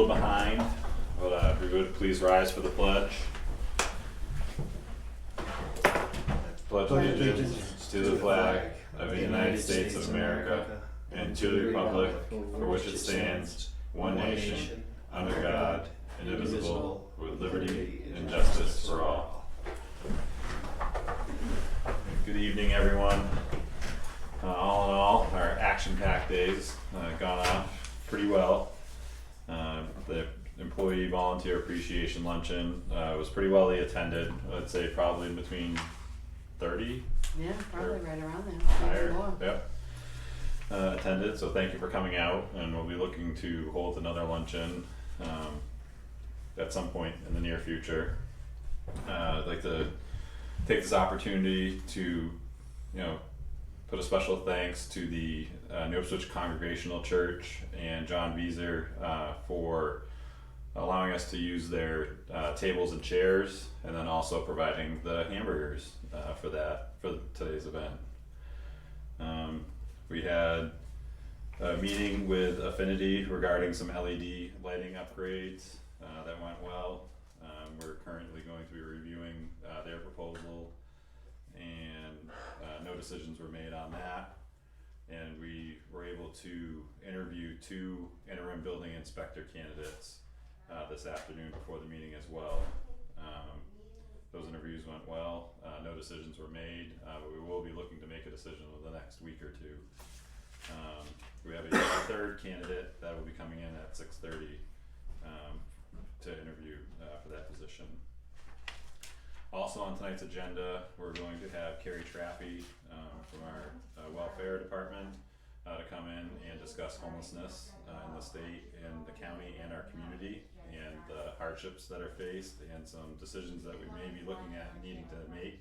little behind, but if you would please rise for the pledge. Pledge allegiance to the flag of the United States of America and to the republic for which it stands, one nation, under God, indivisible, with liberty and justice for all. Good evening, everyone. All in all, our action-packed days gone off pretty well. The employee volunteer appreciation luncheon was pretty well attended. I'd say probably between 30 Yeah, probably right around there. higher. Maybe more. Yep. Attended, so thank you for coming out, and we'll be looking to hold another luncheon at some point in the near future. I'd like to take this opportunity to, put a special thanks to the New Ipswich Congregational Church and John Vieser for allowing us to use their tables and chairs, and then also providing the hamburgers for today's event. We had a meeting with Affinity regarding some LED lighting upgrades that went well. We're currently going to be reviewing their proposal, and no decisions were made on that. And we were able to interview 2 interim building inspector candidates this afternoon before the meeting as well. Those interviews went well, no decisions were made, but we will be looking to make a decision over the next week or 2. We have a third candidate that will be coming in at 6:30 to interview for that position. Also on tonight's agenda, we're going to have Carrie Traffy from our welfare department to come in and discuss homelessness in the state and the county and our community, and the hardships that are faced and some decisions that we may be looking at and needing to make,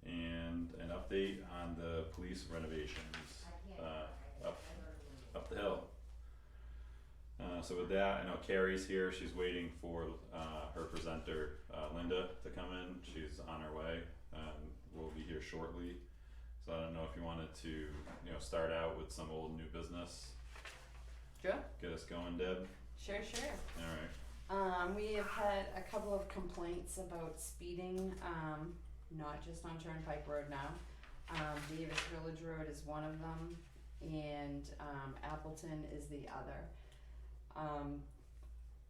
and an update on the police renovations up the hill. So with that, I know Carrie's here. She's waiting for her presenter Linda to come in. She's on her way. We'll be here shortly. So I don't know if you wanted to start out with some old new business. Sure. Get us going, Deb. Sure. Alright. We have had a couple of complaints about speeding, not just on Turnpike Road now. Davis Village Road is one of them, and Appleton is the other.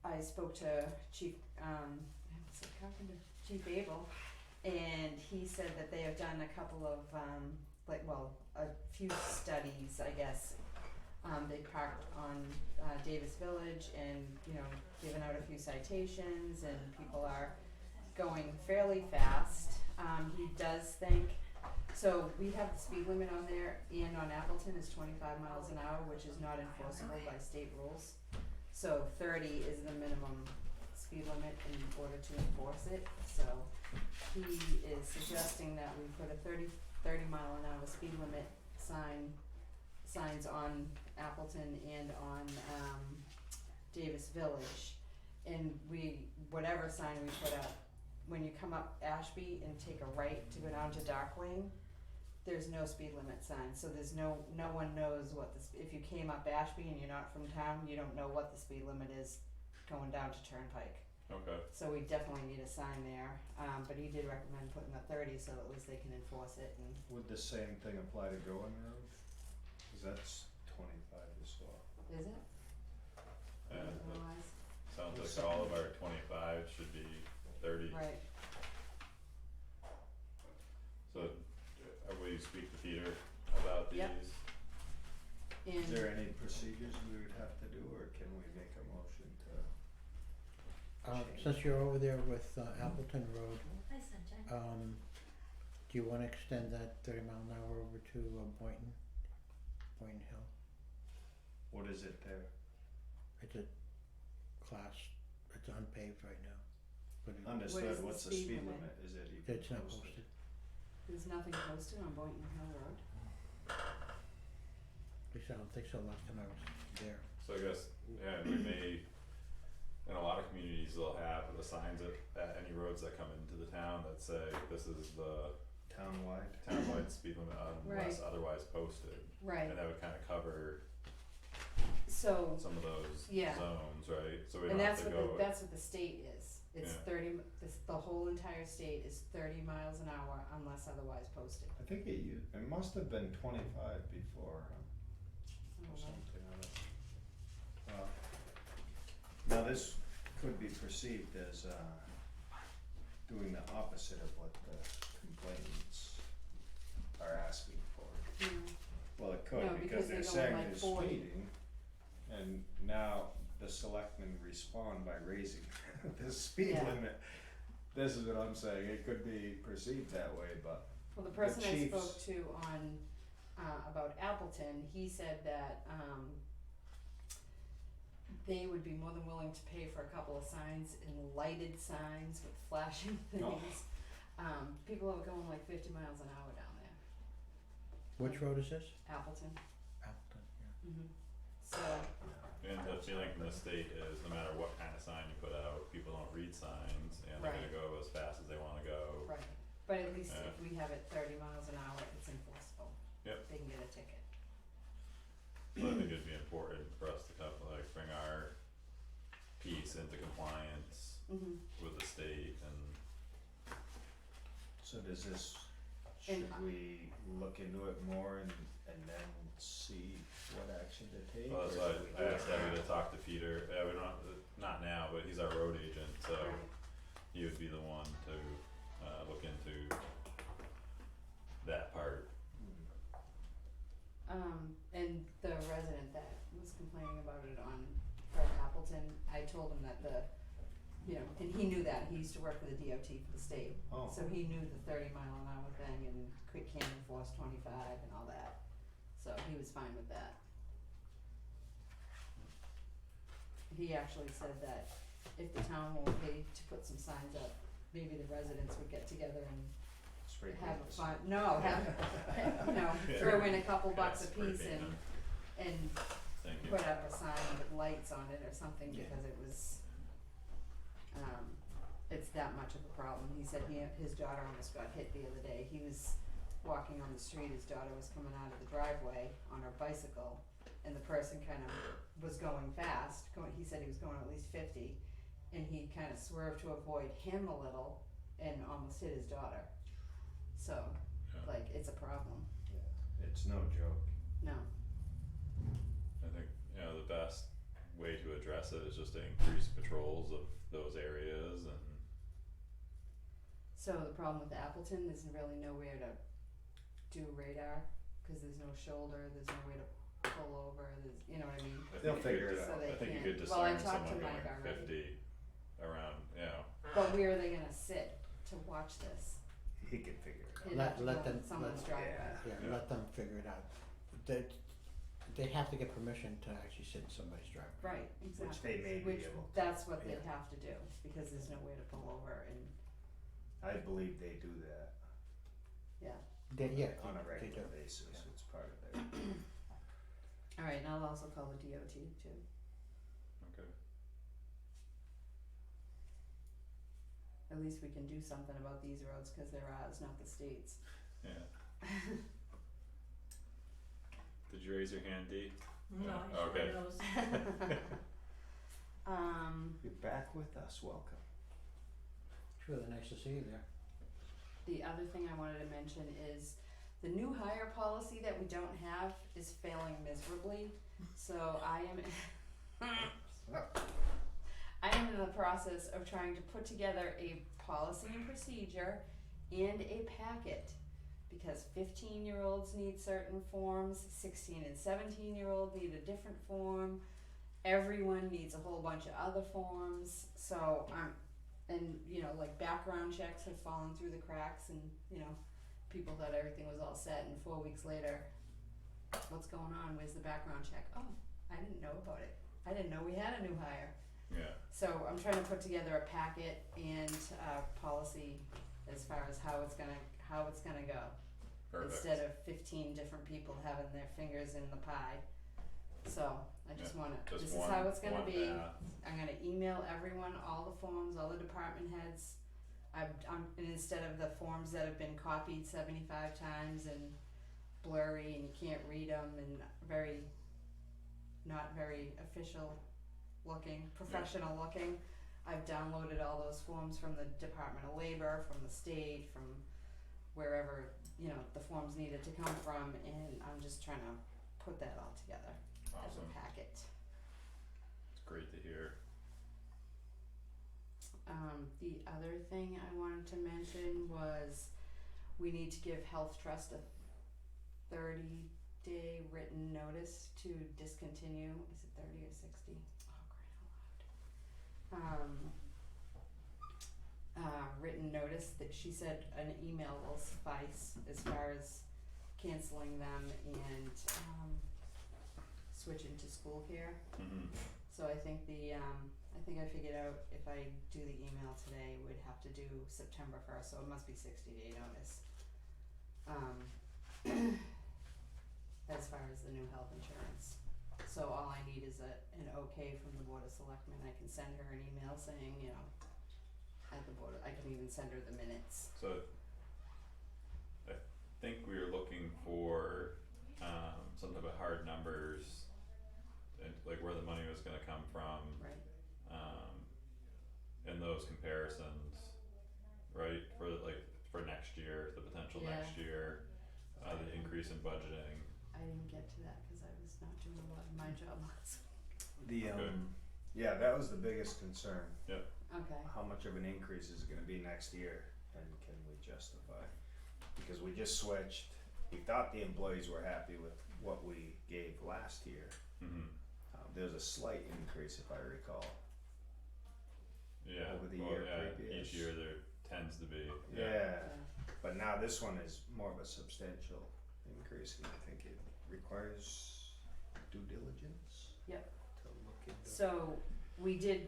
I spoke to Chief Abel, and he said that they have done a couple of a few studies, I guess. They parked on Davis Village and given out a few citations, and people are going fairly fast. He does think, so we have the speed limit on there, and on Appleton is 25 miles an hour, which is not enforceable by state rules. So 30 is the minimum speed limit in order to enforce it. So he is suggesting that we put a 30 mile an hour speed limit signs on Appleton and on Davis Village. And whatever sign we put up, when you come up Ashby and take a right to go down to Dark Lane, there's no speed limit sign, so there's no one knows what if you came up Ashby and you're not from town, you don't know what the speed limit is going down to Turnpike. Okay. So we definitely need a sign there, but he did recommend putting a 30 so at least they can enforce it. And would the same thing apply to Going Road? Cause that's 25 as well. is it? Otherwise? Sounds like all of our 25 should be 30. Right. So will you speak to Peter about these? Yep. And Is there any procedures we would have to do, or can we make a motion to change? Since you're over there with Appleton Road, Hi, Sunshine. do you wanna extend that 30 mile an hour over to Boynton Hill? What is it there? It's a class, it's unpaved right now, but Understood, is the what's the speed speed limit? limit? Is it even it's not posted? posted. there's nothing posted on Boynton Hill Road. At least I don't think so last time I was there. So I guess, we may, in a lot of communities, they'll have the signs at any roads that come into the town that say, this is the Townwide? speed limit unless Right. otherwise posted. Right. And that would kinda cover So, some of those Yeah. zones, right? So we and don't have that's to what go. that's what the state is. It's Yeah. 30, the whole entire state is 30 miles an hour unless otherwise posted. I think it must have been 25 before, I or don't know. something, I don't. Now this could be perceived as, doing the opposite of what the complainants are asking for. Yeah. Well, it could, No, because because they're they're saying going like they're 40. speeding, and now the selectmen respond by raising the speed Yeah. limit. This is what I'm saying, it could be perceived that way, but Well, the person I chiefs- spoke to on about Appleton, he said that they would be more than willing to pay for a couple of signs and lighted signs with flashing things. Oh. People are going like 50 miles an hour down there, Which road is this? Appleton. Appleton, yeah. So And the feeling from the state is no matter what kind of sign you put out, people don't read signs and they're Right. gonna go as fast as they wanna go. right, but at least Yeah. if we have it 30 miles an hour, it's enforceable. Yep. They can get a ticket. So I think it'd be important for us to kind of like bring our piece into compliance with the state and so does this, And should we look into it more and then see what action to take? well, that's or why should we I do it asked Debbie now? to talk to Peter, we don't, not now, but he's our road agent, so Right. he would be the one to look into that part. And the resident that was complaining about it on Appleton, I told him that and he knew that, he used to work for the DOT for the state. Oh. So he knew the 30 mile an hour thing and can't enforce 25 and all that, so he was fine with that. He actually said that if the town won't pay to put some signs up, maybe the residents would get together and Spray have paint a this. fun, throw in a couple bucks a piece and Thank you. put up a sign with lights on it or something, Yeah. because it was, it's that much of a problem. He said his daughter almost got hit the other day. He was walking on the street, his daughter was coming out of the driveway on her bicycle, and the person kind of was going fast, he said he was going at least 50, and he kind of swerved to avoid him a little and almost hit his daughter. So, Yeah. like, it's a problem. Yeah, it's no joke. No. I think, the best way to address it is just to increase patrols of those areas and So the problem with Appleton, there's really nowhere to do radar, cause there's no shoulder, there's no way to pull over, there's, you know what I mean? I They'll think you figure could it dis- out. So they I think you can't- could well, I discern talked to someone Mike going already. 50 around, But where are they gonna sit to watch this? He can figure it out. It'd Let- have to let go them- in someone's let- driveway. yeah. Yeah, Yeah. let them figure it out. They have to get permission to actually sit in somebody's driveway. Right, exactly. Which they may be Which able to. that's what they'd Yeah. have to do, because there's no way to pull over and, I believe they do that Yeah, on a they regular do. basis, Yeah. it's part of their. alright, and I'll also call the DOT too. okay. At least we can do something about these roads, cause they're ours, not the state's. Yeah. Did you raise your hand, Dee? No, Yeah, I should okay. have those. You're back with us, welcome. It's really nice to see you there. The other thing I wanted to mention is the new hire policy that we don't have is failing miserably. So I am in the process of trying to put together a policy and procedure and a packet, because 15-year-olds need certain forms, 16 and 17-year-old need a different form, everyone needs a whole bunch of other forms. So like background checks have fallen through the cracks, and people thought everything was all set, and 4 weeks later, what's going on? Where's the background check? Oh, I didn't know about it. I didn't know we had a new hire. Yeah. So I'm trying to put together a packet and a policy as far as how it's gonna go. Perfect. Instead of 15 different people having their fingers in the pie. So I just wanna, Just this is one- how it's gonna one be. path. I'm gonna email everyone all the forms, all the department heads. And instead of the forms that have been copied 75 times and blurry and you can't read them and very not very official looking, professional looking. I've downloaded all those forms from the Department of Labor, from the state, from wherever, you know, the forms needed to come from, and I'm just trying to put that all together as Awesome, a packet. it's great to hear. The other thing I wanted to mention was we need to give Health Trust a 30-day written notice to discontinue. Is it 30 or 60? Oh, crying out loud. Written notice that she said an email will suffice as far as canceling them and switching to school care. Mm-hmm. So I think I figured out if I do the email today, we'd have to do September 1st, so it must be 60-day notice. As far as the new health insurance. So all I need is an okay from the Board of Selectmen. I can send her an email saying, you know, at the board, I can even send her the minutes. So I think we were looking for some type of hard numbers and like where the money was gonna come from, Right. in those comparisons, right? For next year, the potential Yeah. next year, the increase in budgeting. I didn't get to that because I was not doing a lot of my job last The Okay. yeah, that was the biggest concern. week. Okay. How much of an increase is it gonna be next year, and can we justify? Because we just switched. We thought the employees were happy with what we gave last year. Mm-hmm. There's a slight increase, if I recall. Yeah, Over the well, year yeah, previous. each year there tends to be, Yeah, but now this one is more of a substantial increase, and I think it requires due diligence. Yep. To look into. So we did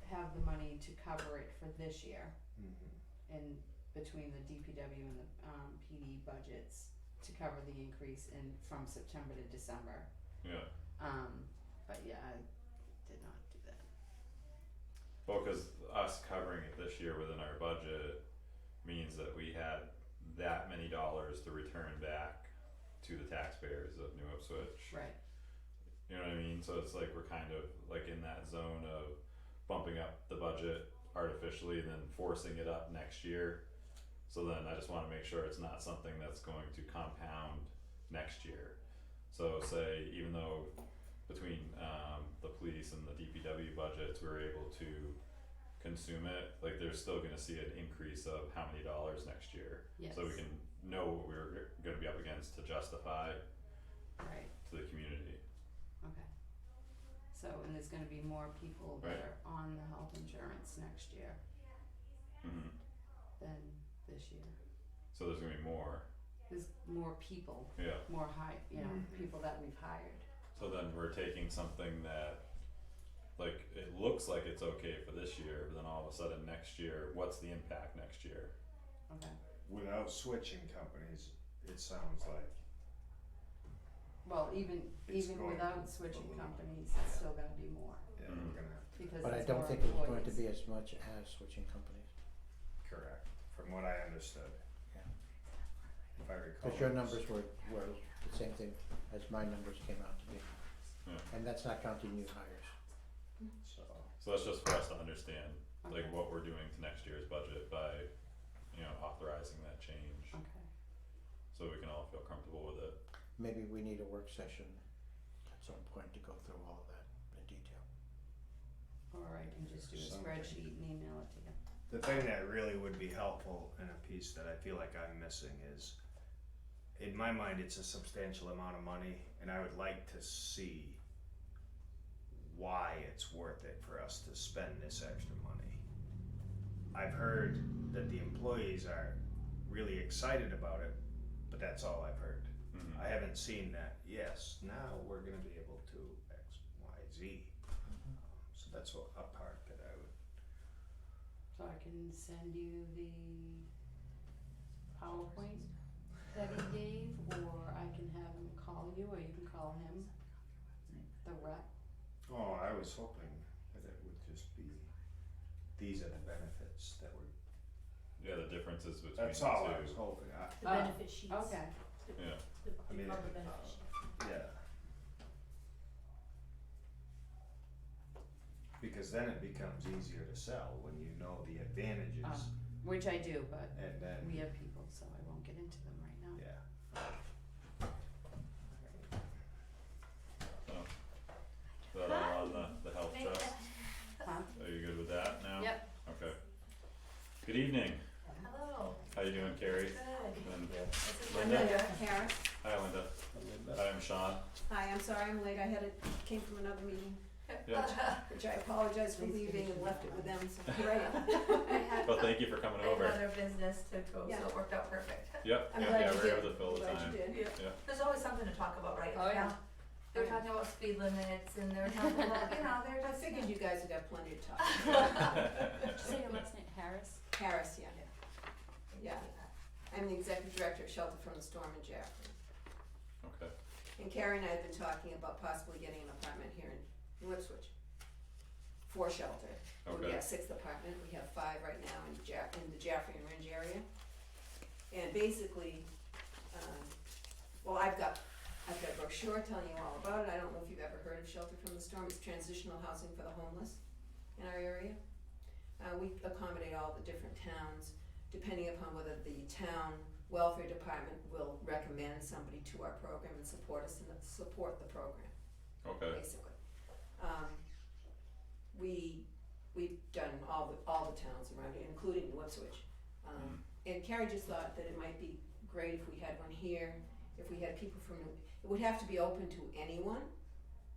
have the money to cover it for this year, Mhm. in between the DPW and the PD budgets to cover the increase in from September to December. yeah. But yeah, I did not do that. Well, cause us covering it this year within our budget means that we had that many dollars to return back to the taxpayers of New Ipswich. Right. You know what I mean? So it's like we're kind of like in that zone of bumping up the budget artificially and then forcing it up next year. So then I just wanna make sure it's not something that's going to compound next year. So say even though between the police and the DPW budgets, we were able to consume it, like they're still gonna see an increase of how many dollars next year. Yes. So we can know what we're gonna be up against to justify Right. to the community. Okay. So, and there's gonna be more people that Right. are on the health insurance next year Mm-hmm. than this year. So there's gonna be more, There's more people, yeah. more you know, Mhm. people that we've hired. So then we're taking something that, like, it looks like it's okay for this year, but then all of a sudden next year, what's the impact next year? Okay. Without switching companies, it sounds like. Well, even It's going without to switching balloon. companies, it's still gonna be more Yeah, Mhm. we're gonna have to. because But I it's don't more think it's going to employees. be as much as switching companies. Correct, from what I understood. Yeah. If I recall. Cause your it was- numbers were the same thing as my numbers came out to be. Yeah. And that's not counting new hires. So that's just for us to understand, like, Okay. what we're doing to next year's budget by, you know, authorizing that change, Okay. so we can all feel comfortable with it. Maybe we need a work session at some point to go through all of that in detail. Or I can just do a Something. spreadsheet and email it to you. The thing that really would be helpful and a piece that I feel like I'm missing is, in my mind, it's a substantial amount of money, and I would like to see why it's worth it for us to spend this extra money. I've heard that the employees are really excited about it, but that's all I've heard. Mhm. I haven't seen that, yes, now we're gonna be able to X, Y, Z. So that's a part that I would. So I can send you the PowerPoint that he gave, or I can have him call you, or you can call him, the rep. Oh, I was hoping that it would just be, these are the benefits that were, Yeah, the differences between that's the all I two. was hoping, The Oh, benefit sheets. Okay, Yeah, The I mean, department benefit sheets. yeah. because then it becomes easier to sell when you know the advantages, Which I do, but and then, we have people, so I won't get into them right now. yeah. So, is that all on the health trust? Huh? Are you good with that now? Yep. Okay. Good evening. Hello. How you doing, Carrie? Good. And This is Linda? Linda. Harris. hi, Linda. Hi, I'm Sean. Hi, I'm sorry I'm late. I came from another meeting, Yeah. which I apologize for leaving and left it with them, so. Great. I had, Well, thank you for coming I had over. other business to go, Yeah. so it worked out perfect. Yep. I'm Yeah, glad yeah, you we're did. able to fill the Glad time. you did. Yeah. There's always something to talk about, right? Oh, yeah. They were talking about speed limits and they were talking about, they're I just. figured you guys would have plenty to talk about. Did you say your last name, Harris? Harris, yeah. Yeah. I'm the executive director of Shelter from the Storm in Jaffrey. Okay. And Carrie and I have been talking about possibly getting an apartment here in Ipswich for shelter. We Okay. have 6th apartment, we have 5 right now in the Jaffrey and Ringe area. And basically, well, I've got a brochure telling you all about it. I don't know if you've ever heard of Shelter from the Storm. It's transitional housing for the homeless in our area. We accommodate all the different towns, depending upon whether the town welfare department will recommend somebody to our program and support us and support the program, Okay. basically. We've done all the towns around here, including New Ipswich. And Carrie just thought that it might be great if we had one here, if we had people from, it would have to be open to anyone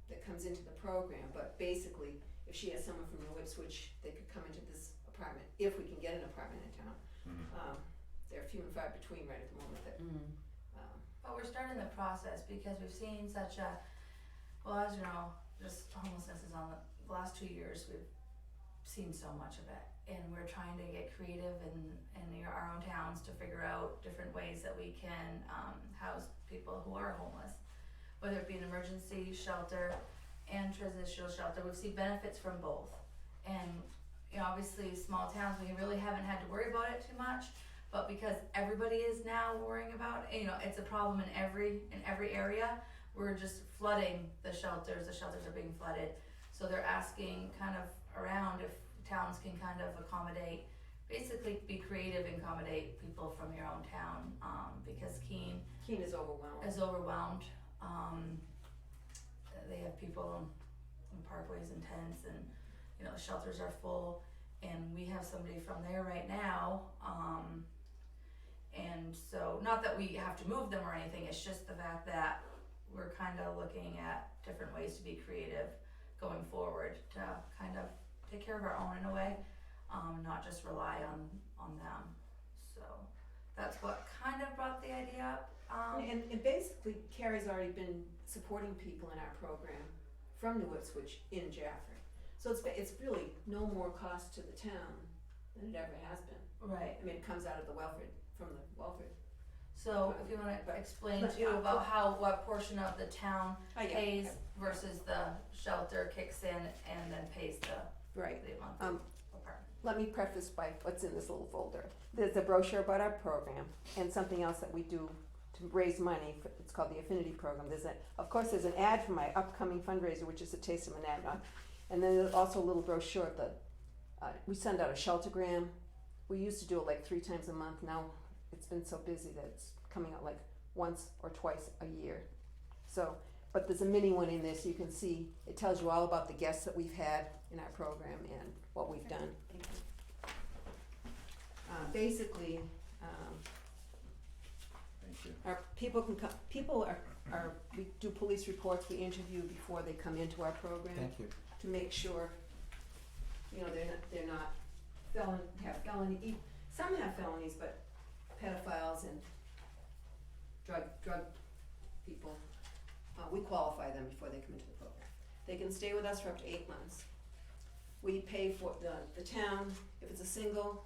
that comes into the program, but basically, if she has someone from New Ipswich, they could come into this apartment, if we can get an apartment in town. Mhm. They're few and far between right at the moment that, But we're starting the process because we've seen such a, well, as you know, just homelessness is on the last 2 years, we've seen so much of it. And we're trying to get creative in our own towns to figure out different ways that we can house people who are homeless. Whether it be an emergency shelter and transitional shelter, we've seen benefits from both. And obviously small towns, we really haven't had to worry about it too much, but because everybody is now worrying about it, it's a problem in every area, we're just flooding the shelters are being flooded. So they're asking kind of around if towns can kind of accommodate, basically be creative and accommodate people from your own town, because Keene Keene is overwhelmed. is overwhelmed. They have people in parkways and tents, and the shelters are full, and we have somebody from there right now, and so not that we have to move them or anything, it's just the fact that we're kind of looking at different ways to be creative going forward to kind of take care of our own in a way, not just rely on them. So that's what kind of brought the idea up. And basically, Carrie's already been supporting people in our program from New Ipswich in Jaffrey. So it's really no more cost to the town than it ever has been. Right. I mean, it comes out of the welfare, from the welfare. So if you want to explain But, too yeah, about what portion of the town Oh, yeah, pays okay. versus the shelter kicks in and then pays the Right. monthly Um, apartment. Let me preface by what's in this little folder. There's a brochure about our program and something else that we do to raise money. It's called the Affinity Program. Of course, there's an ad for my upcoming fundraiser, which is a taste of Monadnock. And then there's also a little brochure. We send out a sheltergram. We used to do it like 3 times a month. Now it's been so busy that it's coming out like once or twice a year. So, but there's a mini one in there so you can see. It tells you all about the guests that we've had in our program and what we've done. Basically, Thank you. our people can come. People are. We do police reports. We interview before they come into our program Thank you. to make sure, they're not have felony. Some have felonies, but pedophiles and drug people, we qualify them before they come into the program. They can stay with us for up to 8 months. We pay for the town. If it's a single,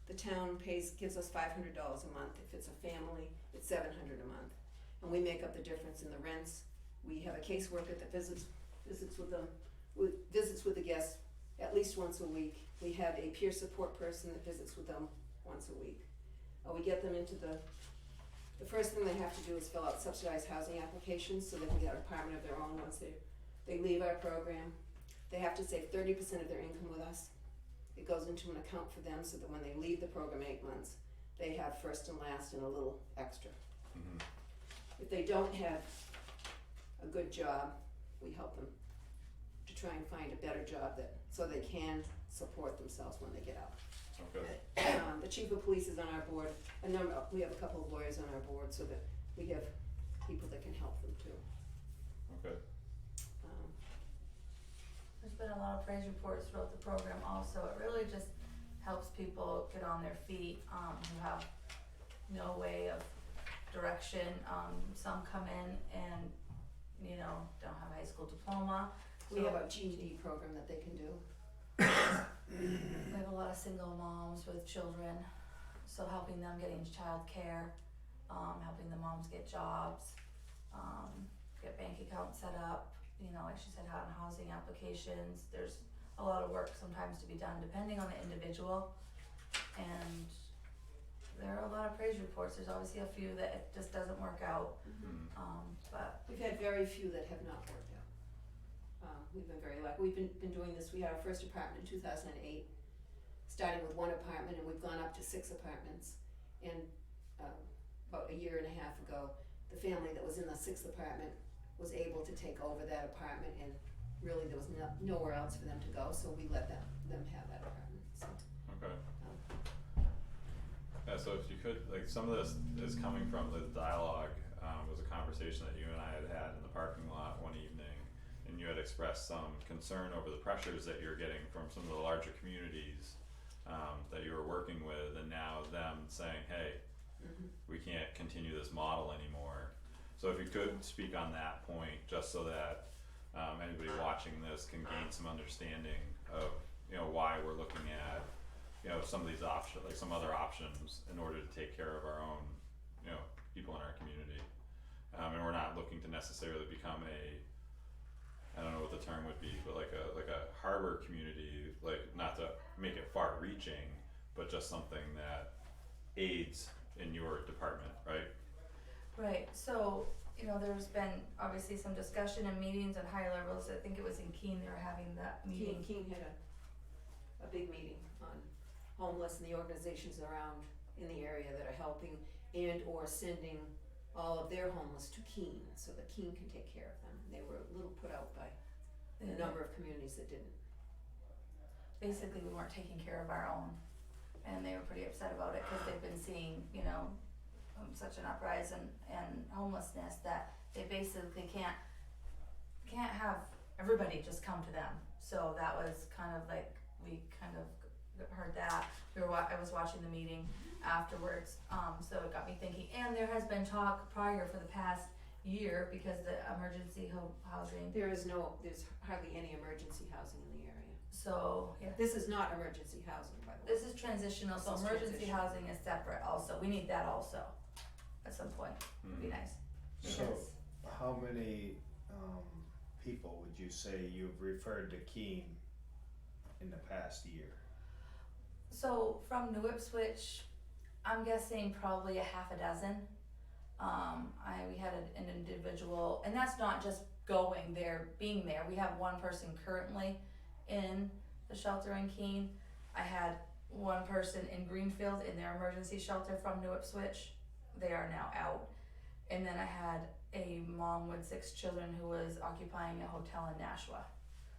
the town gives us $500 a month. If it's a family, it's $700 a month, and we make up the difference in the rents. We have a caseworker that visits with them, visits with the guests at least once a week. We have a peer support person that visits with them once a week. We get them into the first thing they have to do is fill out subsidized housing applications so they can get an apartment of their own once they leave our program. they have to save 30% of their income with us. It goes into an account for them so that when they leave the program 8 months, they have first and last and a little extra. Mhm. If they don't have a good job, we help them to try and find a better job so they can support themselves when they get out. Okay. The chief of police is on our board, we have a couple of lawyers on our board so that we have people that can help them too. Okay. There's been a lot of praise reports throughout the program also. It really just helps people get on their feet, who have no way of direction. Some come in and, you know, don't have a high school diploma. We have a GED program that they can do. We have a lot of single moms with children, so helping them getting childcare, helping the moms get jobs, get bank accounts set up, you know, like she said, on housing applications. There's a lot of work sometimes to be done depending on the individual, and there are a lot of praise reports. There's obviously a few that it just doesn't work out, but We've had very few that have not worked out. We've been very lucky. We've been doing this, we had our first apartment in 2008, starting with one apartment, and we've gone up to 6 apartments. And about a year and a half ago, the family that was in the 6th apartment was able to take over that apartment, and really there was nowhere else for them to go, so we let them have that apartment, so. Okay. Yeah, so if you could, like, some of this is coming from the dialogue, was a conversation that you and I had in the parking lot one evening, and you had expressed some concern over the pressures that you're getting from some of the larger communities, that you were working with, and now them saying, hey, we can't continue this model anymore. So if you could speak on that point, just so that anybody watching this can gain some understanding of, you know, why we're looking at, you know, some of these options, like some other options, in order to take care of our own, you know, people in our community. And we're not looking to necessarily become I don't know what the term would be, but like a harbor community, like, not to make it far reaching, but just something that aids in your department, right? right, so, you know, there's been obviously some discussion and meetings at higher levels. I think it was in Keene, they were having that meeting. Keene had a big meeting on homeless and the organizations around in the area that are helping and or sending all of their homeless to Keene so that Keene can take care of them. They were a little put out by the number of communities that didn't. Basically, we weren't taking care of our own, and they were pretty upset about it because they've been seeing, you know, such an uprise and homelessness that they basically can't have everybody just come to them. So that was kind of like, we kind of heard that. I was watching the meeting afterwards, so it got me thinking. And there has been talk prior for the past year, because the emergency housing. There's hardly any emergency housing in the area. So yeah, This is not emergency housing, by the way. this is transitional. So This is emergency transitional. housing is separate. Also, we need that also at some point. It'd be nice. So, Because- how many people would you say you've referred to Keene in the past year? So from New Ipswich, I'm guessing probably a half a dozen. We had an individual, and that's not just going there, being there. We have one person currently in the shelter in Keene. I had one person in Greenfield in their emergency shelter from New Ipswich. They are now out. And then I had a mom with 6 children who was occupying a hotel in Nashua.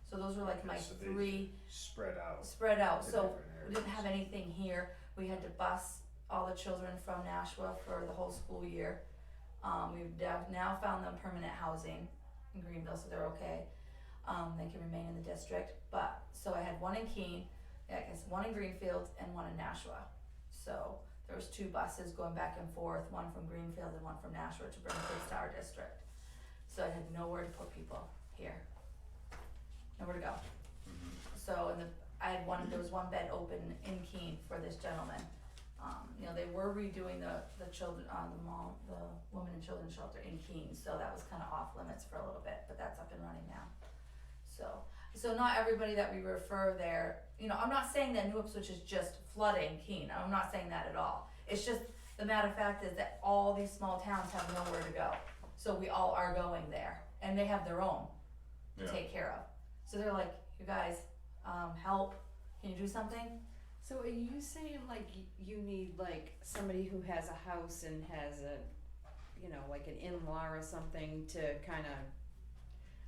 So those were like my So they 3 spread out spread out. to So different we didn't have areas. anything here. We had to bus all the children from Nashua for the whole school year. We've now found them permanent housing in Greenville, so they're okay. They can remain in the district. But so I had one in Keene, I guess one in Greenfield, and one in Nashua. So there was 2 buses going back and forth, one from Greenfield and one from Nashua, to bring kids to our district. So I had nowhere to put people here, nowhere to go. So there was one bed open in Keene for this gentleman. You know, they were redoing the children, the women and children shelter in Keene, so that was kind of off limits for a little bit, but that's up and running now. So not everybody that we refer there, you know, I'm not saying that New Ipswich is just flooding Keene. I'm not saying that at all. It's just the matter of fact is that all these small towns have nowhere to go, so we all are going there, and they have their own to Yeah. take care of. So they're like, you guys, help, can you do something? So are you saying like you need like somebody who has a house and has a, you know, like an in-law or something to kinda,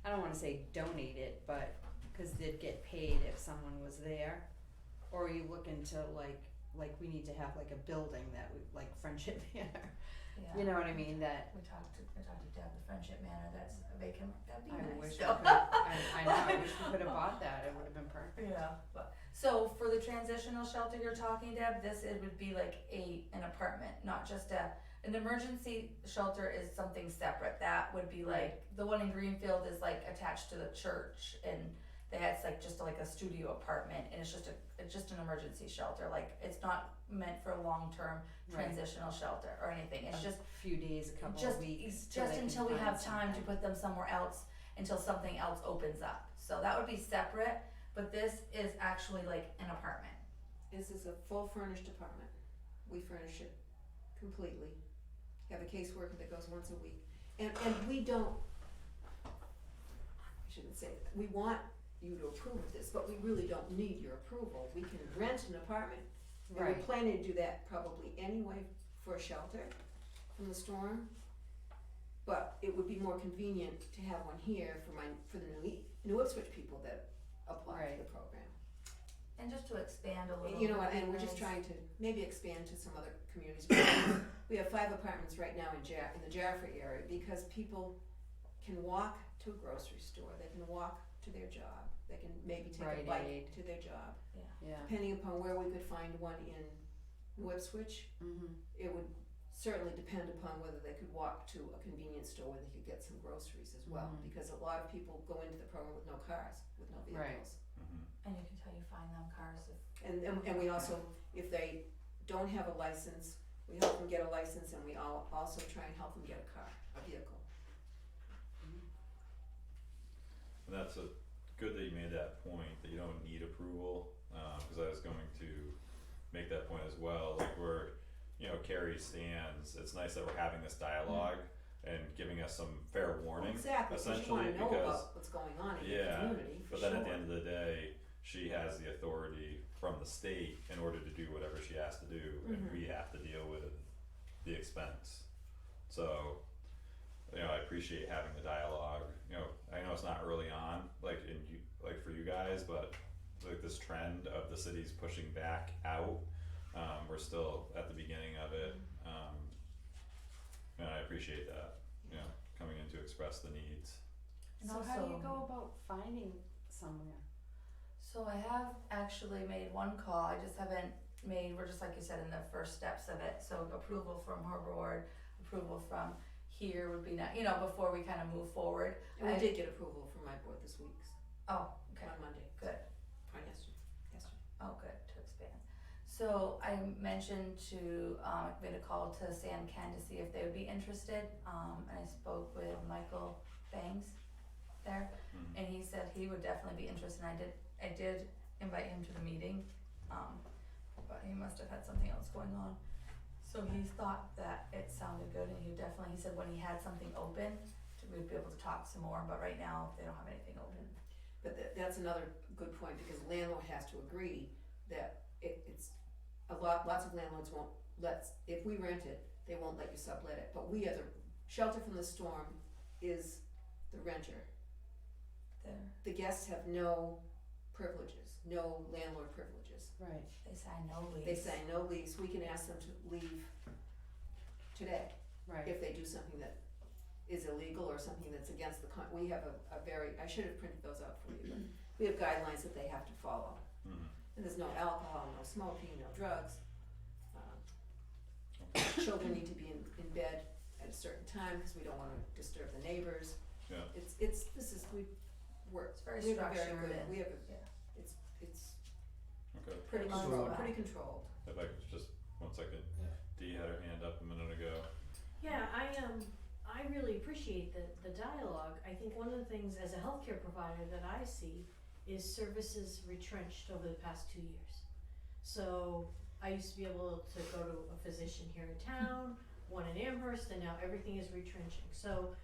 I don't wanna say donate it, but, cause they'd get paid if someone was there? Or are you looking to like we need to have like a building that we, like Friendship Manor, Yeah. you know what I mean, that I talked to Deb, the Friendship Manor, that's vacant, that'd be I nice. wish we could, I know, I wish we could have bought that, it would have been perfect. Yeah, but, so for the transitional shelter you're talking, Deb, it would be like an apartment, not just an emergency shelter is something separate, that would be like, the one in Greenfield is like attached to the church, and that's like just like a studio apartment, and it's just an emergency shelter, like, it's not meant for a long-term Right. transitional shelter or anything, it's just A few days, a couple just of weeks, till just they can until we find have time to something. put them somewhere else, until something else opens up, so that would be separate, but this is actually like an apartment. This is a full furnished apartment. We furnish it completely. Have a caseworker that goes once a week. And we don't, I shouldn't say that, we want you to approve of this, but we really don't need your approval. We can rent an apartment. And we're Right. planning to do that probably anyway for a shelter from the storm. But it would be more convenient to have one here for the New Ipswich people that apply Right. to the program. And just to expand a little. You know what, bit, and we're just guys. trying to maybe expand to some other communities. We have 5 apartments right now in the Jaffrey area, because people can walk to a grocery store, they can walk to their job, they can maybe take a Rite bike Aid. to their job. Yeah. Depending upon where we could find one in New Ipswich, Mhm. it would certainly depend upon whether they could walk to a convenience store where they could get some groceries as well, Mhm. because a lot of people go into the program with no cars, with no Right. vehicles. Mhm. And you can tell you find them cars if. And we also, if they don't have a license, we help them get a license, and we also try and help them get a car, a vehicle. And that's good that you made that point, that you don't need approval, cause I was going to make that point as well, like where, you know, Carrie stands, it's nice that we're having this dialogue and giving us some fair warning, Exactly, because you essentially, wanna know because, about what's going on in your yeah, community, for but sure. then at the end of the day, she has the authority from the state in order to do whatever she has to do, and Mhm. we have to deal with the expense. So, you know, I appreciate having the dialogue, you know, I know it's not early on, like like for you guys, but like this trend of the cities pushing back out, we're still at the beginning of it, and I appreciate that, you know, coming in to express the needs. And So how do you also- go about finding somewhere? So I have actually made one call, I just haven't we're just like you said in the first steps of it, so approval from her board, approval from here would be you know, before we kind of move forward. And we I- did get approval from my board this week, Oh, okay, on Monday, good. or yesterday. Oh, good, to expand. So I mentioned to, I made a call to San Ken to see if they would be interested, and I spoke with Michael Bangs there, Mhm. and he said he would definitely be interested, and I did invite him to the meeting, but he must have had something else going on. So he thought that it sounded good, and he said when he had something open, we'd be able to talk some more, but right now, they don't have anything open. But that's another good point, because the landlord has to agree that it's, lots of landlords won't if we rent it, they won't let you sublet it, but we are the shelter from the storm is the renter. There, The guests have no privileges, no landlord privileges. Right. they sign no lease. They say no lease, we can ask them to leave today Right. if they do something that is illegal or something that's against the we have a very, I should have printed those out for you, but we have guidelines that they have to follow. Mhm. And there's no alcohol, no smoking, no drugs. Children need to be in bed at a certain time, because we don't wanna disturb the neighbors. Yeah. We're, It's very we have a very structured good, and- we have a, yeah. it's Okay, pretty Lots of controlled, that. pretty controlled. if I could just, 1 second, Yeah. Dee had her hand up a minute ago. Yeah, I really appreciate the dialogue. I think one of the things as a healthcare provider that I see is services retrenched over the past 2 years. So I used to be able to go to a physician here in town, one in Amherst, and now everything is retrenching. So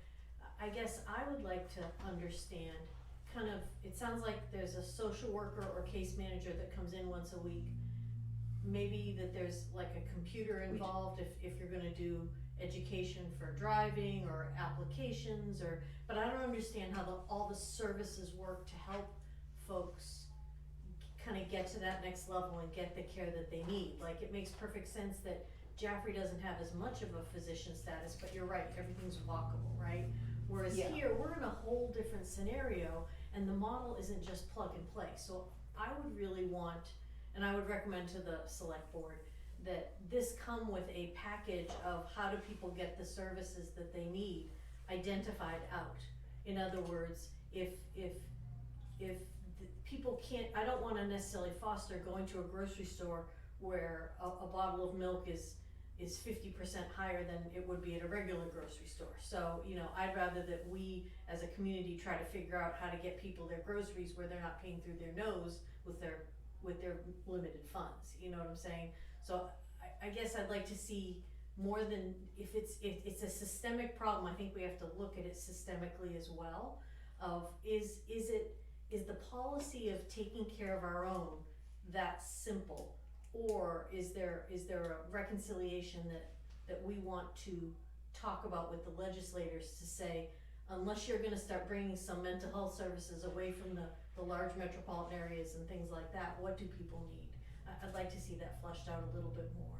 I guess I would like to understand kind of, it sounds like there's a social worker or case manager that comes in once a week. Maybe that there's like a computer involved if you're gonna do education for driving or applications or, but I don't understand how all the services work to help folks kind of get to that next level and get the care that they need. Like, it makes perfect sense that Jaffrey doesn't have as much of a physician status, but you're right, everything's walkable, right? Whereas Yeah. here, we're in a whole different scenario, and the model isn't just plug and play. So I would really want, and I would recommend to the select board, that this come with a package of how do people get the services that they need identified out. In other words, if people can't, I don't wanna necessarily foster going to a grocery store where a bottle of milk is 50% higher than it would be at a regular grocery store. So, you know, I'd rather that we as a community try to figure out how to get people their groceries where they're not paying through their nose with their limited funds, you know what I'm saying? So I guess I'd like to see more than, if it's a systemic problem, I think we have to look at it systemically as well, of is the policy of taking care of our own that simple? Or is there a reconciliation that we want to talk about with the legislators to say, unless you're gonna start bringing some mental health services away from the large metropolitan areas and things like that, what do people need? I'd like to see that fleshed out a little bit more.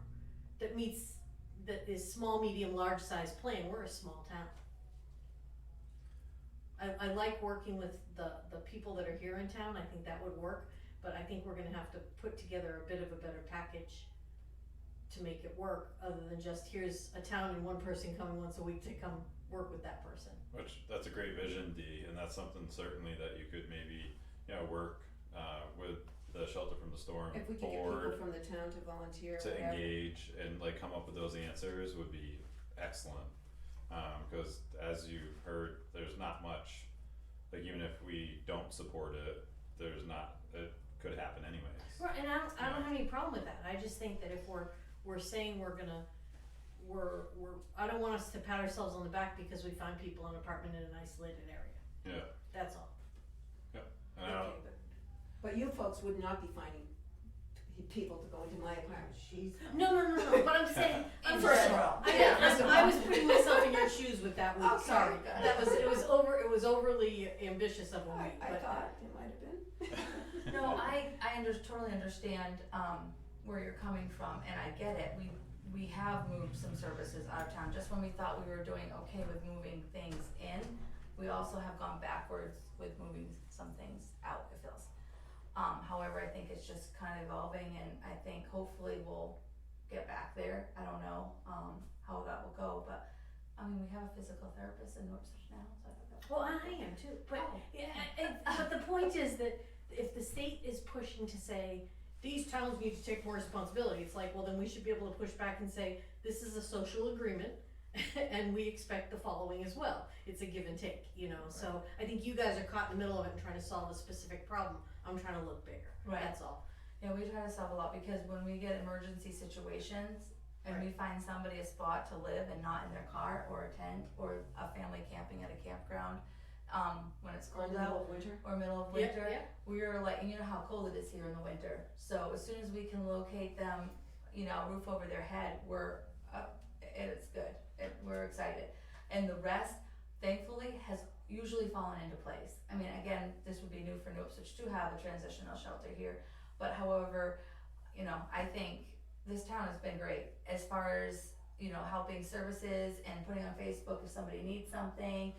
That is small, medium, large size plan. We're a small town. I like working with the people that are here in town. I think that would work. But I think we're gonna have to put together a bit of a better package to make it work, other than just here's a town and one person coming once a week to come work with that person. Which, that's a great vision, Dee, and that's something certainly that you could maybe, work with the Shelter from the Storm If we could get board people from the town to volunteer, to whatever. engage and like come up with those answers would be excellent. Cause as you heard, there's not much, like even if we don't support it, it could happen anyways. Right, and I don't have any problem with that. I just think that if we're saying we're I don't want us to pat ourselves on the back because we find people in an apartment in an isolated area. Yeah. That's all. And I don't, Okay, but you folks would not be finding people to go into my apartment. She's No, but I'm saying, I'm First sorry. of all. I was putting myself in your shoes with that week, Okay, sorry. good. It was overly ambitious of a week, I but. thought it might have been. No, I totally understand, where you're coming from, and I get it. We have moved some services out of town, just when we thought we were doing okay with moving things in, we also have gone backwards with moving some things out, it feels. However, I think it's just kind of evolving, and I think hopefully we'll get back there. I don't know, how that will go, but, I mean, we have a physical therapist in Northbridge now, so I thought that was. Well, I am too, but, Oh. but the point is that if the state is pushing to say, these towns need to take more responsibility, it's like, well, then we should be able to push back and say, this is a social agreement, and we expect the following as well. It's a give and take, so I think you guys are caught in the middle of it and trying to solve a specific problem. I'm trying to look bigger, Right. that's all. Yeah, we try to solve a lot, because when we get emergency situations and we find somebody a spot to live and not in their car or a tent, or a family camping at a campground, when it's Or in cold the middle out of winter. or middle of winter, we're like, and you know how cold it is here in the winter. So as soon as we can locate them, roof over their head, it's good. We're excited. And the rest, thankfully, has usually fallen into place. I mean, again, this would be new for New Ipswich to have a transitional shelter here. But however, I think this town has been great as far as, helping services and putting on Facebook if somebody needs something.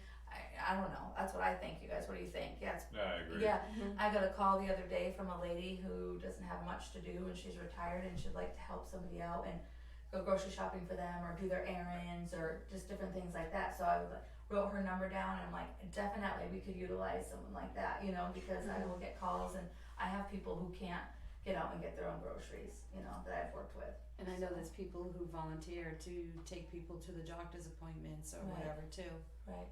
I don't know. That's what I think. You guys, what do you think? Yeah, I agree. yeah, I got a call the other day from a lady who doesn't have much to do and she's retired and she'd like to help somebody out and go grocery shopping for them or do their errands or just different things like that. So I wrote her number down and I'm like, definitely we could utilize someone like that, because I will get calls and I have people who can't get out and get their own groceries, that I've worked with. And I know there's people who volunteer to take people to the doctor's appointments or Right. whatever too. Right.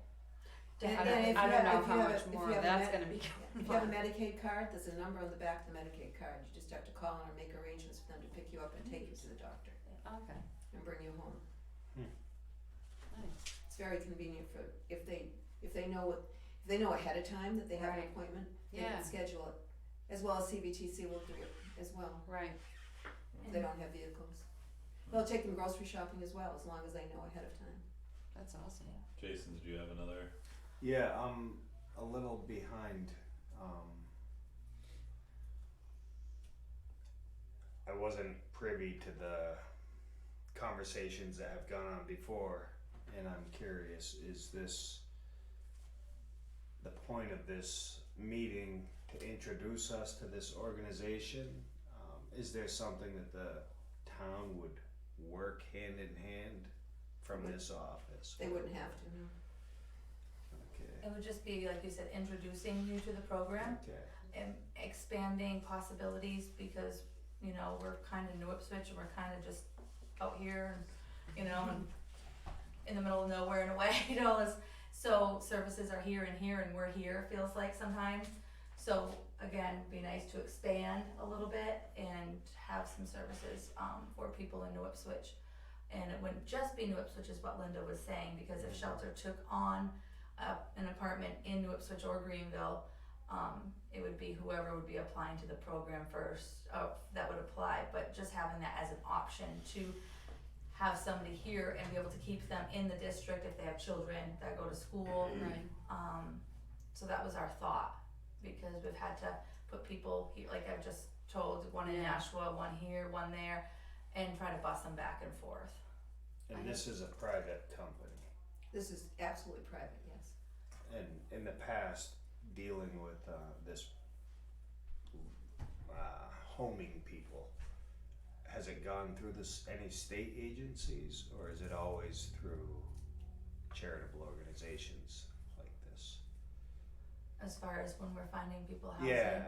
And I if don't you have- know if how you have much a- if more you have a that's med- gonna be. If you have a Medicaid card, there's a number on the back of the Medicaid card. You just have to call in or make arrangements for them to pick you up and take you to the doctor Okay, and bring you home. nice. It's very convenient for, if they know they know ahead of time that they have an Right. appointment, they Yeah. can schedule it, as well as CVTC will do it as well, Right. if they don't have vehicles. They'll take them grocery shopping as well, as long as they know ahead of time. That's awesome. Jason, did you have another? Yeah, I'm a little behind. I wasn't privy to the conversations that have gone on before, and I'm curious, is this the point of this meeting to introduce us to this organization? Is there something that the town would work hand in hand from this office? They wouldn't have to, no. Okay. It would just be, like you said, introducing you to the program Okay. and expanding possibilities, because, you know, we're kind of New Ipswich and we're kind of just out here and, you know, and in the middle of nowhere in a way, you know, so services are here and we're here, feels like sometimes. So again, be nice to expand a little bit and have some services for people in New Ipswich. And it wouldn't just be New Ipswich, is what Linda was saying, because if Shelter took on an apartment in New Ipswich or Greenville, it would be whoever would be applying to the program first that would apply. But just having that as an option to have somebody here and be able to keep them in the district if they have children that go to school. Right. So that was our thought, because we've had to put people here, like I've just told, one in Yeah. Nashua, one here, one there, and try to bus them back and forth. And this is a private company. This is absolutely private, yes. And in the past, dealing with this homing people, has it gone through any state agencies, or is it always through charitable organizations like this? As far as when we're finding people housing. Yeah.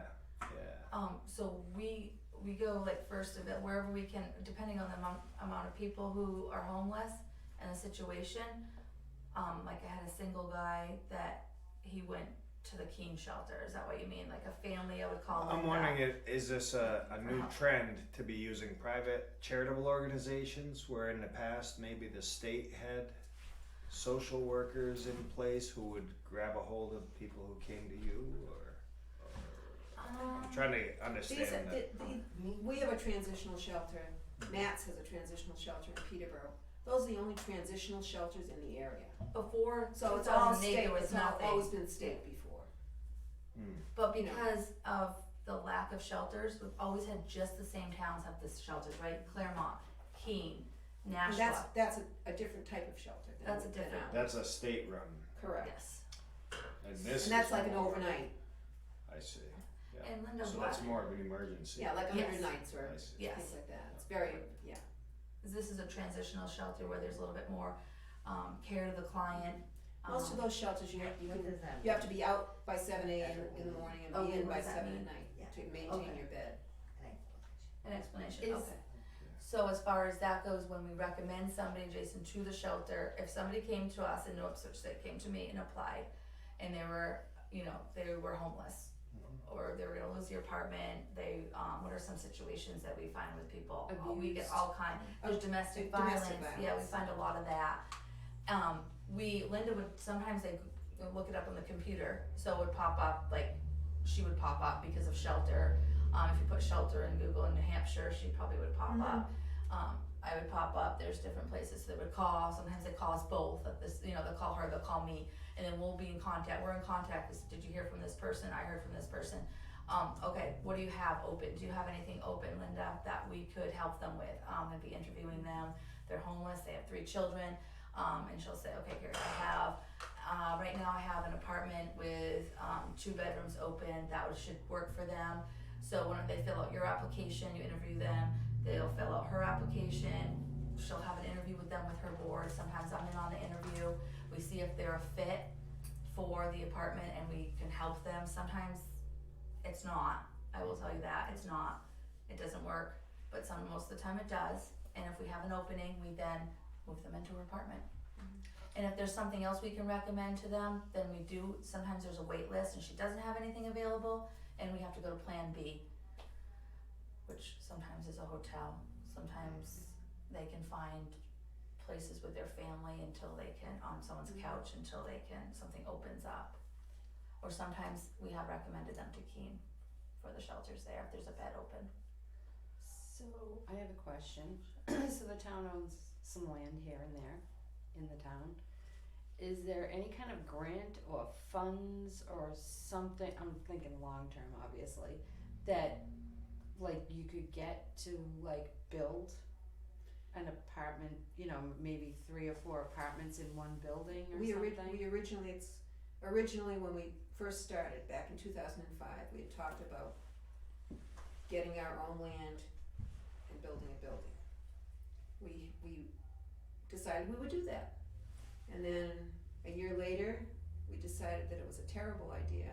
So we go like first of it, wherever we can, depending on the amount of people who are homeless and the situation. Like I had a single guy that he went to the Keene shelter. Is that what you mean? Like a family, I would call I'm them wondering, is this a new trend to be using private charitable organizations, where in the past maybe the state had social workers in place who would grab a hold of people who came to you, or I'm trying to understand These are, that. we have a transitional shelter, Matt's has a transitional shelter in Peterborough. Those are the only transitional shelters in the area. before So it's all 2008 state, there was it's not nothing. always been state before. But you know. because of the lack of shelters, we've always had just the same towns have this shelters, right? Claremont, Keene, And Nashua. that's a different type of shelter than That's a than different- ours. That's a state run, Correct. Yes. and this And that's is like an more- overnight, I see. Yeah. And Linda, So what? that's more of an emergency. yeah, like 100 Yes. nights or I see. Yes. things like that. It's very, yeah. This is a transitional shelter where there's a little bit more care to the client. Most of those shelters, you have to be out by 7 a.m. in the morning and be Okay, in what by does that 7 mean? at night Yeah. to maintain Okay. your bed. An explanation. Is- Okay. So as far as that goes, when we recommend somebody, Jason, to the shelter, if somebody came to us in New Ipswich, they came to me and applied, and they were, you know, they were homeless, or they were gonna lose their apartment, what are some situations that we find with people? We get Abused. all kinds, there's domestic violence, yeah, we find a lot of that. Linda would, sometimes they look it up on the computer, so it would pop up, like, she would pop up because of shelter. If you put shelter in Google in New Hampshire, she probably would pop up. I would pop up, there's different places that would call, sometimes they call us both, at this, you know, they'll call her, they'll call me, and then we'll be in contact, we're in contact, did you hear from this person, I heard from this person. Okay, what do you have open, do you have anything open, Linda, that we could help them with? And be interviewing them, they're homeless, they have 3 children, and she'll say, okay, here I have, right now I have an apartment with 2 bedrooms open, that should work for them. So when they fill out your application, you interview them, they'll fill out her application, she'll have an interview with them with her board, sometimes I'm in on the interview, we see if they're a fit for the apartment and we can help them. Sometimes it's not, I will tell you that, it's not, it doesn't work, but most of the time it does, and if we have an opening, we then move them into her apartment. And if there's something else we can recommend to them, then we do. Sometimes there's a wait list and she doesn't have anything available, and we have to go to plan B, which sometimes is a hotel. Sometimes they can find places with their family until they can, on someone's couch until something opens up. or sometimes we have recommended them to Keene for the shelters there if there's a bed open. So I have a question. So the town owns some land here and there in the town. Is there any kind of grant or funds or something, I'm thinking long term obviously, that like you could get to like build an apartment, you know, maybe 3 or 4 apartments in one building or something? We originally when we first started back in 2005, we had talked about getting our own land and building a building. We decided we would do that. And then a year later, we decided that it was a terrible idea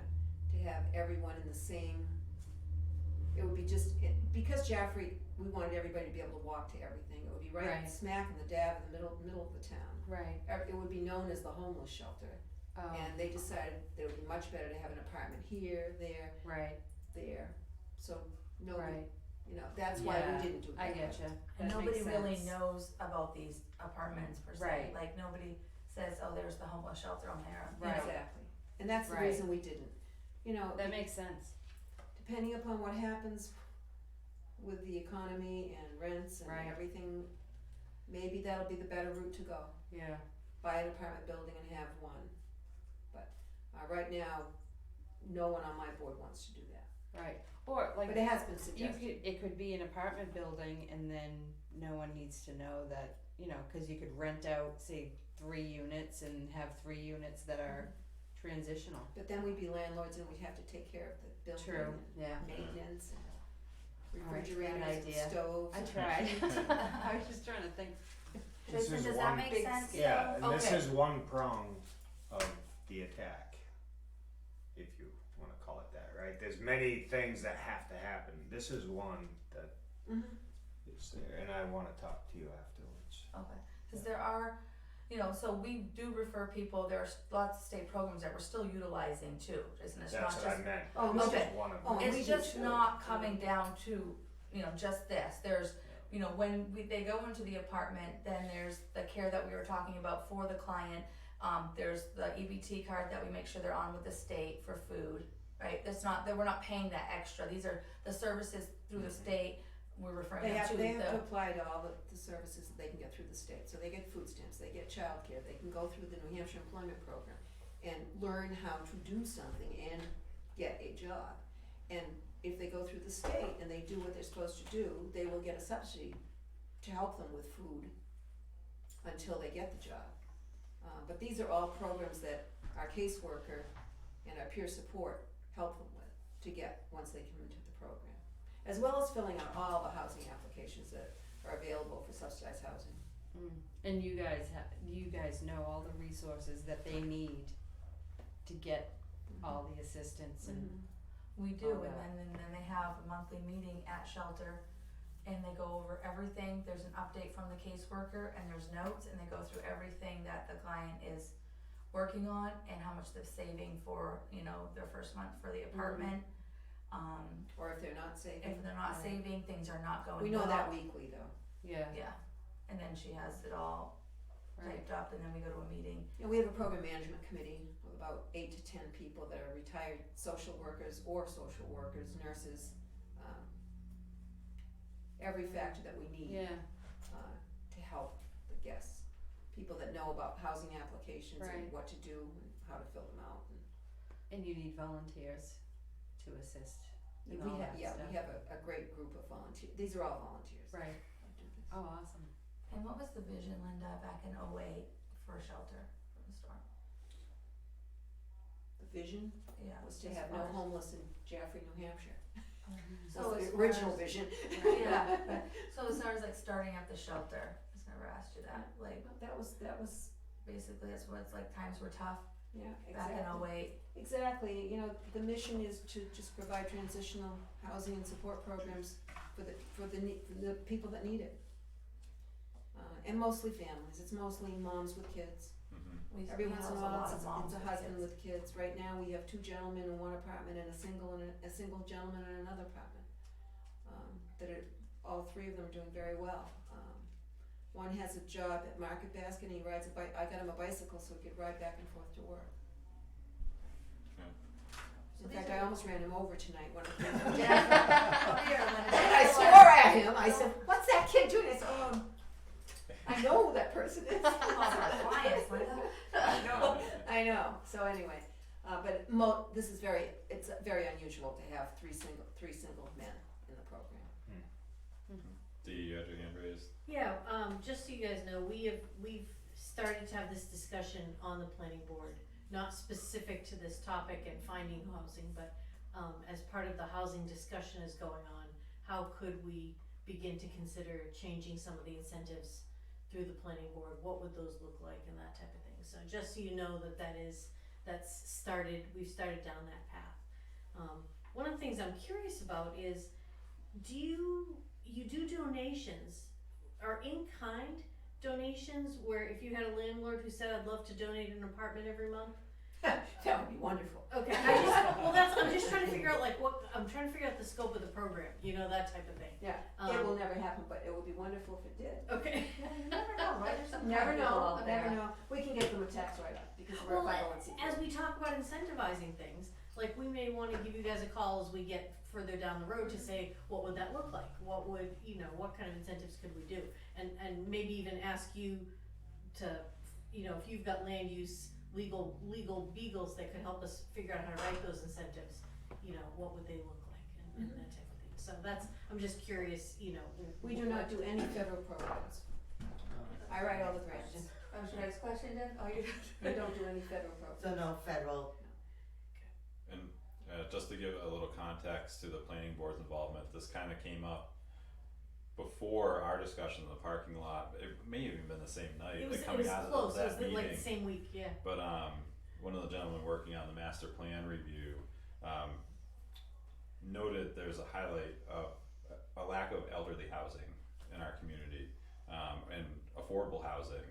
to have everyone in the same, it would be because Jaffrey, we wanted everybody to be able to walk to everything. It would be right smack in the dab in the middle of the town. Right. It would be known as the homeless shelter. Oh. And they decided that it would be much better to have an apartment here, there, Right. there. So nobody, Right. you know, that's why Yeah, we didn't do that. I getcha. And That nobody makes really sense. knows about these apartments per se, Right. like nobody says, oh, there's the homeless shelter on there, you Right. know. Exactly. And that's the Right. reason we didn't. You know, That makes sense. depending upon what happens with the economy and rents and Right. everything, maybe that'll be the better route to go. Yeah. Buy an apartment building and have one. But right now, no one on my board wants to do that. Right. Or like But it has been you suggested. it could be an apartment building and then no one needs to know that, you know, because you could rent out say 3 units and have 3 units that are transitional. But then we'd be landlords and we'd have to take care of the building True. and Yeah. maintenance and Alright, refrigerators bad and idea. stoves. I tried. I was just trying to think. This Tristan, is does one that make big sense? scale. Yeah, and this Okay. is one prong of the attack, if you wanna call it that, right? There's many things that have to happen. This is one that Mhm. is there, and I wanna talk to you afterwards. Okay, cause there are, you know, so we do refer people, there's lots of state programs that we're still utilizing too, isn't it? It's not That's just. what I meant. Oh, This okay. is one of Oh, them. and we It's do just too. not coming down to, you know, just this, there's, you know, when they go into the apartment, then there's the care that we were talking about for the client. There's the EBT card that we make sure they're on with the state for food, right? That's not, that we're not paying that extra, these are the services through the state, we're referring They them have, to they have to the, apply to all the services that they can get through the state. So they get food stamps, they get childcare, they can go through the New Hampshire Employment Program and learn how to do something and get a job. And if they go through the state and they do what they're supposed to do, they will get a subsidy to help them with food until they get the job. But these are all programs that our caseworker and our peer support help them with to get once they come into the program. As well as filling out all the housing applications that are available for subsidized housing. And you guys know all the resources that they need to get all the assistance and we do, all that. and then they have a monthly meeting at shelter. And they go over everything, there's an update from the caseworker and there's notes and they go through everything that the client is working on and how much they're saving for, you know, their first month for the apartment. Or if they're not saving. If they're not saving, things are not going We know well. that weekly though. yeah. Yeah, and then she has it all Right. typed up and then we go to a meeting. And we have a program management committee of about 8 to 10 people that are retired social workers or social workers, nurses, every factor that we need Yeah. to help the guests. People that know about housing applications Right. and what to do and how to fill them out. And you need volunteers to assist in We all have, that yeah, stuff. we have a great group of volunteers. These are all volunteers. Right. that do this. Oh, awesome. And what was the vision, Linda, back in '08 for shelter for the storm? The vision Yeah, was to as have no far as- homeless in Jaffrey, New Hampshire. So That's as the far original as- vision. Yeah, but, so as far as like starting up the shelter, I just never asked you that, like, That was, basically that's what it's like, times were tough yeah, back exactly. in '08. Exactly, you know, the mission is to just provide transitional housing and support programs for the people that need it. And mostly families, it's mostly moms with kids. Every once in a while, it's a husband with kids. Right now, we have 2 gentlemen in one apartment and a single gentleman in another apartment. That are, all 3 of them are doing very well. One has a job at Market Basket and he rides I got him a bicycle so he could ride back and forth to work. In these fact, are- I almost ran him over tonight, one of the Yeah. Here, Linda. And I swore at him, I said, what's that kid doing? I said, I know who that person is. Oh, my clients, Linda. I know, so anyway, but this is it's very unusual to have three single men in the program. Dee, you had your hand raised? Yeah, just so you guys know, we've started to have this discussion on the planning board, not specific to this topic and finding housing, but as part of the housing discussion is going on, how could we begin to consider changing some of the incentives through the planning board? What would those look like and that type of thing? So just so you know we've started down that path. One of the things I'm curious about is, do you do donations, or in-kind donations, where if you had a landlord who said, I'd love to donate an apartment every month? That would be wonderful. Okay, I'm just trying to figure out I'm trying to figure out the scope of the program, that type of thing. Yeah, it will never happen, but it would be wonderful if it did. Okay. You never know, right? There's some Never kind of people know, out there. never know. We can get them a tax write-up because we're a Well, 501c3. as we talk about incentivizing things, like we may wanna give you guys a call as we get further down the road to say, what would that look like? What would, what kind of incentives could we do? And maybe even ask you to, if you've got land use, legal beagles that could help us figure out how to write those incentives, what would they look like and that type of thing. So I'm just curious, We do not do any federal programs. I write all the grants. Oh, should I ask a question then? Oh, you We don't do any federal programs. So no federal. And just to give a little context to the planning board's involvement, this kind of came up before our discussion in the parking lot. It may have even been the same night, it was coming out close, of that it was meeting. like the same week, yeah. But one of the gentlemen working on the master plan review noted there's a highlight of a lack of elderly housing in our community, and affordable housing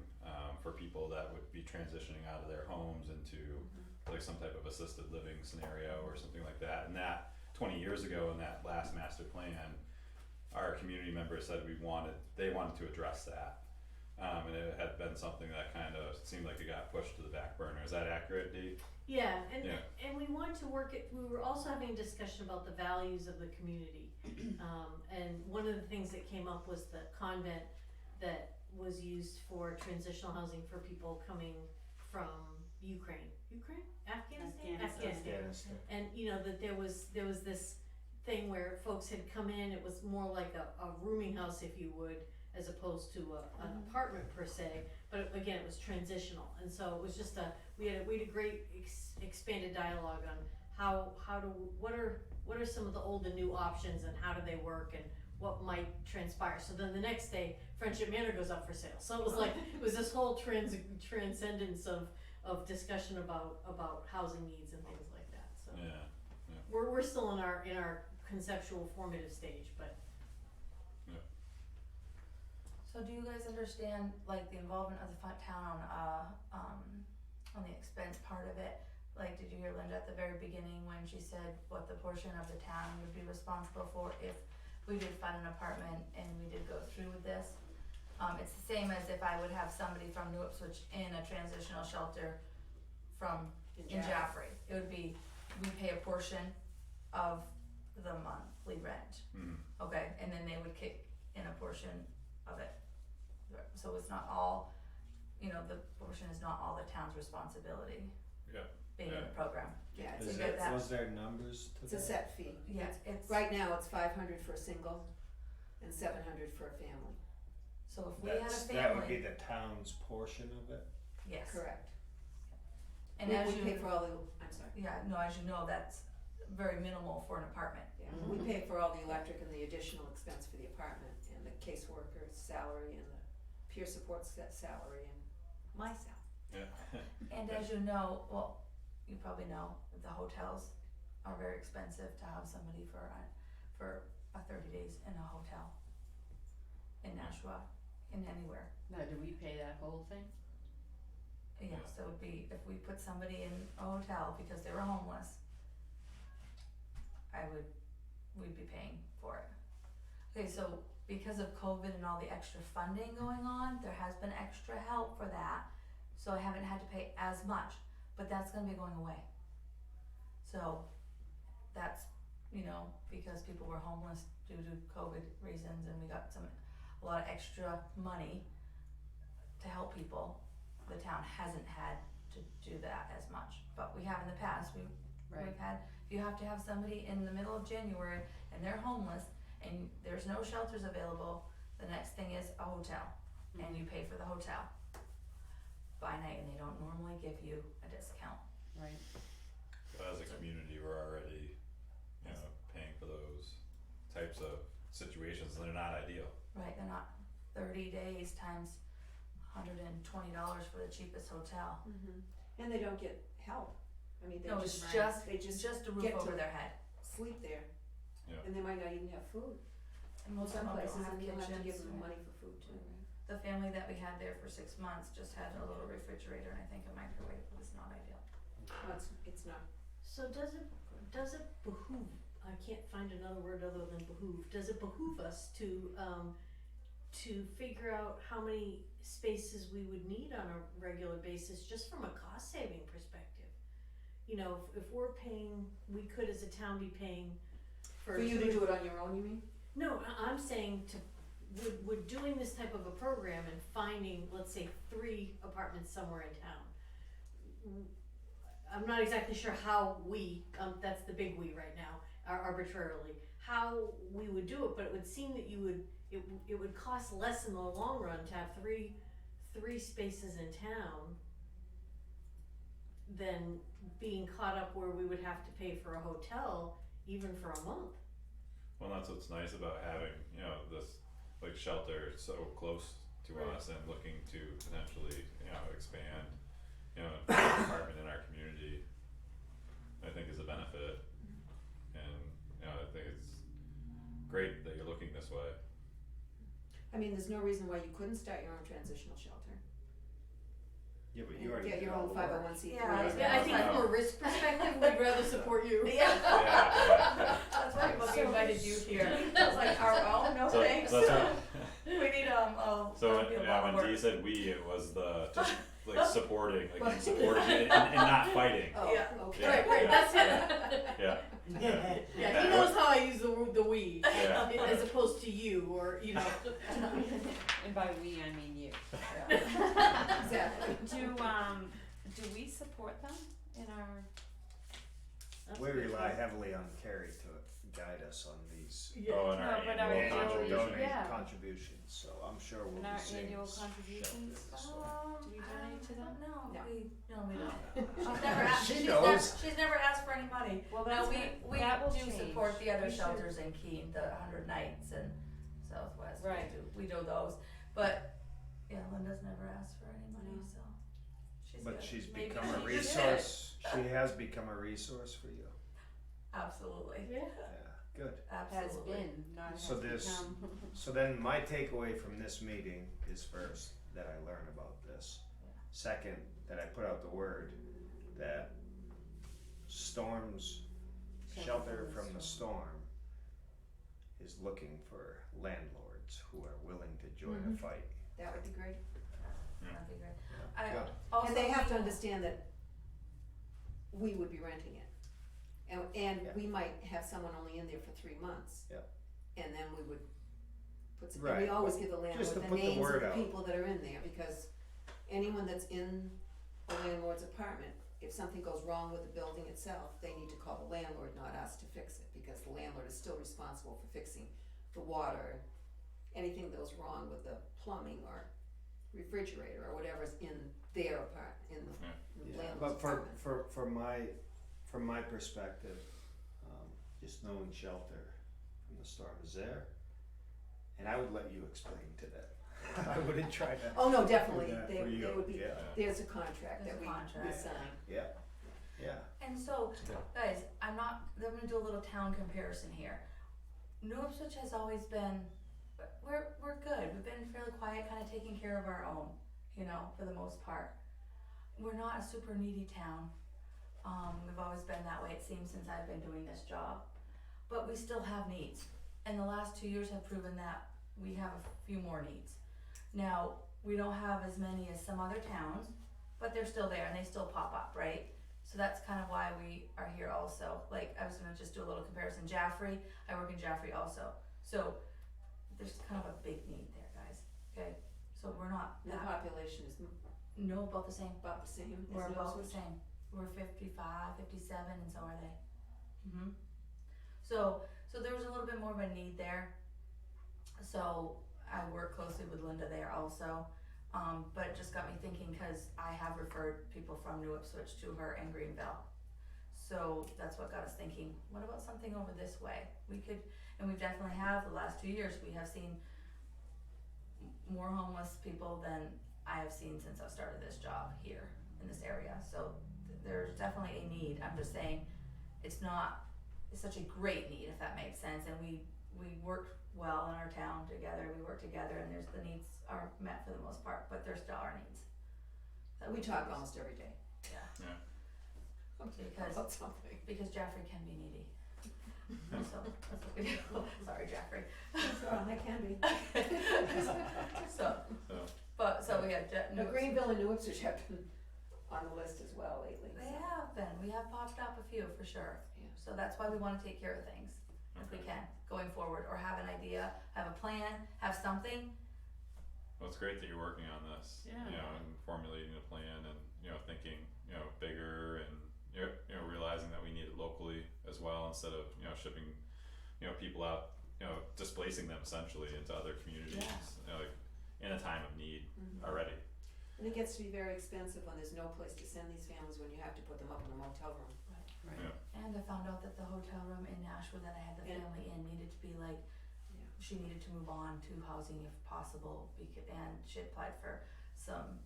for people that would be transitioning out of their homes into like some type of assisted living scenario or something like that. And that 20 years ago in that last master plan, our community members said they wanted to address that. And it had been something that kind of seemed like it got pushed to the back burner. Is that accurate, Dee? Yeah, Yeah. and we want to work it. We were also having a discussion about the values of the community, and one of the things that came up was the convent that was used for transitional housing for people coming from Afghanistan, and that there was this thing where folks had come in. It was more like a rooming house, if you would, as opposed to an apartment per se, but again, it was transitional, and so it was just we had a great expanded dialogue on what are some of the old and new options, and how do they work, and what might transpire. So then the next day, Friendship Manor goes up for sale. So it was like it was this whole transcendence of discussion about housing needs and things like that. So Yeah. we're still in our conceptual formative stage, but. So do you guys understand like the involvement of the town on the expense part of it? Like, did you hear Linda at the very beginning when she said what the portion of the town would be responsible for if we did find an apartment and we did go through with this? It's the same as if I would have somebody from New Ipswich in a transitional shelter in Jaffrey. It would be, we pay a portion of the monthly rent, okay, and then they would kick in a portion of it. So it's not all, the portion is not all the town's responsibility. Yeah. Being in the program. Yeah, So you get that. Was there numbers to it's a that? set fee. Yeah, it's, Right now, it's $500 for a single and $700 for a family. so if we had a That would be family, the town's portion of it? yes. Correct. And we, as we you, pay for all the, I'm sorry. yeah, no, as you know, that's very minimal for an apartment. Yeah, we pay for all the electric and the additional expense for the apartment and the caseworker's salary and the peer support salary and my salary. Yeah. And as you know, well, you probably know, the hotels are very expensive to have somebody for a 30 days in a hotel in Nashua, in anywhere. Now, do we pay that whole thing? Yeah, so it would be, if we put somebody in a hotel because they were homeless, we'd be paying for it. Okay, so because of COVID and all the extra funding going on, there has been extra help for that. So I haven't had to pay as much, but that's gonna be going away. So that's, you know, because people were homeless due to COVID reasons and we got a lot of extra money to help people. The town hasn't had to do that as much, but we have in the past. We've had, if you have to have somebody in the middle of January and they're homeless and there's no shelters available, the next thing is a hotel, and you pay for the hotel by night, and they don't normally give you a discount. Right. So as a community, we're already, you know, paying for those types of situations, and they're not ideal. Right, they're not 30 days times $120 for the cheapest hotel. And they don't get help, I mean, they No, just, it's they just just a roof get over to- their head. sleep there. Yeah. And they might not even have food, And most of some them places, don't have and you'll have to give kitchens. them money for food too, The family that we had there for 6 months just had a little refrigerator and I think a microwave. It was not ideal. Well, it's not, So does it behoove, I can't find another word other than behoove, does it behoove us to figure out how many spaces we would need on a regular basis, just from a cost saving perspective? You know, if we're paying, we could as a town be paying for you to do it on your own, you mean? No, I'm saying would doing this type of a program and finding, let's say, 3 apartments somewhere in town. I'm not exactly sure how we, that's the big we right now, arbitrarily, how we would do it, but it would seem that it would cost less in the long run to have three spaces in town than being caught up where we would have to pay for a hotel even for a month. Well, that's what's nice about having, you know, this like shelter so close to Right. us and looking to potentially, you know, expand, you know, an apartment in our community, I think is a benefit. And, you know, I think it's great that you're looking this way. I mean, there's no reason why you couldn't start your own transitional shelter. Yeah, but And you already get did your all own the work. 501c3. Yeah, Yeah, I think Yeah. from a risk perspective, we'd rather support you. Yeah. Yeah. That's why we So- invited you here. I was like, our own? No So, thanks. so that's We need so that'd be a lot of when work. Dee said we, it was the just like supporting, like supporting and not fighting. Oh, Yeah. okay. Yeah. Right, that's it. Yeah. Yeah, he knows how I use the we, Yeah. as opposed to you, or, you know. And by we, I mean you. Exactly. Do we support them in our, That's We a good rely point. heavily on Carrie to guide us on these Yeah. Oh, and our No, but our annual annual- contribution. yeah. contributions, so I'm sure we'll in be our seeing annual s- contributions? shelters, so. Do we donate to them? No, No. we don't. She's never asked. She she's knows. She's never asked for any money. Well, No, that's we that will do change. support the other We should. shelters in Keene, the 100 Nights and Southwest. Right. We do those, but yeah, Linda's never asked for any money, No. so she's But good. she's Maybe become a she just did. resource, she has become a resource for you, Absolutely, Yeah. yeah, good. Has absolutely. been, not has So this- become. So then my takeaway from this meeting is first, that I learn about this. Yeah. Second, that I put out the word that storms, shelter from the storm is looking for landlords who are willing to join a fight. That would be great. That'd be great. Yeah, I good. also And they have to feel- understand that we would be renting it. And Yeah. we might have someone only in there for 3 months. Yeah. And then we would put some, Right, and we always but give the landlord just to the put the names of word the out. people that are in there, because anyone that's in a landlord's apartment, if something goes wrong with the building itself, they need to call the landlord, not us, to fix it, because the landlord is still responsible for fixing the water, anything that goes wrong with the plumbing or refrigerator or whatever's in their in the Yeah, landlord's but apartment. from my perspective, just knowing shelter from the storm is there, and I would let you explain to them. I wouldn't try to. Oh, no, definitely, do that they for you. would be, Yeah, there's a contract There's that a we contract. sign. yeah, yeah. And so, Yeah. guys, I'm gonna do a little town comparison here. New Ipswich has always been, we're good. We've been fairly quiet, kind of taking care of our own, you know, for the most part. We're not a super needy town. We've always been that way, it seems, since I've been doing this job. But we still have needs. And the last 2 years have proven that we have a few more needs. Now, we don't have as many as some other towns, but they're still there and they still pop up, right? So that's kind of why we are here also. Like, I was gonna just do a little comparison. Jaffrey, I work in Jaffrey also. So there's kind of a big need there, guys, okay? So we're not The that, population is no, about the same. about the same as We're about the Ipswich. same. We're 55, 57, and so are they. So there was a little bit more of a need there. So I work closely with Linda there also. But it just got me thinking, because I have referred people from New Ipswich to her in Greenville. So that's what got us thinking, what about something over this way? We could, and we definitely have, the last 2 years, we have seen more homeless people than I have seen since I've started this job here in this area. So there's definitely a need. I'm just saying, it's such a great need, if that makes sense. And we work well in our town together. We work together, and the needs are met for the most part, but there still are needs. that We talk almost every day Yeah, about something. because Jaffrey can be needy. So that's what we do. Sorry, Jaffrey. Well, that can be. So we have But Greenville and New Ipswich have been on the list as well lately. They so. have been. We have popped up a few for sure. Yeah. So that's why we want to take care of things if we can going forward, or have an idea, have a plan, have something. Well, it's great that you're working on this, Yeah. you know, and formulating a plan and, you know, thinking, you know, bigger and, you know, realizing that we need it locally as well, instead of, you know, shipping, you know, people out, you know, displacing them essentially into other communities, you know, like in a time of need already. And it gets to be very expensive when there's no place to send these families, when you have to put them up in a motel room. Right. Yeah. And I found out that the hotel room in Nashua that I had the Yeah. family in needed to be like, Yeah. she needed to move on to housing if possible, and she applied for some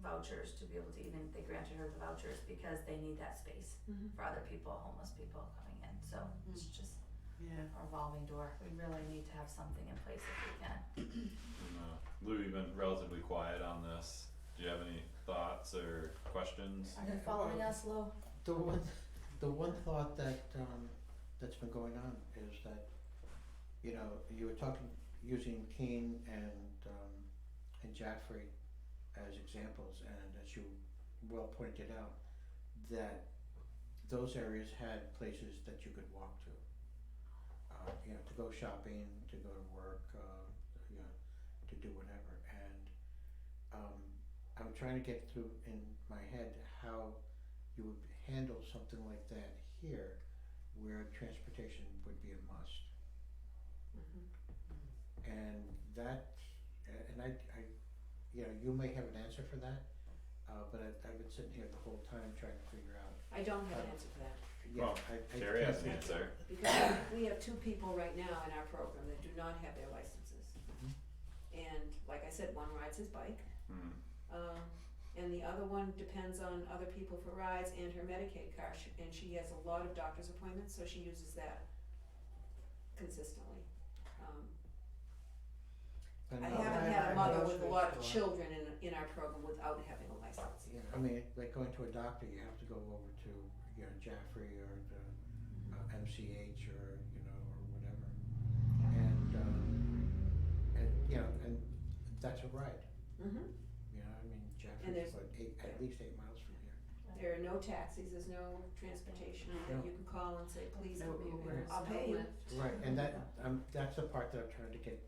vouchers to be able to, even they granted her the vouchers because they need that space for other people, homeless people coming in. So it's just a revolving door. We really need to have something in place if we can. And, Lou, you've been relatively quiet on this. Do you have any thoughts or questions? Are you following us, Lou? The one thought that that's been going on is that, you know, you were using Keene and Jaffrey as examples, and as you well pointed out, that those areas had places that you could walk to, you know, to go shopping, to go to work, you know, to do whatever. And I'm trying to get through in my head how you would handle something like that here, where transportation would be a must. And that, and I, you know, you may have an answer for that, but I've been sitting here the whole time trying to figure out. I don't have an answer for that. Yeah, Well, I Terry has can't- an answer. Because we have 2 people right now in our program that do not have their licenses. And like I said, one rides his bike, and the other one depends on other people for rides and her Medicaid card, and she has a lot of doctor's appointments, so she uses that consistently. And, I uh, haven't had a mother with a lot of I- children in our program without having a license. Yeah, I mean, like going to a doctor, you have to go over to, you know, Jaffrey or the MCH or, you know, or whatever. And you know, and that's a ride, Mm-hmm. you know, I mean, And Jaffrey's there's- at least 8 miles from here. There are no taxis, there's no transportation that No. you can call and say, please No help me, Ubers, I'll no pay you. Lyft. Right, and that's the part that I'm trying to get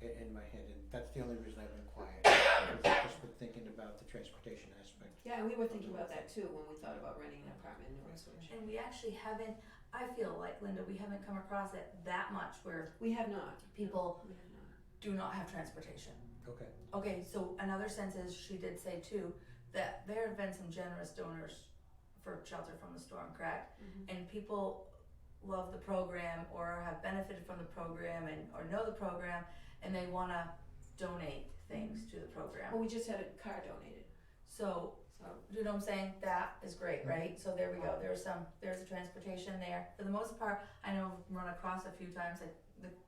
in my head, and that's the only reason I've been quiet, because I've just been thinking about the transportation aspect. Yeah, and we were thinking about that too when we thought about renting an apartment in New Ipswich. And we actually haven't, I feel like, Linda, we haven't come across it that much where We have not. people We have not. do not have transportation. Okay. Okay, so another sense is, she did say too, that there have been some generous donors for Shelter from the Storm, correct? And people love the program or have benefited from the program or know the program, and they wanna donate things to the program. Well, we just had a car donated, So, so. you know what I'm saying? That is great, right? So there we go. There's a transportation there. For the most part, I know I've run across a few times, like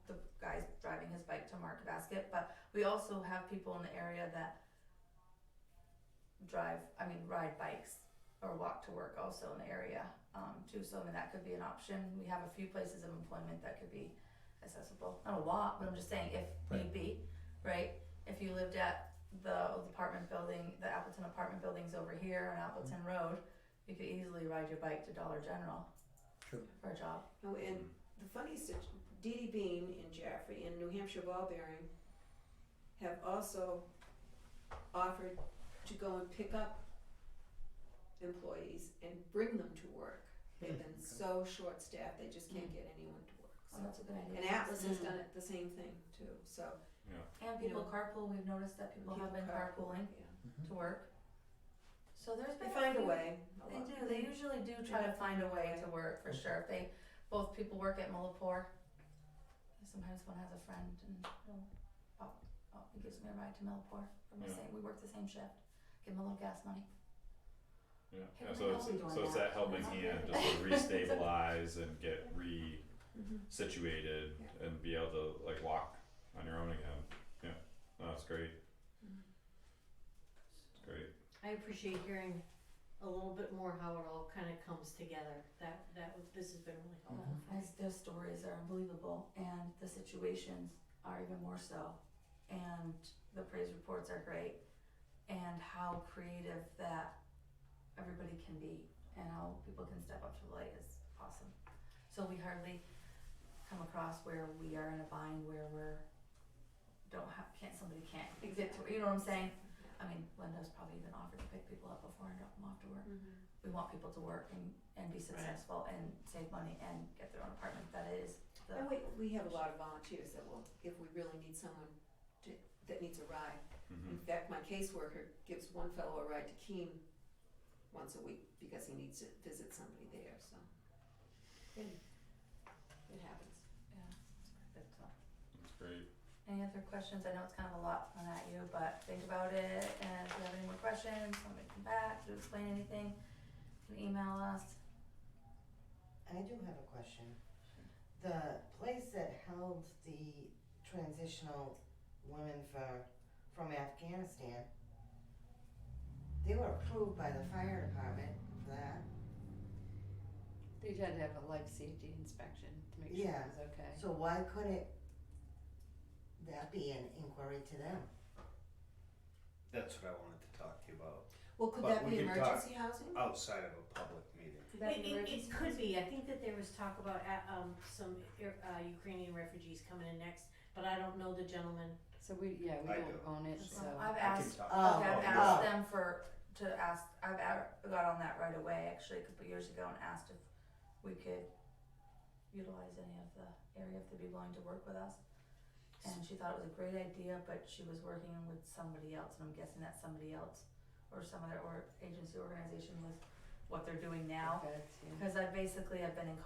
the guy's driving his bike to Market Basket, but we also have people in the area that ride bikes or walk to work also in the area, too. So I mean, that could be an option. We have a few places of employment that could be accessible. Not a lot, but I'm just saying if need be, right? If you lived at the old apartment building, the Appleton apartment buildings over here on Appleton Road, you could easily ride your bike to Dollar General True. for a job. Oh, and the funniest, Dee Dee Bean in Jaffrey and New Hampshire Ball Bearing have also offered to go and pick up employees and bring them to work. They've been so short-staffed, they just can't get anyone to work, Oh, so. that's a good idea. And Atlas has done it the same thing too, so. And people carpool, we've noticed that people have been carpooling Yeah. to work. So there's They been find a few- way. They do, they usually do try to find a way to work, for sure. If they, both people work at Millipore, sometimes one has a friend and he gives me a ride to Millipore from the Yeah. same, we work the same shift, give him a little gas money. Yeah, Hey, yeah, we're so all doing it's that that. helping hand just to restabilize and get situated Yeah. and be able to like walk on your own again. Yeah, no, that's great. It's great. I appreciate hearing a little bit more how it all kind of comes together. This has been really helpful. Their stories are unbelievable and the situations are even more so. And the praise reports are great and how creative that everybody can be and how people can step up to the light is awesome. So we hardly come across where we are in a bind where somebody can't get to, you know what I'm saying? I mean, Linda's probably even offered to pick people up before and drop them off to work. We want people to work and be successful and save money and get their own apartment. That is the. And we have a lot of volunteers that will, if we really need someone that needs a ride. In fact, my caseworker gives one fellow a ride to Keene once a week because he needs to visit somebody there, so. It happens. Yeah, it's perfect. So. That's great. Any other questions? I know it's kind of a lot thrown at you, but think about it, and if you have any more questions, want me to come back to explain anything, you can email us. I do have a question. The place that held the transitional women from Afghanistan, they were approved by the fire department for that. They had to have a life safety inspection to make sure Yeah. it was okay. So why couldn't that be an inquiry to them? That's what I wanted to talk to you about, Well, could But that we be can talk- emergency housing? outside of a public meeting. Could that be It emergency could housing? be. I think that there was talk about some Ukrainian refugees coming in next, but I don't know the gentleman. So we I don't do. own it, So so. I've I can asked, talk. I've Oh, asked oh. them I've got on that right away, actually, a couple years ago, and asked if we could utilize any of the area, if they'd be willing to work with us. And she thought it was a great idea, but she was working with somebody else, and I'm guessing that somebody else or some other agency organization was what they're doing now. Feds, yeah. Because I've been in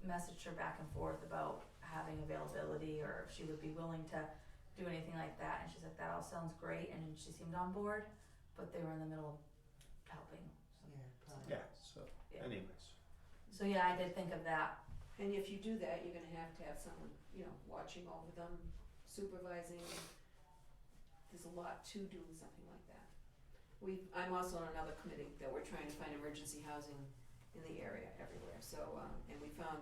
messaged her back and forth about having availability or if she would be willing to do anything like that, and she's like, that all sounds great, and she seemed on board, but they were in the middle of helping, so. Yeah, probably. Yeah, so Yeah. anyways, So yeah, I did think of that. And if you do that, you're gonna have to have someone, watching over them, supervising. There's a lot to doing something like that. I'm also on another committee that we're trying to find emergency housing in the area everywhere, so, and we found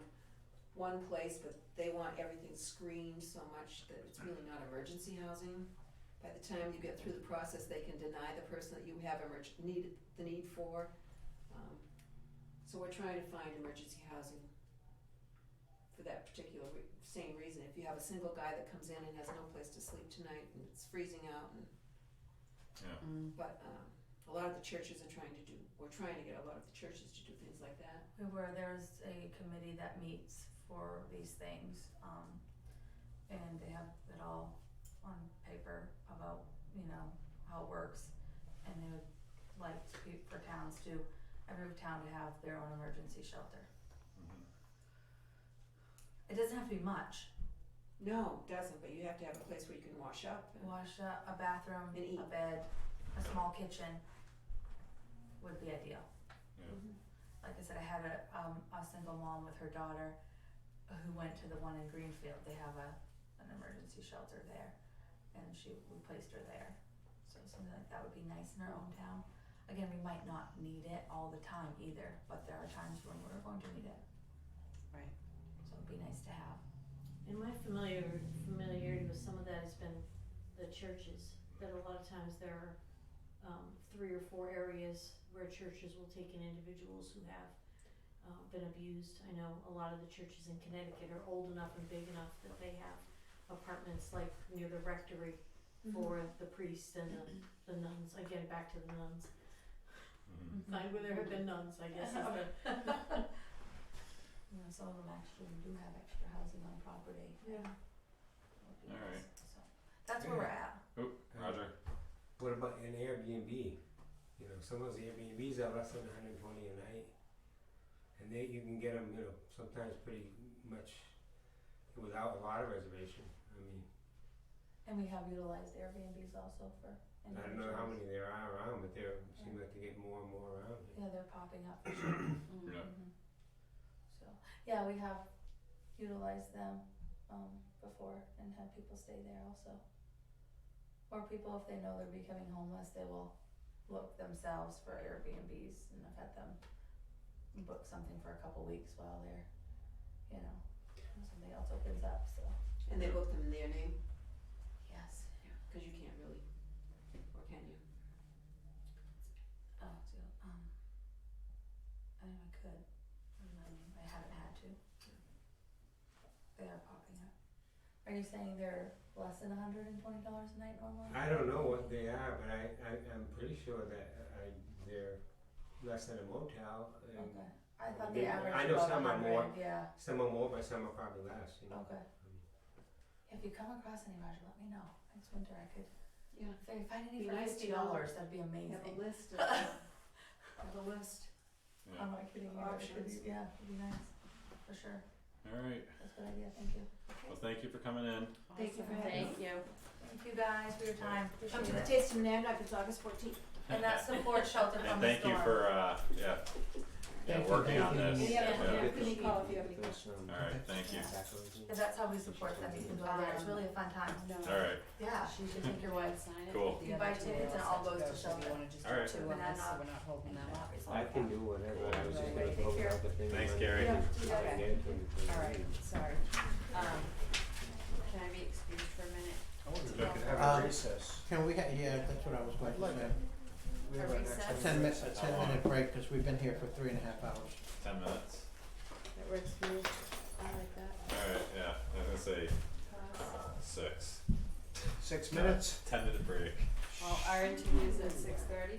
one place, but they want everything screened so much that it's really not emergency housing. By the time you get through the process, they can deny the person that you have the need for. So we're trying to find emergency housing for that particular same reason. If you have a single guy that comes in and has no place to sleep tonight and it's freezing out and, but, a lot of the churches are we're trying to get a lot of the churches to do things like that. There's a committee that meets for these things, and they have it all on paper about, how it works. And they would like for every town to have their own emergency shelter. It doesn't have to be much. No, it doesn't, but you have to have a place where you can wash up. Wash up, a bathroom, And eat. a bed, a small kitchen would be ideal. Like I said, I had a single mom with her daughter who went to the one in Greenfield. They have an emergency shelter there, and we placed her there. So something like that would be nice in our own town. Again, we might not need it all the time either, but there are times when we're going to need it. Right. So it'd be nice to have. And my familiarity with some of that has been the churches, that a lot of times there are 3 or 4 areas where churches will take in individuals who have been abused. I know a lot of the churches in Connecticut are old enough and big enough that they have apartments like near the rectory for the priests and the nuns. Again, back to the nuns. Mhm. Find where there have been nuns, I guess. Is the You know, some of them actually do have extra housing on property. Yeah. Alright. So, that's where we're at. Oh, Roger. What about an Airbnb? You know, some of those Airbnbs are less than 120 a night, and you can get them, you know, sometimes pretty much without a lot of reservation. I mean, And we have utilized Airbnbs also for I don't know how individuals. many there are around, but there seem like to get more and more around. Yeah, they're popping up for sure. Yeah. So, yeah, we have utilized them before and had people stay there also. Or people, if they know they're becoming homeless, they will look themselves for Airbnbs, and I've had them book something for a couple weeks while they're, you know, something else opens up, so. And they book them in their name, Yes. cause you can't really, or can you? Oh, so, I mean, I could, I haven't had to. They are popping up. Are you saying they're less than $120 a night normally? I don't know what they are, but I'm pretty sure that they're less than a motel. And Okay, I thought maybe- the average I was know about some are 100, more. yeah, Some are more, but some are probably less. You know. okay. If you come across any, Roger, let me know. Next winter I could, Yeah. if I find any Be for nice to $50, know. that'd be amazing. Have a list of, have a list. Yeah. I'm not kidding you, it could be, Options. yeah, it'd be nice, for sure. Alright, That's a good idea, thank you. well, thank you for coming in. Thank you for Awesome. having Thank you. Thank you guys for your time, Come to appreciate the it. Taste of Monadnock, it's August 14th. And that support shelter And from the thank you storm. for, working on this. Any Yeah. other, give me a call if you have any Those, questions. Alright, thank you. Cause that's how we support them, you can go there, it's really a fun time. No. Alright, Yeah, She should take your wife, sign it. Cool. The You other buy two tickets are and it all set to goes go, to so we shelter. wanna just do Alright. 2 on this, so we're not holding them up. I can do whatever. I was just Everybody gonna take post care. out the thing. Thanks, on Gary. the- Yeah, on the okay. end from the- Alright, sorry. Can I be excused for a minute? Oh, we Yeah. could have Um, a recess. Can we yeah, that's what I was going to say. We have a an recess? extra A 10 minute, recess. 10-minute break, cause we've been here for 3.5 hours. 10 minutes. That works for you? I like that. Alright, yeah, I was gonna say 6. 6 minutes? 10-minute break. Well, our interview's at 6:30.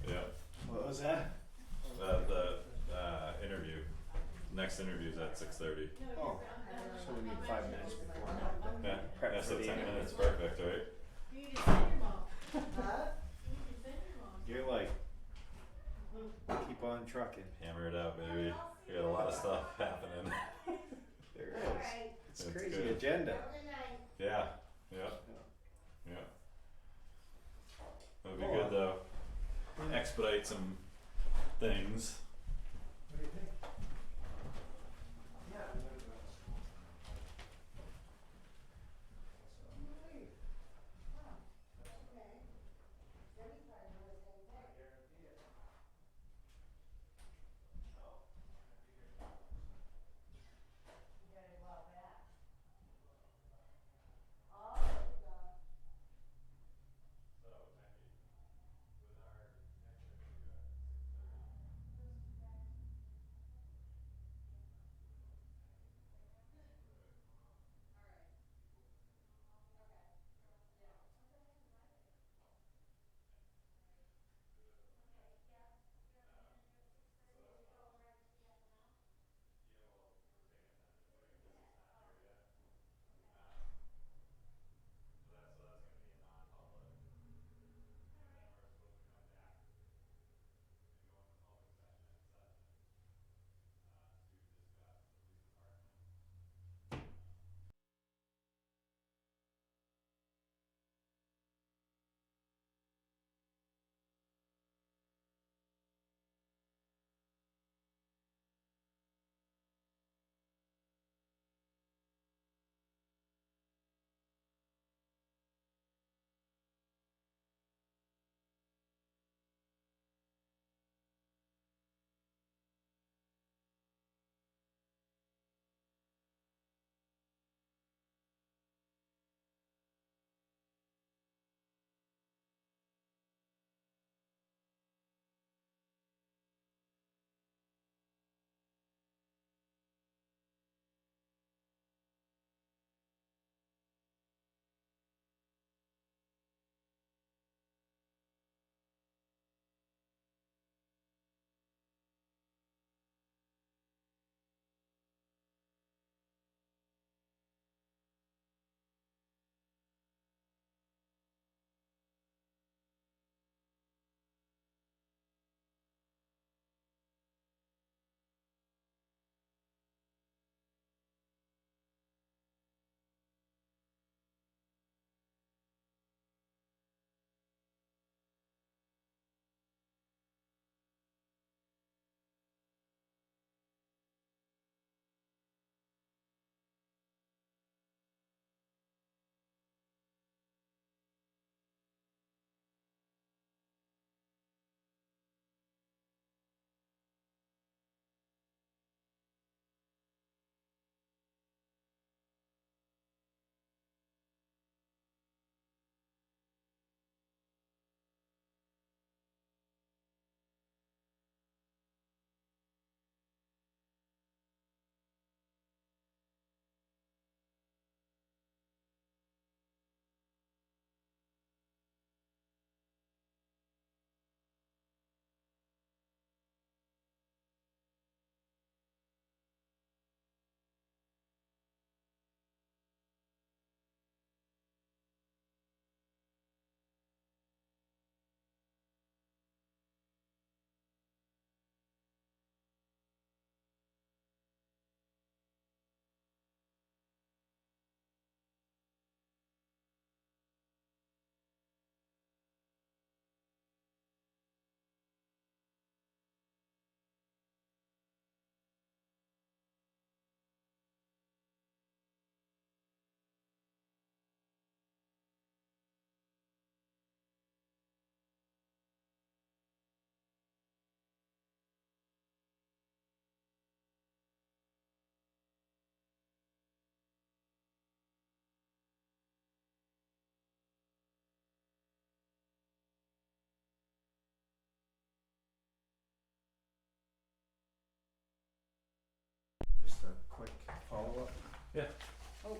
Yeah, What was that? the interview, next interview's at 6:30. Oh, so we need 5 minutes before. Yeah, Prep that's for a the 10 interview. minutes, perfect, right? You can send your mom. You can send your mom. You're like, keep on trucking. Hammer it out, baby. We got a lot of stuff happening. There is. It's That's crazy good. agenda. Yeah, yeah, yeah. That'll be Oh, good though. Expedite some things. What do you think? Yeah.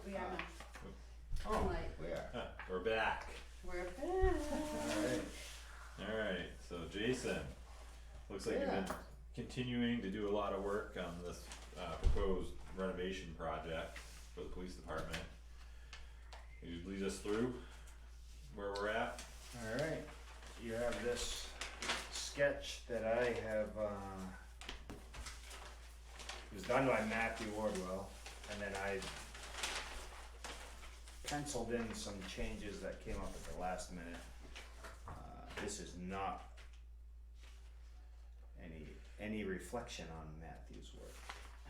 we are now. Oh, Like- we are. We're back. We're back. Alright. Alright, so Jason, looks like you've been continuing to do a lot of work on this proposed renovation project for the police department. Can you lead us through where we're at? Alright, you have this sketch that I have, it was done by Matthew Wardwell, and then I penciled in some changes that came up at the last minute. This is not any reflection on Matthew's work.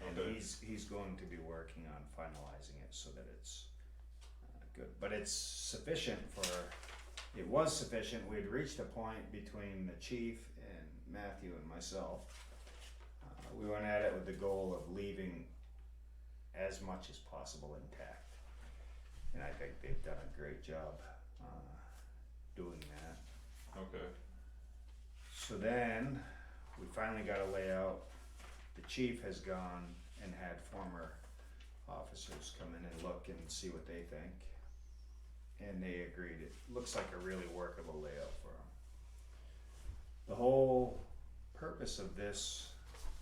And Okay. he's going to be working on finalizing it so that it's good, but it's sufficient it was sufficient. We had reached a point between the chief and Matthew and myself. We went at it with the goal of leaving as much as possible intact, and I think they've done a great job doing that. Okay. So then we finally got a layout. The chief has gone and had former officers come in and look and see what they think, and they agreed it looks like a really workable layout for them. The whole purpose of this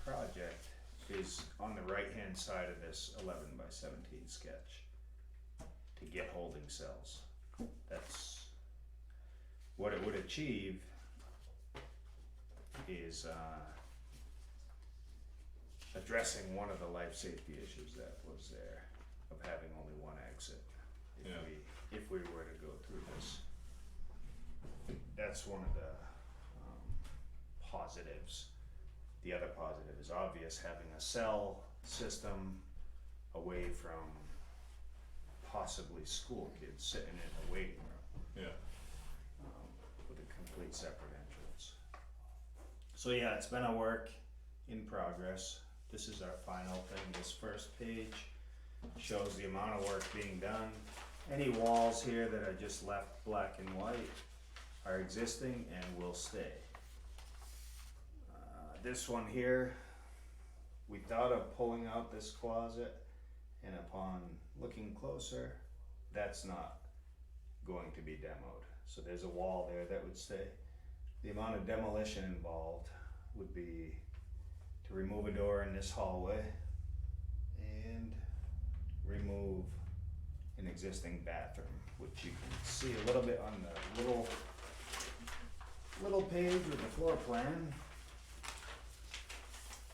project is on the right hand side of this 11 by 17 sketch, to get holding cells. That's what it would achieve, is addressing one of the life safety issues that was there, of having only one exit if we were to go through this. That's one of the positives. The other positive is obvious, having a cell system away from possibly school kids sitting in a waiting room. Yeah. With a complete separate entrance. So yeah, it's been a work in progress. This is our final thing. This first page shows the amount of work being done. Any walls here that are just left black and white are existing and will stay. This one here, we thought of pulling out this closet, and upon looking closer, that's not going to be demoed. So there's a wall there that would stay. The amount of demolition involved would be to remove a door in this hallway and remove an existing bathroom, which you can see a little bit on the little page with the floor plan.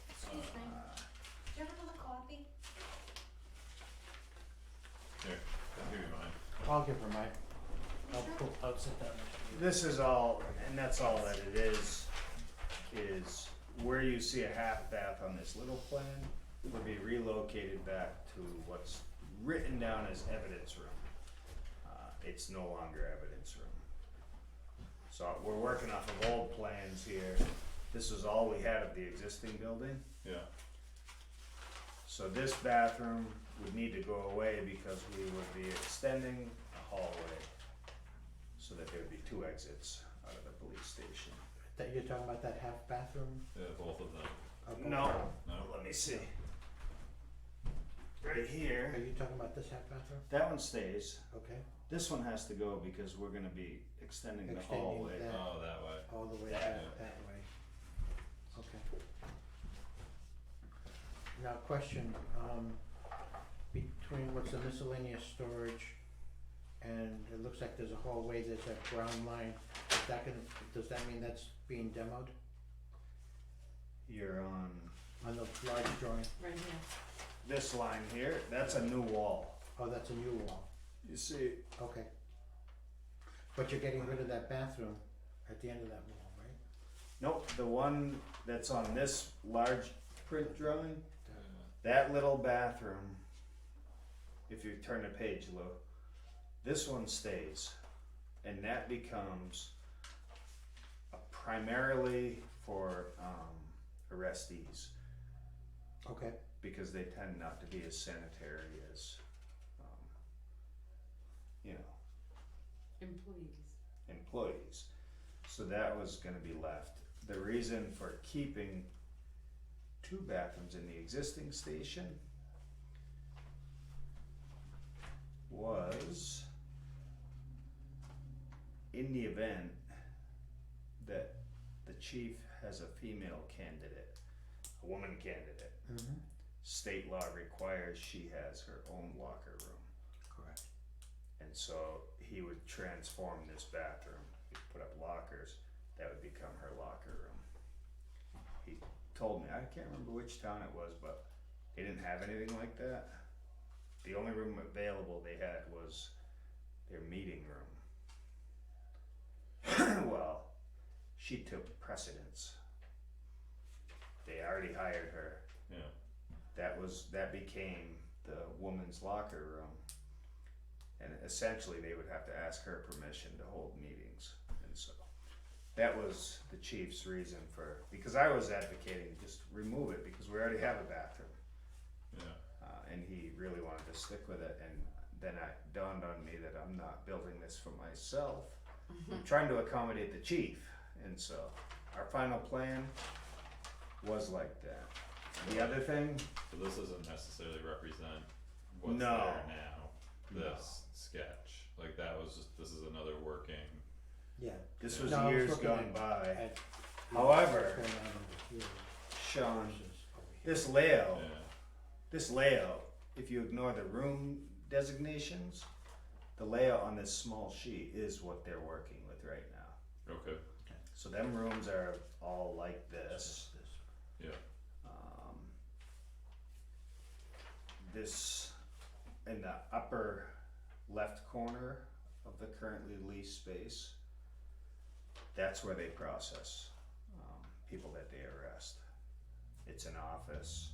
Excuse me, do you have another copy? Here, I'll give you mine. I'll give her mine. You sure? I'll sit down. This is all, and that's all that it is where you see a half bath on this little plan will be relocated back to what's written down as evidence room. It's no longer evidence room. So we're working off of old plans here. This was all we had of the existing building. Yeah. So this bathroom would need to go away because we would be extending a hallway so that there would be two exits out of the police station. That you're talking about that half bathroom? Yeah, both of them. No, No? let me see. Right here, Are you talking about this half bathroom? that one stays. Okay, This one has to go because we're gonna be extending the Extending hallway. that. Oh, that way. all the way That- that way. Okay. Now, question, between what's the miscellaneous storage and it looks like there's a hallway, there's a ground line, does that mean that's being demoed You're on on the large drawing? Right here. this line here, that's a new wall. Oh, that's a new wall, You see, okay. But you're getting rid of that bathroom at the end of that wall, right? nope, the one that's on this large print drawing, that little bathroom, if you turn the page, Lou, this one stays, and that becomes primarily for arrestees, Okay, because they tend not to be as sanitary as, employees. So that was gonna be left. The reason for keeping two bathrooms in the existing station was, in the event that the chief has a female candidate, a woman candidate, Mm-hmm. state law requires she has her own locker room. Correct. And so he would transform this bathroom, he'd put up lockers, that would become her locker room. He told me, I can't remember which town it was, but they didn't have anything like that. The only room available they had was their meeting room. Well, she took precedence. They already hired her. Yeah. That became the woman's locker room. And essentially they would have to ask her permission to hold meetings. And so that was the chief's reason for, because I was advocating just remove it because we already have a bathroom. Yeah. And he really wanted to stick with it, and then it dawned on me that I'm not building this for myself. I'm trying to accommodate the chief, and so our final plan was like that. The other thing, So this doesn't necessarily represent what's No. there now, No. this sketch, like that was just, this is another working, Yeah. this was No, I was years looking gone at- by. at However, what's going on over here Sean, versus over here. this layout, if you ignore the room designations, the layout on this small sheet is what they're working with right now. okay, So them rooms are all like this. yeah, This, in the upper left corner of the currently leased space, that's where they process people that they arrest. It's an office.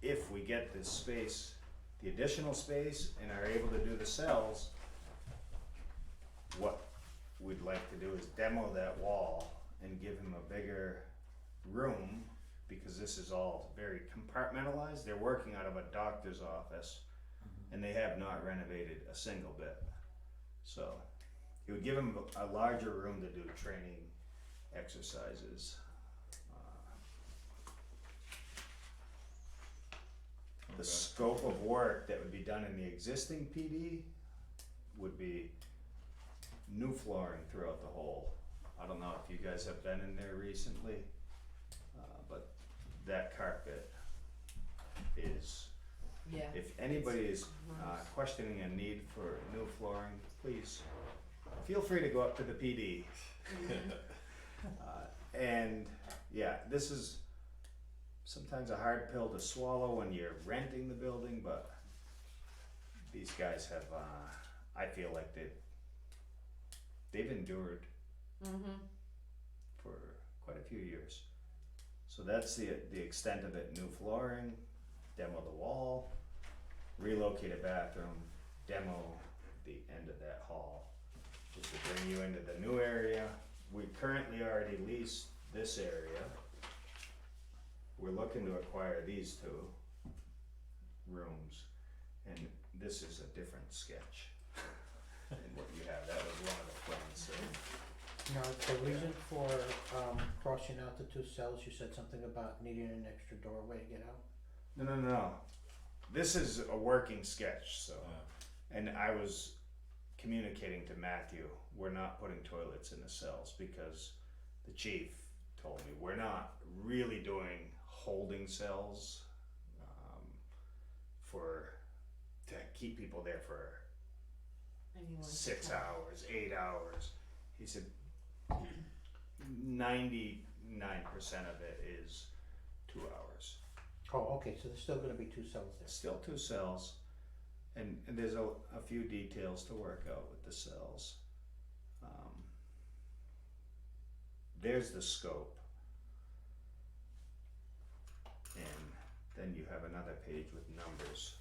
If we get this space, the additional space, and are able to do the cells, what we'd like to do is demo that wall and give him a bigger room, because this is all very compartmentalized. They're working out of a doctor's office, and they have not renovated a single bit. So it would give him a larger room to do training exercises. The okay, scope of work that would be done in the existing PD would be new flooring throughout the whole. I don't know if you guys have been in there recently, but that carpet is, Yeah. if anybody is questioning a need for new flooring, please feel free to go up to the PD. And yeah, this is sometimes a hard pill to swallow when you're renting the building, but these guys have, I feel like they've endured for quite a few years. So that's the extent of it. New flooring, demo the wall, relocate a bathroom, demo the end of that hall, just to bring you into the new area. We currently already lease this area. We're looking to acquire these two rooms, and this is a different sketch than what you have. That was one of the plans, so. Now, the reason for crossing out the two cells, you said something about needing an extra doorway to get out? No. This is a working sketch, so. yeah, And I was communicating to Matthew, we're not putting toilets in the cells because the chief told me we're not really doing holding cells to keep people there for 6 hours, 8 hours. He said 99% of it is 2 hours. Oh, okay, so there's still gonna be two cells there. Still 2 cells, and there's a few details to work out with the cells. There's the scope, and then you have another page with numbers.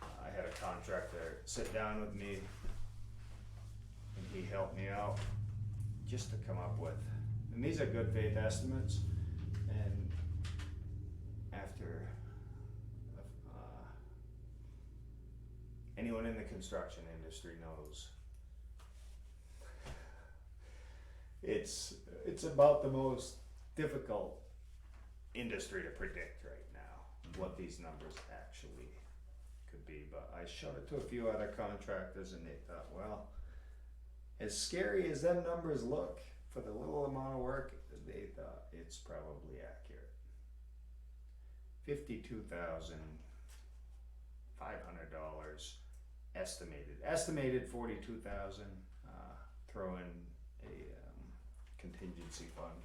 I had a contractor sit down with me, and he helped me out just to come up with, and these are good faith estimates, and after anyone in the construction industry knows it's about the most difficult industry to predict right now. what these numbers actually could be, but I showed it to a few other contractors and they thought, well, as scary as them numbers look for the little amount of work, they thought it's probably accurate. $52,500 estimated 42,000, throw in a contingency fund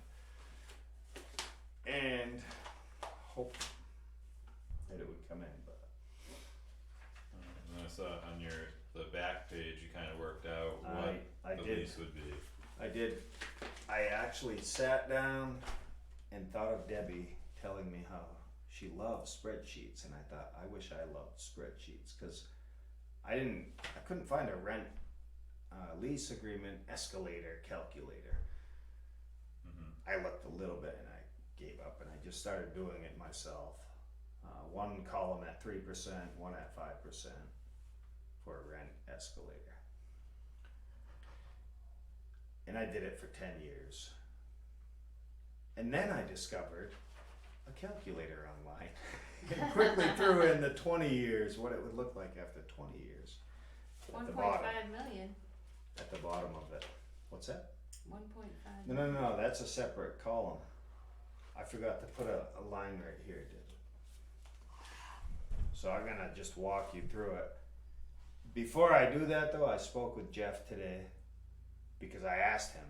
and hope that it would come in, but And I saw on the back page, you kinda worked out what I the did. lease would be. I did. I actually sat down and thought of Debbie telling me how she loves spreadsheets, and I thought, I wish I loved spreadsheets, because I couldn't find a rent lease agreement escalator calculator. I looked a little bit and I gave up, and I just started doing it myself. One column at 3%, one at 5% for a rent escalator. And I did it for 10 years. And then I discovered a calculator online and quickly threw in the 20 years, what it would look like after 20 years. At the bottom, 1.5 million. at the bottom of it. What's that? 1.5. No, that's a separate column. I forgot to put a line right here, did. So I'm gonna just walk you through it. Before I do that though, I spoke with Jeff today because I asked him,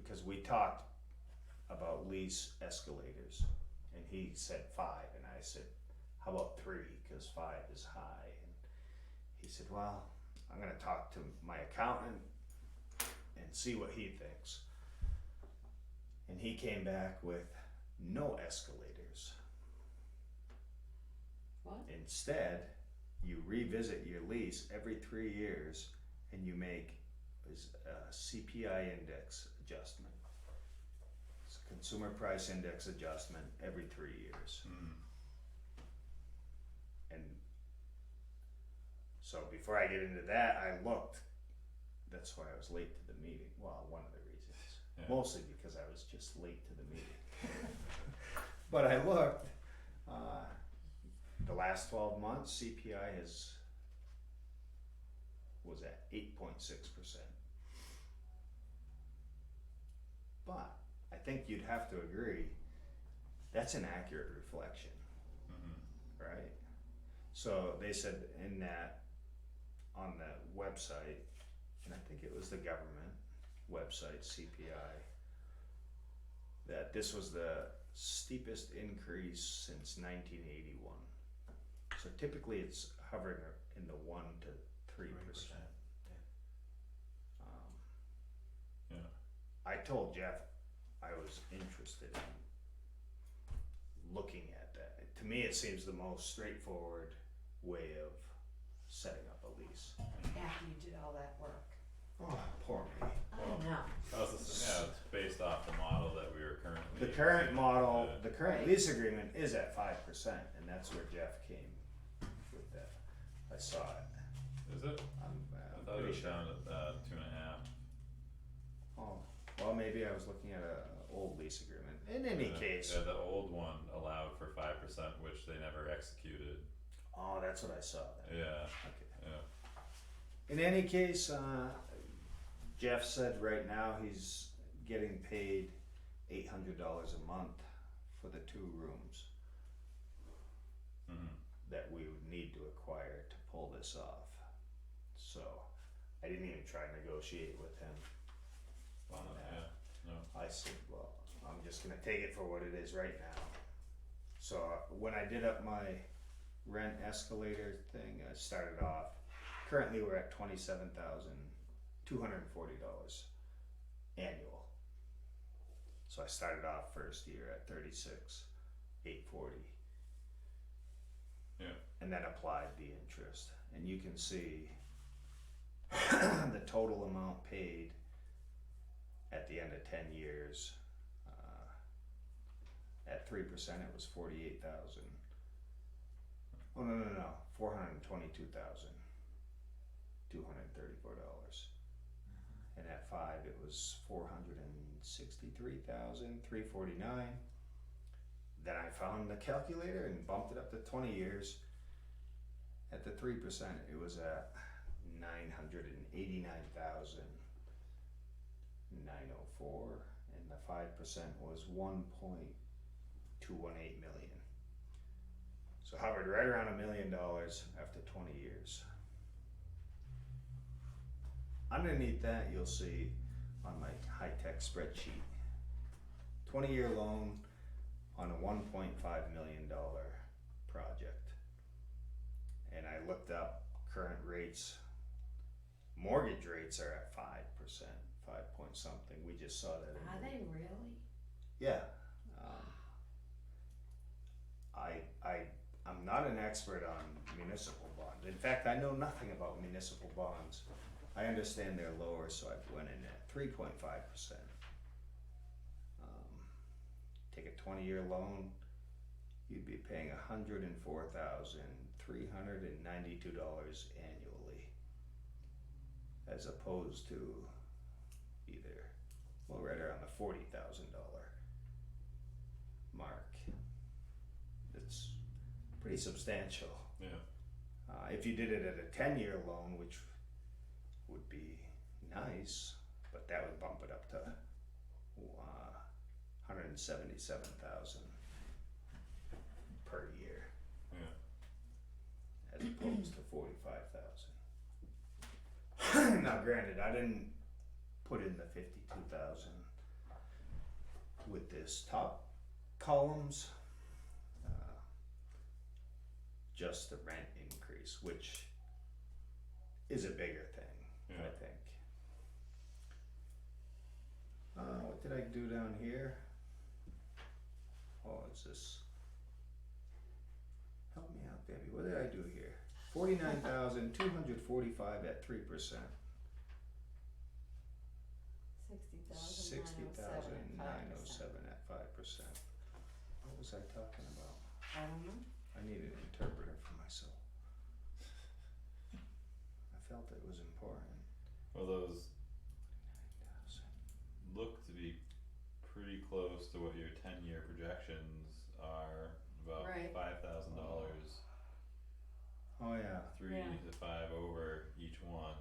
cause we talked about lease escalators and he said 5 and I said, how about 3? Cause 5 is high. And he said, well, I'm gonna talk to my accountant and see what he thinks. And he came back with no escalators. What? Instead, you revisit your lease every 3 years and you make a CPI index adjustment. It's a consumer price index adjustment every 3 years. And so before I get into that, I looked. That's why I was late to the meeting. Well, one of the reasons. Yeah. Mostly because I was just late to the meeting. But I looked. The last 12 months, CPI was at 8.6%. But I think you'd have to agree that's an accurate reflection, right? So they said in that, on the website, and I think it was the government website, CPI, that this was the steepest increase since 1981. So typically it's hovering in the 1 to 3%. Yeah. I told Jeff I was interested in looking at that. To me, it seems the most straightforward way of setting up a lease. After you did all that work. Oh, poor me. I know. It's based off the model that we are currently The current using. model, Yeah. the current lease agreement is at 5%, and that's where Jeff came with that. I saw it. Is it? I'm I thought it pretty was sure. down at 2.5. Oh, well, maybe I was looking at a old lease agreement. In any case, Yeah, the old one allowed for 5%, which they never executed. oh, that's what I saw then. Yeah, Okay. yeah. In any case, Jeff said right now he's getting paid $800 a month for the 2 rooms that we would need to acquire to pull this off. So I didn't even try to negotiate with him on that. Yeah, no. I said, well, I'm just gonna take it for what it is right now. So when I did up my rent escalator thing, I started off, currently we're at $27,240 annual. So I started off first year at $36,840. Yeah. And then applied the interest. And you can see the total amount paid at the end of 10 years. At 3% it was 48,000. Oh no, $422,234. And at 5 it was $463,349. Then I found the calculator and bumped it up to 20 years. At the 3%, it was at 989,904, and the 5% was 1.218 million. So hovered right around $1 million after 20 years. Underneath that, you'll see on my high-tech spreadsheet, 20-year loan on a $1.5 million project. And I looked up current rates. Mortgage rates are at 5%, 5 point something. We just saw that. Are they really? Yeah. I'm not an expert on municipal bonds. In fact, I know nothing about municipal bonds. I understand they're lower, so I went in at 3.5%. Take a 20-year loan, you'd be paying $104,392 annually, as opposed to right around the $40,000 mark. It's pretty substantial. Yeah. If you did it at a 10-year loan, which would be nice, but that would bump it up to $177,000 per year, Yeah. as opposed to $45,000. Now, granted, I didn't put in the $52,000 with this top columns, just the rent increase, which is a bigger thing, Yeah. I think. What did I do down here? Oh, it's this. Help me out, baby. What did I do here? 49,245 at 3%. 60,907 at 5%. What was I talking about? I don't know. I need an interpreter for myself. I felt it was important. Well, those 9,000. look to be pretty close to what your 10-year projections are, about Right. $5,000, Oh yeah. 3 Yeah. to 5 over each one.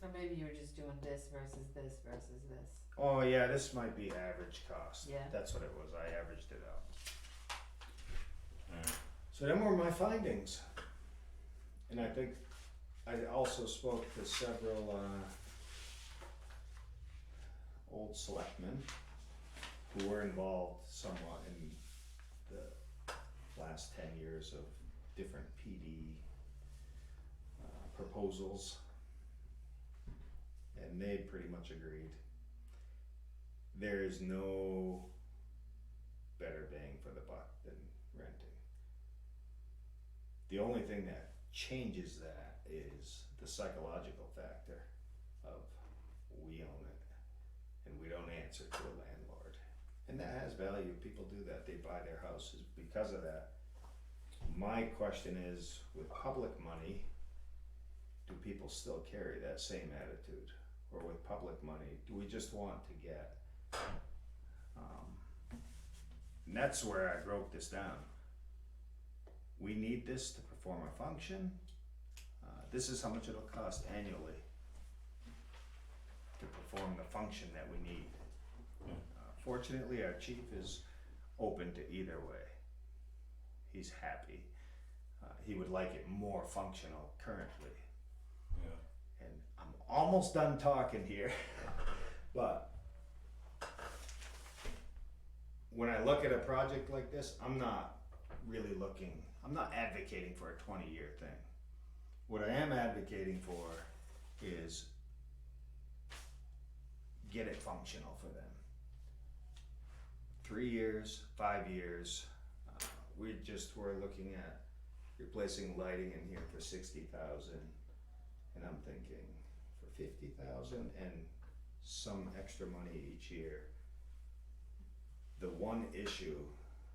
Or maybe you were just doing this versus this versus this. Oh yeah, this might be average cost. Yeah. That's what it was. I averaged it out. Alright. So them were my findings. And I think I also spoke to several old selectmen who were involved somewhat in the last 10 years of different PD proposals. And they pretty much agreed. There is no better bang for the buck than renting. The only thing that changes that is the psychological factor of we own it and we don't answer to a landlord. And that has value. People do that. They buy their houses because of that. My question is, with public money, do people still carry that same attitude? Or with public money, do we just want to get, and that's where I broke this down. We need this to perform a function. This is how much it'll cost annually to perform the function that we need. Fortunately, our chief is open to either way. He's happy. He would like it more functional currently. Yeah. And I'm almost done talking here, but when I look at a project like this, I'm not advocating for a 20-year thing. What I am advocating for is get it functional for them. 3 years, 5 years, we're looking at replacing lighting in here for 60,000. And I'm thinking for 50,000 and some extra money each year. The one issue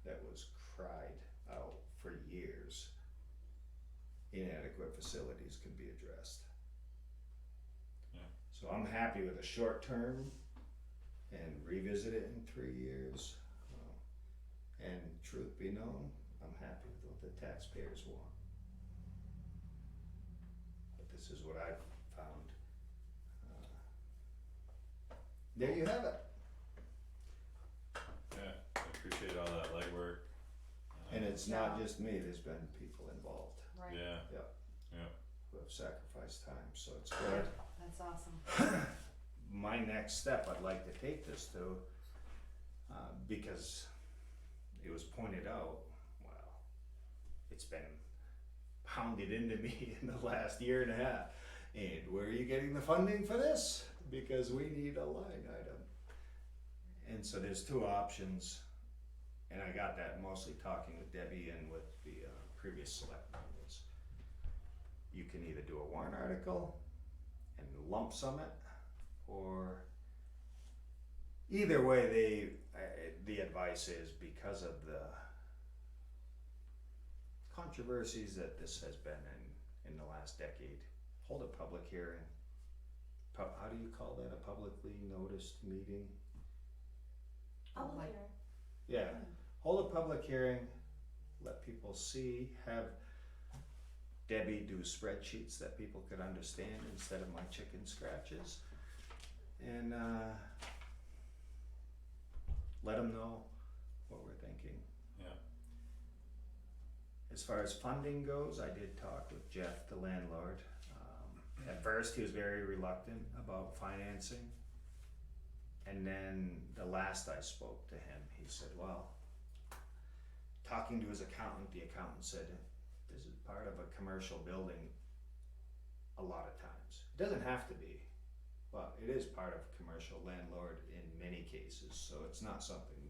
that was cried out for years, inadequate facilities could be addressed. Yeah. So I'm happy with a short term and revisit it in 3 years. And truth be known, I'm happy with what the taxpayers want. But this is what I've found. There you have it. Yeah, I appreciate all that legwork. And it's not just me, there's been people involved Right. Yeah, who have sacrificed time, so it's good. That's awesome. My next step, I'd like to take this to, because it was pointed out, well, it's been pounded into me in the last year and a half. And where are you getting the funding for this? Because we need a line item. And so there's two options, and I got that mostly talking with Debbie and with the previous selectmen. Was you can either do a warrant article and lump sum it, or either way, the advice is, because of the controversies that this has been in the last decade, hold a public hearing. How do you call that, a publicly noticed meeting? Like- Yeah, hold a public hearing, let people see, have Debbie do spreadsheets that people could understand instead of my chicken scratches, and let them know what we're thinking. yeah, As far as funding goes, I did talk with Jeff, the landlord. At first, he was very reluctant about financing. And then the last I spoke to him, he said, well, talking to his accountant, the accountant said, this is part of a commercial building a lot of times. It doesn't have to be, but it is part of commercial landlord in many cases, so it's not something.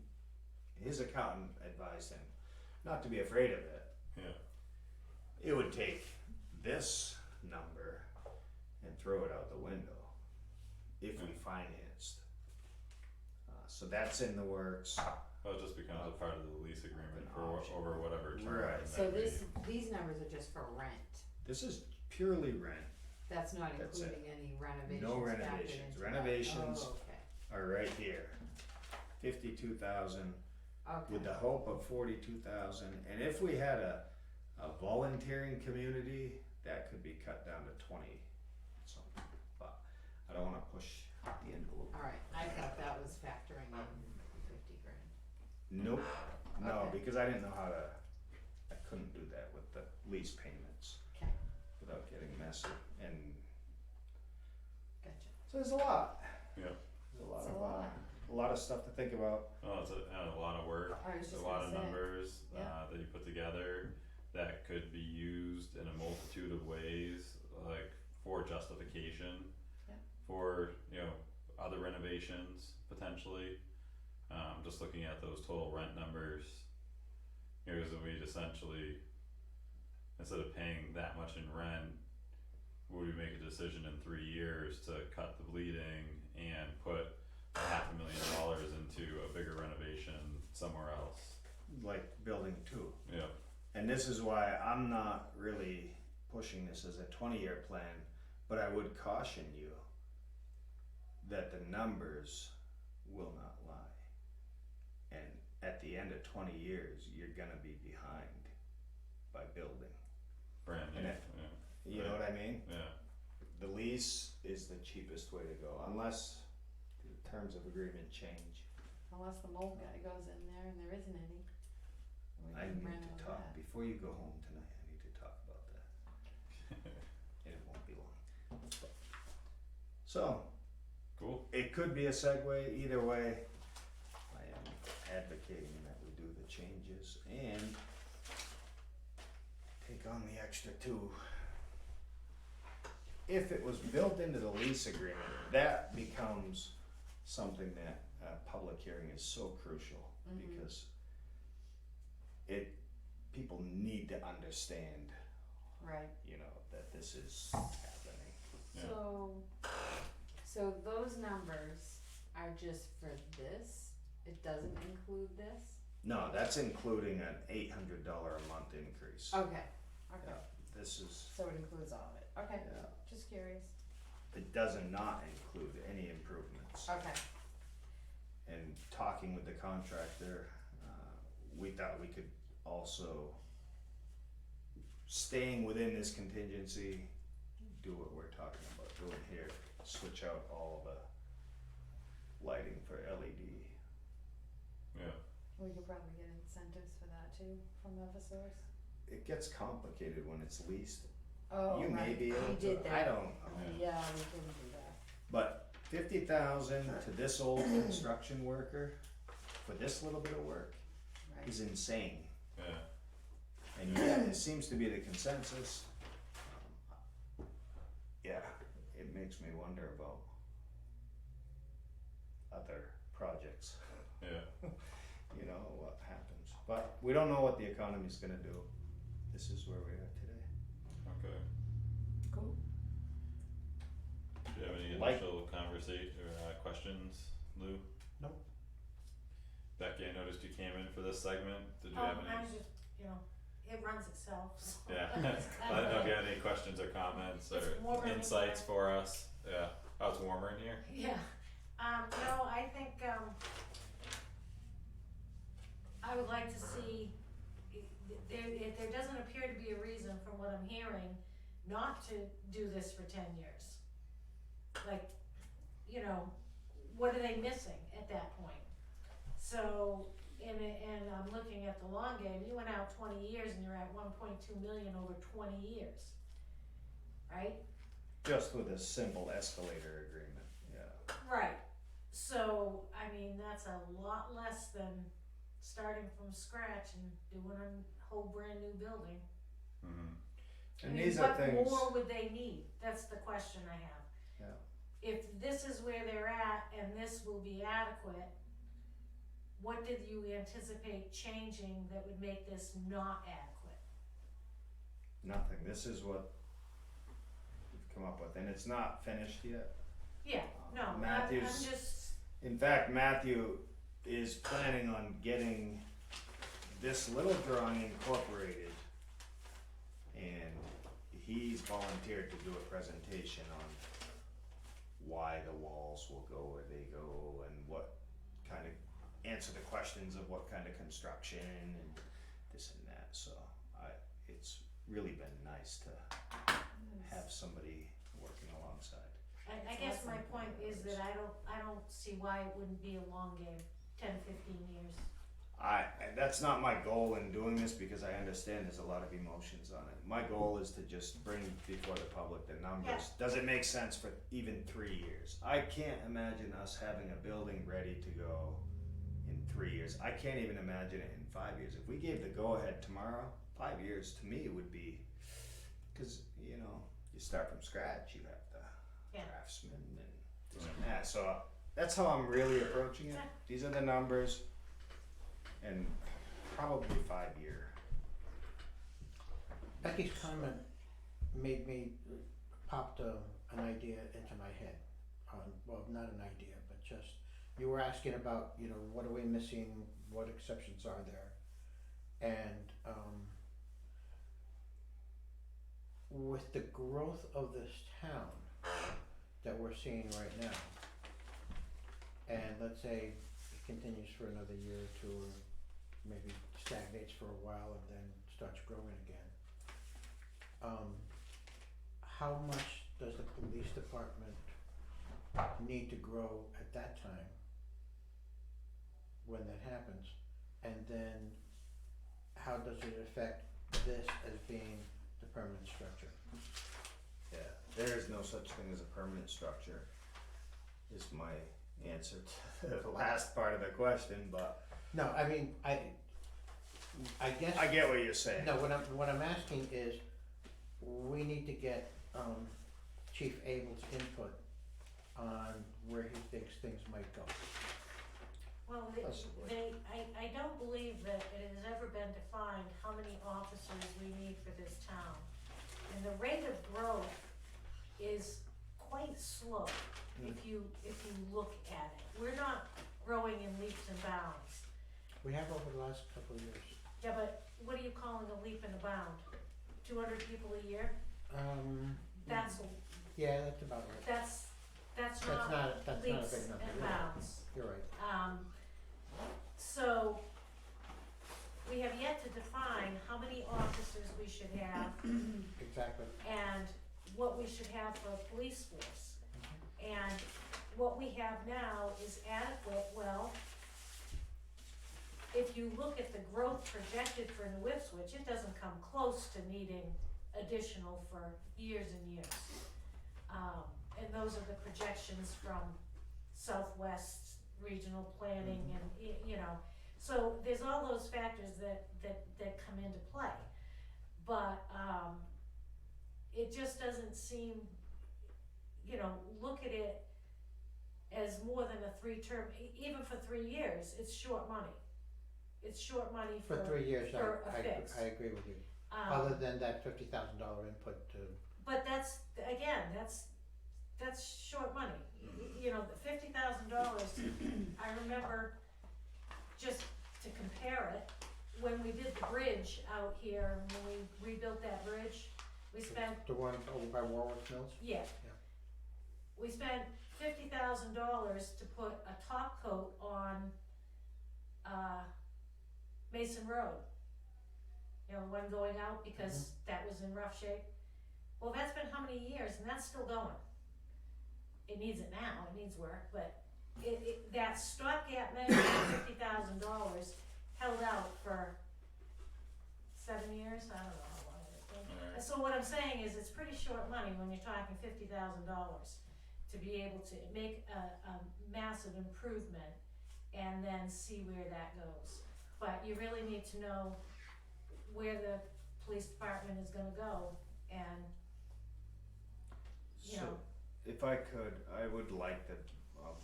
His accountant advised him not to be afraid of it. yeah, It would take this number and throw it out the window if we financed. So that's in the works. well, it just becomes a part of the lease agreement An for option. over whatever term. Right. that So we- these numbers are just for rent. This is purely rent. That's not That's it. including any renovations No factored renovations. into that. Renovations Oh, okay. are right here. 52,000 with Okay. the hope of 42,000. And if we had a volunteering community, that could be cut down to 20 something. But I don't wanna push the envelope. Alright, I thought that was factoring in 50 grand. Nope, no, Okay. because I didn't know how to, I couldn't do that with the lease payments Okay, without getting messy, and gotcha. so there's a lot. Yeah. There's a lot It's of, a lot. a lot of stuff to think about. Oh, it's a lot of work, I was it's a just lot gonna of say. numbers, Yeah. that you put together that could be used in a multitude of ways, like for justification. Yeah. For, other renovations potentially, just looking at those total rent numbers. Because we'd essentially, instead of paying that much in rent, would we make a decision in 3 years to cut the bleeding and put $500,000 into a bigger renovation somewhere else? Like building 2. Yeah, And this is why I'm not really pushing this as a 20-year plan, but I would caution you that the numbers will not lie. And at the end of 20 years, you're gonna be behind by building. brand new, And yeah, You know what I mean? yeah, The lease is the cheapest way to go, unless the terms of agreement change. Unless the mold guy goes in there and there isn't any. We I can need rent to out talk, that. before you go home tonight, I need to talk about that. And it won't be long. So, cool, it could be a segue, either way, I am advocating that we do the changes and take on the extra 2. If it was built into the lease agreement, that becomes something that public hearing is so crucial, Mhm. because people need to understand, Right, that this is happening. Yeah. so those numbers are just for this, it doesn't include this? No, that's including an $800 a month increase. Okay, Yeah, this is, so it includes all of it, okay, yeah, just curious, it does not include any improvements. okay, And talking with the contractor, we thought we could also, staying within this contingency, do what we're talking about doing here, switch out all the lighting for LED. Yeah. We could probably get incentives for that too from Eversource. It gets complicated when it's leased. Oh, You may right, be able we to, did that. I don't know. Yeah, we couldn't do that. But 50,000 to this old construction worker for this little bit of work Right. is insane. Yeah. And yeah, it seems to be the consensus. Yeah, it makes me wonder about other projects, Yeah. you know, what happens. But we don't know what the economy's gonna do. This is where we are today. Okay. Cool. Do you have any Like- initial conversation or questions, Lou? Nope. Becky, I noticed you came in for this segment. Did you have any? I was just, it runs itself, so. Yeah. it's I kinda don't know if you like- had any questions or comments It's or warmer in insights here. for us. Yeah. Oh, it's warmer in here? Yeah, no, I think, I would like to see, there doesn't appear to be a reason from what I'm hearing not to do this for 10 years. Like, what are they missing at that point? So, and I'm looking at the long game, you went out 20 years and you're at 1.2 million over 20 years, right? Just with a simple escalator agreement, yeah. Right, so, I mean, that's a lot less than starting from scratch and doing a whole brand new building. Mm-hmm. And I mean, these are what things, more would they need? That's the question I have. Yeah. If this is where they're at and this will be adequate, what did you anticipate changing that would make this not adequate? nothing, this is what we've come up with, and it's not finished yet. Yeah, no, I'm Matthew's- just, In fact, Matthew is planning on getting this little drawing incorporated, and he's volunteered to do a presentation on why the walls will go where they go and what kind of, answer the questions of what kind of construction and this and that, so it's really been nice to have somebody working alongside. I guess my point is that I don't see why it wouldn't be a long game, 10, 15 years. And that's not my goal in doing this, because I understand there's a lot of emotions on it. My goal is to just bring before the public the numbers. Yeah. Does it make sense for even 3 years? I can't imagine us having a building ready to go in 3 years. I can't even imagine it in 5 years. If we gave the go-ahead tomorrow, 5 years to me would be, because, you start from scratch, you have the Yeah. craftsmen and this and that. So that's how I'm really approaching it. Yeah. These are the numbers, and probably 5 year. Becky's comment made me, popped an idea into my head well, not an idea, but just, you were asking about, what are we missing, what exceptions are there? And with the growth of this town that we're seeing right now, and let's say it continues for another year or two, or maybe stagnates for a while and then starts growing again, how much does the police department need to grow at that time when that happens? And then how does it affect this as being the permanent structure? Yeah, there is no such thing as a permanent structure, is my answer to the last part of the question, but No, I mean, I guess. I get what you're saying. No, what I'm asking is, we need to get Chief Abel's input on where he thinks things might go. Well, Possibly. I don't believe that it has ever been defined how many officers we need for this town. And the rate of growth is quite slow if you look at it. We're not growing in leaps and bounds. We have over the last couple of years. Yeah, but what are you calling a leap and a bound? 200 people a year? That's Yeah, that's about right. that's That's not not a big leaps number. and You're right. bounds. You're right. So we have yet to define how many officers we should have Exactly. and what we should have for a police force. And what we have now is adequate. Well, if you look at the growth projected for New Ipswich, it doesn't come close to needing additional for years and years. And those are the projections from Southwest Regional Planning and, you know, so there's all those factors that come into play. But, it just doesn't seem, you know, look at it as more than a 3-term, even for 3 years, it's short money. It's short money For 3 years, for a fix. I agree with you. Other than that $50,000 input to. But that's, again, that's short money. You know, the $50,000, I remember, just to compare it, when we did the bridge out here, when we rebuilt that bridge, we spent, The one over by Warwick Mills? yeah. We spent $50,000 to put a top coat on, Mason Road. You know, the one going out because that was in rough shape. Well, that's been how many years, and that's still going. It needs it now, it needs work, but that stopgap measure of $50,000 held out for 7 years, I don't know how long it has been. Alright. So what I'm saying is it's pretty short money when you're talking $50,000 to be able to make a massive improvement and then see where that goes. But you really need to know where the police department is gonna go and, you know. So, if I could, I would like the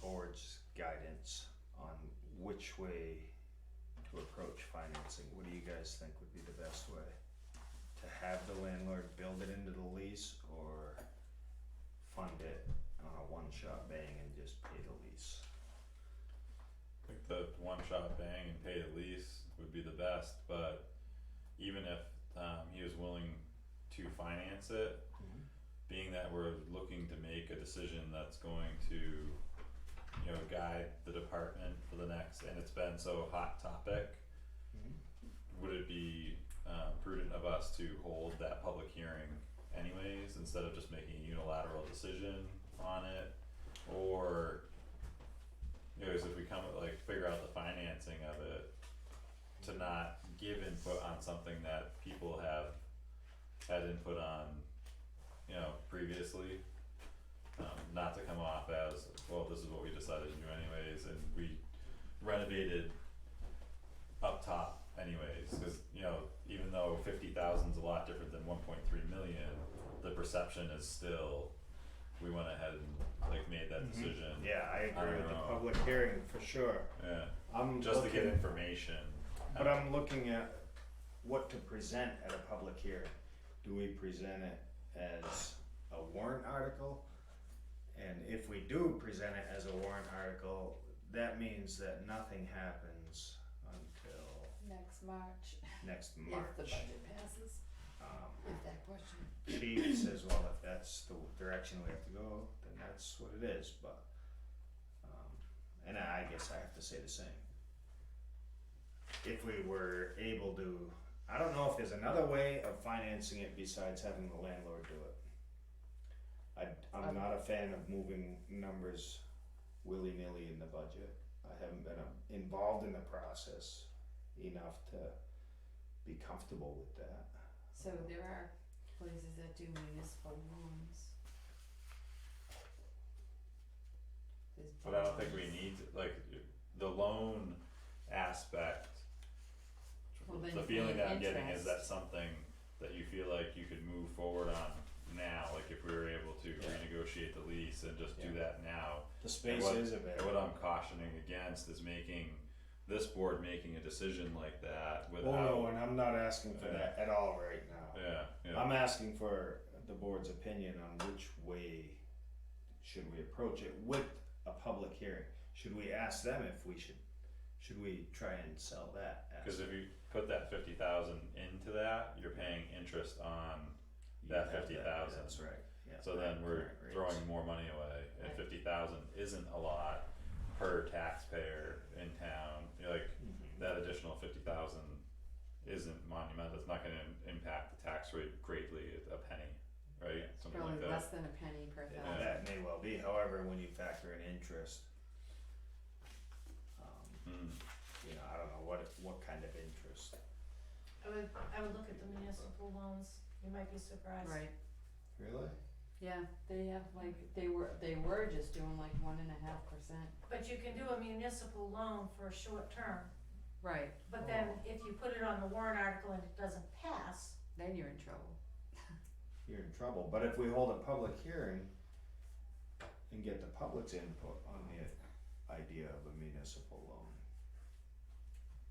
board's guidance on which way to approach financing. What do you guys think would be the best way? To have the landlord build it into the lease or fund it on a one-shot bang and just pay the lease? I think the one-shot bang and pay the lease would be the best, but even if he was willing to finance it, being that we're looking to make a decision that's going to, you know, guide the department for the next, and it's been so hot topic, would it be prudent of us to hold that public hearing anyways, instead of just making a unilateral decision on it? Or, you know, if we come, like, figure out the financing of it, to not give input on something that people have had input on, you know, previously, not to come off as, well, this is what we decided to do anyways, and we renovated up top anyways, cause, you know, even though 50,000's a lot different than 1.3 million, the perception is still, we went ahead and, like, made that decision. Yeah, I agree with the know. public hearing for sure. Yeah, I'm just to get looking- information. But I'm looking at what to present at a public hearing. Do we present it as a warrant article? And if we do present it as a warrant article, that means that nothing happens until Next March, next if March. the budget passes, if that question. Chief says, well, if that's the direction we have to go, then that's what it is, but, and I guess I have to say the same. If we were able to, I don't know if there's another way of financing it besides having the landlord do it. I'm not a fan of moving numbers willy-nilly in the budget. I haven't been involved in the process enough to be comfortable with that. So there are places that do municipal loans. There's But I don't think we bonds. need to, like, the loan aspect. Well, then The you feeling pay that I'm getting is interest. that something that you feel like you could move forward on now, like if we were able to Yeah. renegotiate the lease and just do Yeah. that now. The space what- is And what available. I'm cautioning against is making, this board making a decision like that without. Oh no, and I'm not asking for Yeah. that at all right now. Yeah, I'm asking for the board's opinion on which way should we approach it with a public hearing. Should we ask them if we should we try and sell that? cause if you put that 50,000 into that, you're paying interest on that 50,000. That's right, yeah. So then we're Current rates. throwing more money away, and Right. 50,000 isn't a lot per taxpayer in town. You're like, Mhm. that additional 50,000 isn't monumental, it's not gonna impact the tax rate greatly, a penny, right, something like Probably that. less than a penny per Yeah, thousand. that may well be, however, when you factor in interest, Mm. you know, I don't know what kind of interest. I would look at the municipal loans, you might be surprised. Right, Really? yeah, they have like, they were just doing like 1.5%. But you can do a municipal loan for a short term, Right, but then if you put it on the warrant article and it doesn't pass, then you're in trouble. You're in trouble, but if we hold a public hearing and get the public's input on the idea of a municipal loan,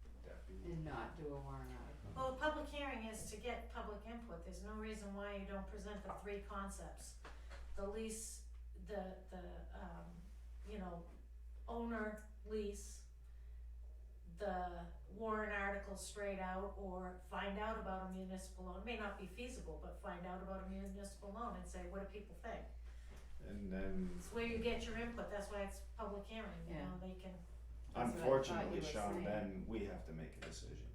would that be? And not do a warrant article. well, a public hearing is to get public input, there's no reason why you don't present the three concepts. The lease, the owner lease, the warrant article straight out, or find out about a municipal loan, it may not be feasible, but find out about a municipal loan and say, what do people think? And then, It's where you get your input, that's why it's public hearing, you Yeah. know, they can, That's what I thought unfortunately, you were Sean, saying. then we have to make a decision.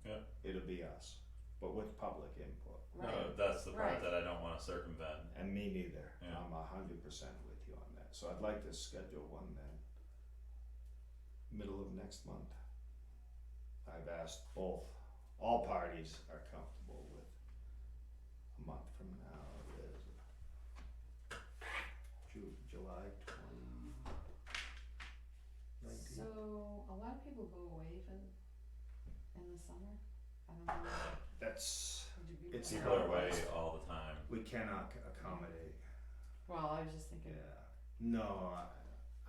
Yeah. It'll be us, but with public input, No, Right, that's the part Right. that I don't wanna circumvent. and me neither. Yeah. I'm 100% with you on that, so I'd like to schedule one then, middle of next month. I've asked all parties are comfortable with a month from now, it is July 2019. so a lot of people go away in the summer, I don't know. That's, it's People are away all the time. we cannot accommodate, Well, I was just thinking, yeah, no,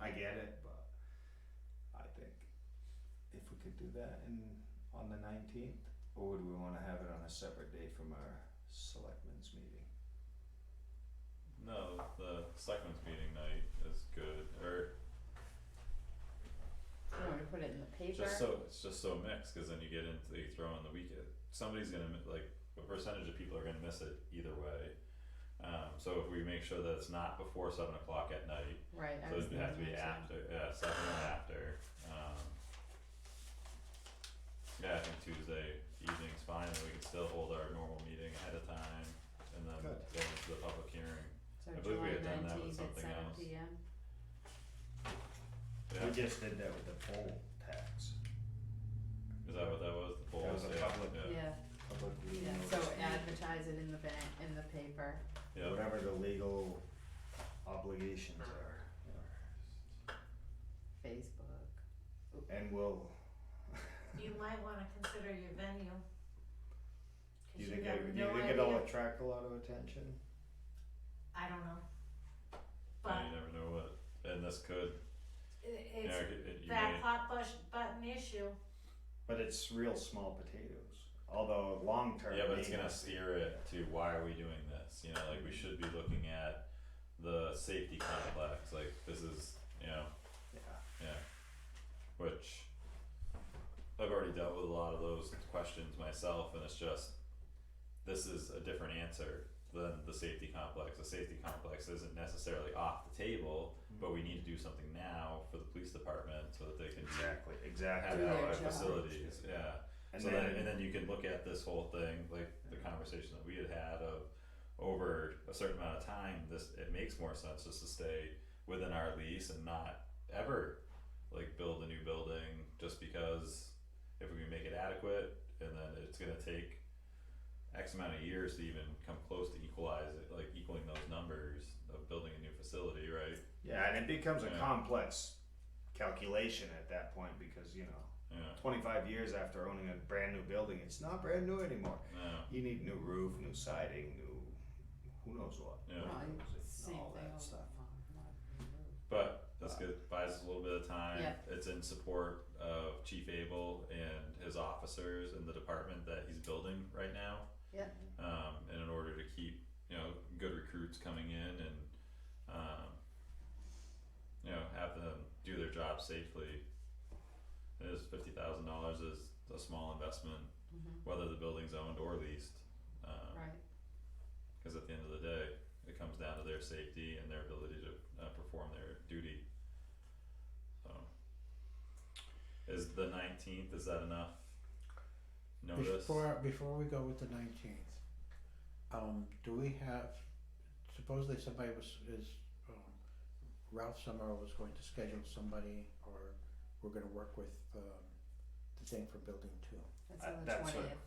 I get it, but I think if we could do that on the 19th, or would we wanna have it on a separate date from our selectmen's meeting? No, the selectmen's meeting night is good, or you want to put it in the paper? it's just so mixed, cause then you get into, you throw in the weekend, somebody's gonna, like, a percentage of people are gonna miss it either way. So if we make sure that it's not before 7 o'clock at night, Right, I so was it'd have to thinking be that too. after, yeah, 7 or after, yeah, I think Tuesday evening's fine, and we can still hold our normal meeting ahead of time, and then Good. go into the public hearing. So I believe we July had done that with 19th at something 7 else. p.m. Yeah, We just did that with the poll tax, is that what that was, the polls, That was a yeah, public- yeah, public meeting Yeah, notice. so advertise it in the paper. yeah. Whatever the legal obligations are, Facebook. and we'll, you might wanna consider your venue. do you 'Cause think have do you no think idea. it'll attract a lot of attention? I don't know. Yeah, But you never know what, and this could, it's you that may, hot button issue, But it's real small potatoes, although long term. yeah, but it's gonna steer it to why are we doing this, you know, like we should be looking at the safety complex, like this is, you know, Yeah, yeah, which I've already dealt with a lot of those questions myself, and it's just, this is a different answer than the safety complex. The safety complex isn't necessarily off the table, but we need to do something now for the police department so that they can exactly. have Do their our job. facilities, yeah. And So then, and then you can look at this whole thing, like the conversation that we had of over a certain amount of time, it makes more sense just to stay within our lease and not ever like build a new building, just because if we can make it adequate, and then it's gonna take X amount of years to even come close to equalize it, like equaling those numbers of building a new facility, right? yeah, and it becomes a Yeah. complex calculation at that point, because, you know, Yeah, 25 years after owning a brand new building, it's not brand new anymore. no, You need new roof, new siding, new, who knows what. Yeah. Well, Windows and same all thing that over stuff. but that's good, buys us a little bit of time. Yeah. It's in support of Chief Abel and his officers and the department that he's building right now. Yeah. And in order to keep, you know, good recruits coming in and, you know, have them do their job safely. It is $50,000 is a small investment, Mm-hmm. whether the building's owned or leased. Right, Cause at the end of the day, it comes down to their safety and their ability to perform their duty. So, is the 19th, is that enough notice. Before we go with the 19th, do we have, supposedly somebody Ralph Summer was going to schedule somebody, or we're gonna work with, the thing for building 2. That's on the That's what- 20th.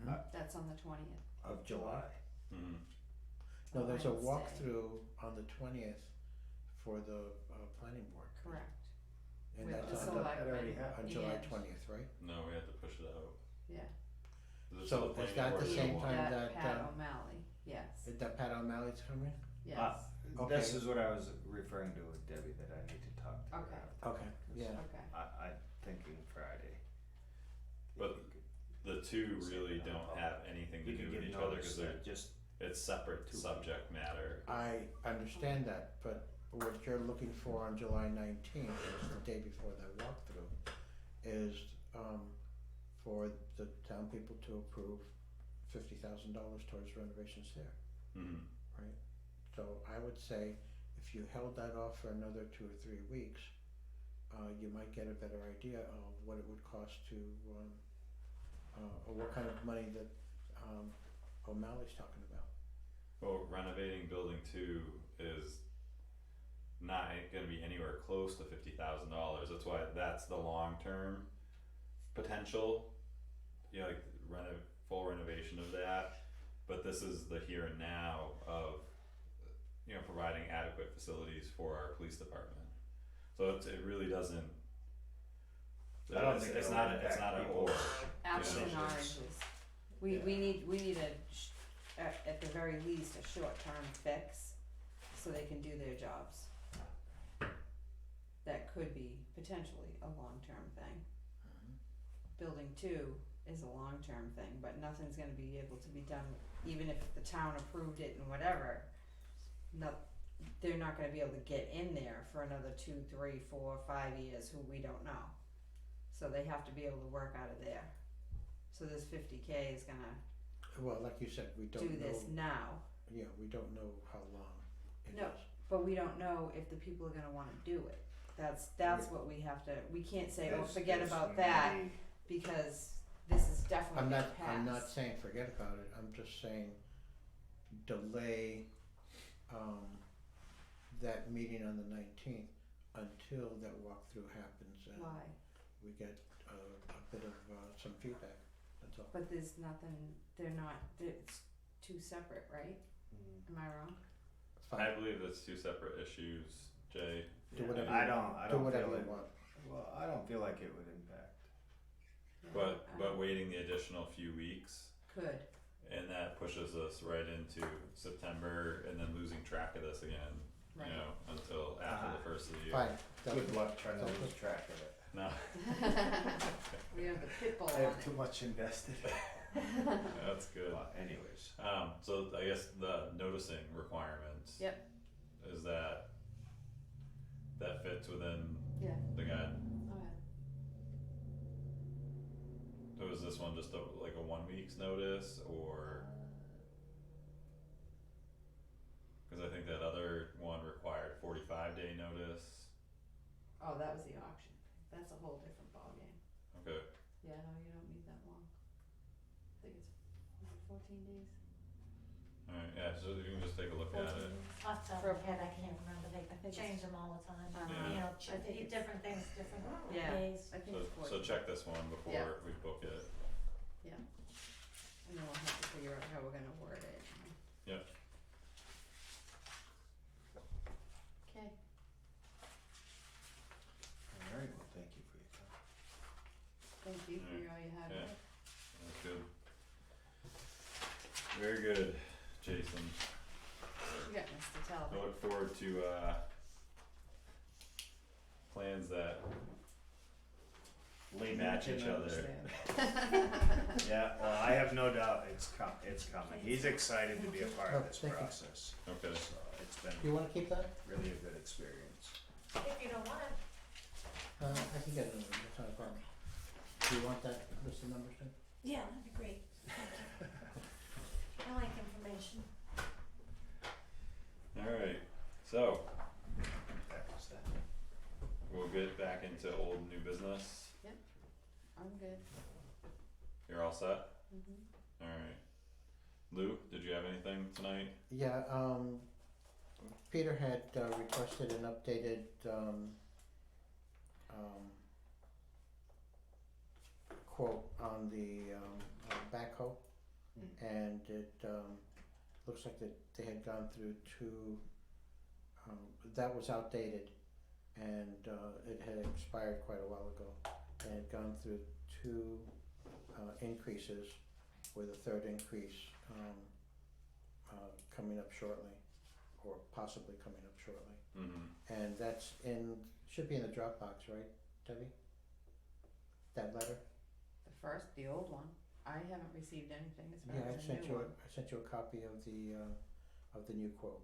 Hmm? That's on the 20th. Of July. Mhm. It's No, there's a Wednesday. walkthrough on the 20th for the, planning board. Correct. And With that's the on, That already selectmen. happened. on July And- 20th, right? No, we had to push it out. Yeah. Is it So the is planning that board the or same one? time That that, Pat O'Malley, yes, Is that Pat O'Malley's coming? yes. Okay. This is what I was referring to with Debbie, that I need to talk to her Okay. about. Okay, yeah. Okay, I'm thinking Friday. But the two really Set it up. don't have anything to You do could with give each other, notice cause they're, that just, it's separate Two subject matter. I understand that, but what you're looking for on July 19th, which is the day before that walkthrough, is, for the town people to approve $50,000 towards renovations there. Mhm. So I would say if you held that off for another 2 or 3 weeks, you might get a better idea of what it would cost to, or what kind of money that, O'Malley's talking about. Well, renovating building 2 is not gonna be anywhere close to $50,000, that's why that's the long-term potential. You know, like full renovation of that, but this is the here and now of, you know, providing adequate facilities for our police department. So it really doesn't. I don't it's, think it's it'll not a, it's impact not an people. or. apples Yeah. and oranges. We need at the very least a short-term fix, so they can do their jobs. That could be potentially a long-term thing. Building 2 is a long-term thing, but nothing's gonna be able to be done, even if the town approved it and whatever. They're not gonna be able to get in there for another 2, 3, 4, 5 years, who we don't know. So they have to be able to work out of there. So this 50K is gonna Well, like you said, we do don't know, this now, yeah, we don't know how long it is. No. but we don't know if the people are gonna wanna do it. That's what we have to, we can't say, oh, there's- forget there's about that, many- because this is definitely I'm gonna not, pass. I'm not saying forget about it, I'm just saying delay, that meeting on the 19th until that walkthrough happens and Why? we get a bit of, some feedback, that's all. But there's nothing, it's two separate, right? Mm. Am I wrong? I Fine, believe that's two separate issues, Jay. do Yeah, whatever I you don't, want, I do don't whatever feel you it, want. well, I don't feel like it would impact. But waiting the additional few weeks, Could, and that pushes us right into September, and then losing track of this again, right. you know, until after the first of the year. Fine, Good luck trying to Don't lose track of it. No, We have the pit bull I on have it. too much invested. that's good. Anyways, So I guess the noticing requirements. Yep. Is that fits within Yeah, the guide? okay. So is this one just like a 1 week's notice, or? Cause I think that other one required 45-day notice. Oh, that was the auction. That's a whole different ballgame. Okay, Yeah, no, you don't need that long. I think is it 14 days? alright, yeah, so you can just take a look at it. Off the top For of my head, I can't remember, I think they it's- change them all the time, Yeah. you know, I think it's- different things, different Yeah. days. I think So, it's 14. so check this one before Yeah. we book it. And then we'll have to figure out how we're gonna word it. Yep. Okay, alright, well, thank you for your time. thank you for all you had. Yeah. That's good. Very good, Jason. You got Mr. I Talbot. look forward to plans that match each other. Yeah, well, I have no doubt it's coming. He's excited to be a part of Oh, this thank you. process, Okay. so it's been You wanna keep that? really a good experience. If you don't want it, I can get another, that's not a problem. Do you want that list of numbers then? yeah, that'd be great, thank you. I like information. Alright, so That was that. we'll get back into old and new business. I'm good. You're all set? Mm-hmm. Alright. Lou, did you have anything tonight? Yeah, Peter had requested an updated quote on the backhoe, and it looks like that they had gone through two, that was outdated, and it had expired quite a while ago, and had gone through two increases, with a third increase coming up shortly, or possibly coming up shortly. Mm-hmm. And that's should be in the Dropbox, right, Debbie? That letter? The old one. I haven't received anything as far Yeah, as the new one. I sent you a copy of the new quote.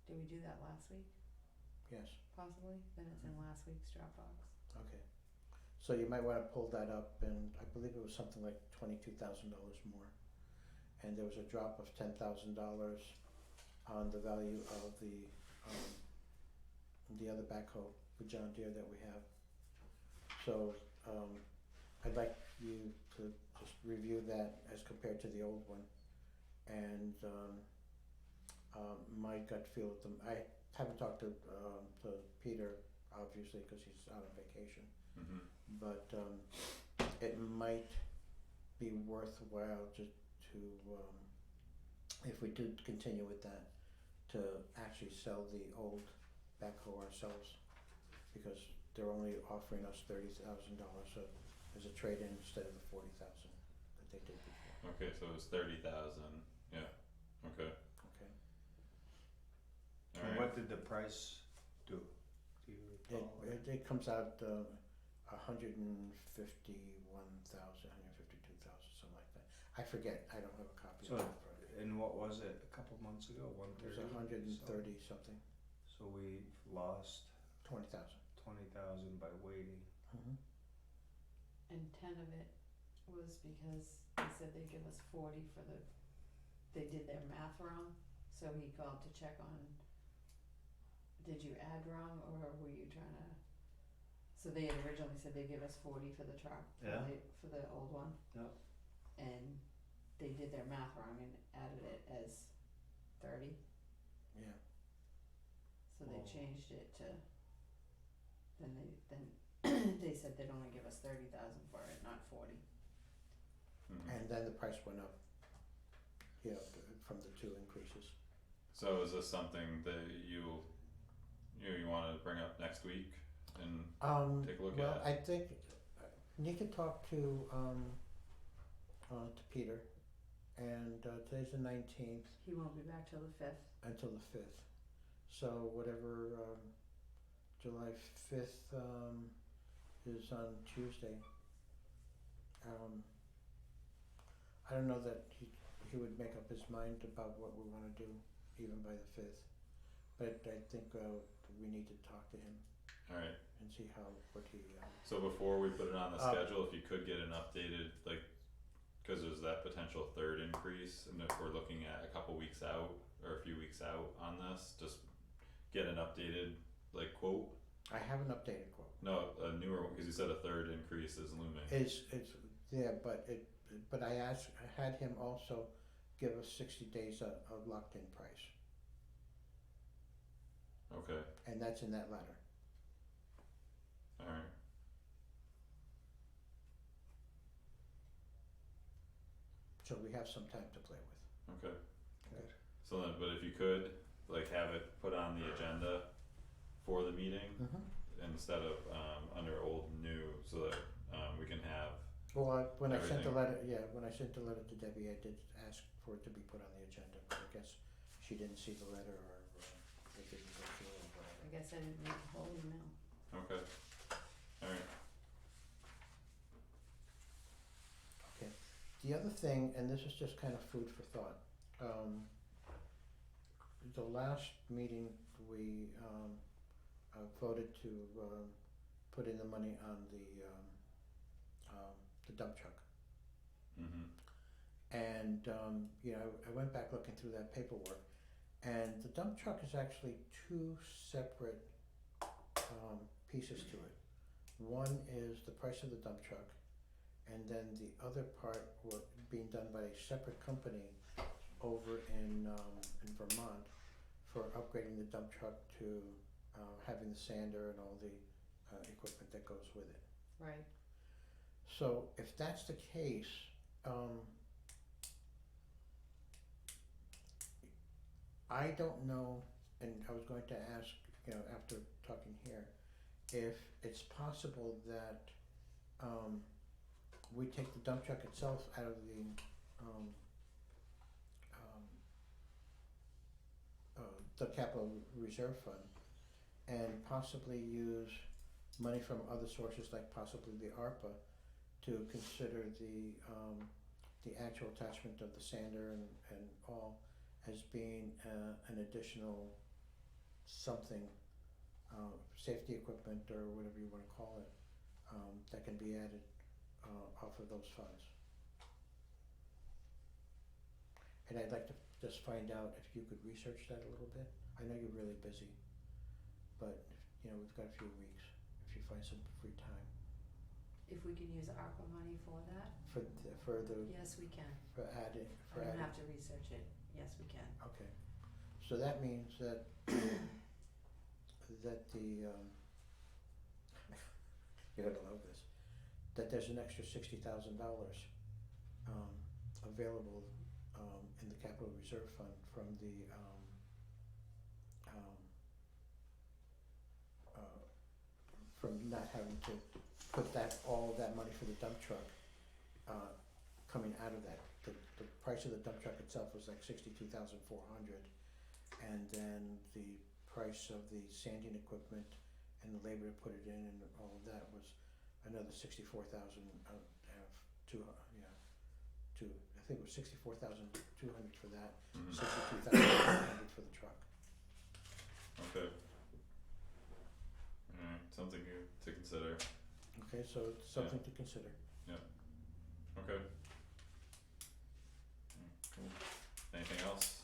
Did we do that last week, Yes, possibly? Then it's in last week's Dropbox. okay. So you might wanna pull that up, and I believe it was something like $22,000 more. And there was a drop of $10,000 on the value of the other backhoe, the John Deere that we have. So, I'd like you to just review that as compared to the old one. And, my gut feel, I haven't talked to Peter, obviously, cause he's out on vacation. Mm-hmm. But, it might be worthwhile to if we do continue with that, to actually sell the old backhoe ourselves, because they're only offering us $30,000, so as a trade-in instead of the $40,000 that they did before. Okay, so it was 30,000, yeah, okay. Okay. And Alright, what did the price do? Do you recall? It comes out $151,000, $152,000, something like that. I forget. I don't have a copy So, of it. and what was it, a couple months ago, It was 130? 130 something, So we've lost 20,000. 20,000 by waiting. Mm-hmm. And 10 of it was because they said they'd give us 40 for they did their math wrong, so he called to check on, did you add wrong, or were you trying to, so they had originally said they'd give us 40 for the truck, Yeah. for the old one. Yeah. And they did their math wrong and added it as 30, Yeah. so they Oh. changed it to, then they said they'd only give us 30,000 for it, not 40. mhm. And then the price went up, you know, from the two increases. So is this something that you wanna bring up next week and take a look Well, at? I think need to talk to Peter, and today's the 19th He won't be back till the 5th. until the 5th. So whatever July 5th is on Tuesday. I don't know that he would make up his mind about what we wanna do even by the 5th. But I think we need to talk to him Alright, and see what he so before we put it on the Uh, schedule, if you could get an updated, like, cause there's that potential third increase, and if we're looking at a couple weeks out, or a few weeks out on this, just get an updated, like, quote. I have an updated quote. No, a newer one, cause you said a third increase is looming. It's yeah, but I had him also give us 60 days of locked in price, Okay, and that's in that letter. alright, So we have some time to play with. okay. Good. So then, but if you could, like, have it put on the agenda for the meeting instead of under old and new, so that we can have, Well, when I sent the Everything. letter, when I sent the letter to Debbie, I did ask for it to be put on the agenda, but I guess she didn't see the letter, or it didn't go through, or whatever. I guess I didn't read the whole email. okay, alright, Okay. The other thing, and this is just kind of food for thought, the last meeting we voted to put in the money on the dump truck. mhm, And I went back looking through that paperwork, and the dump truck is actually two separate pieces to it. One is the price of the dump truck, and then the other part being done by a separate company over in Vermont for upgrading the dump truck to having the sander and all the equipment that goes with it. Right. So if that's the case, I don't know, and I was going to ask, after talking here, if it's possible that we take the dump truck itself out of the capital reserve fund and possibly use money from other sources like possibly the ARPA to consider the actual attachment of the sander and all as being an additional something, safety equipment or whatever you wanna call it, that can be added off of those funds. And I'd like to just find out if you could research that a little bit. I know you're really busy, but we've got a few weeks, if you find some free time. If we can use ARPA money for that, For the, yes, we can. for adding, I don't have to research it, yes, we can. okay. So that means that, that the, you're gonna love this, that there's an extra $60,000 available in the capital reserve fund from the from not having to put all of that money for the dump truck coming out of that. The price of the dump truck itself was like $62,400, and then the price of the sanding equipment and the labor to put it in and all of that was another $64,200. I think it was $64,200 for that, $62,400 for the truck. Okay. Alright, something to consider. Okay, so it's something to consider. Okay. Cool. Anything else?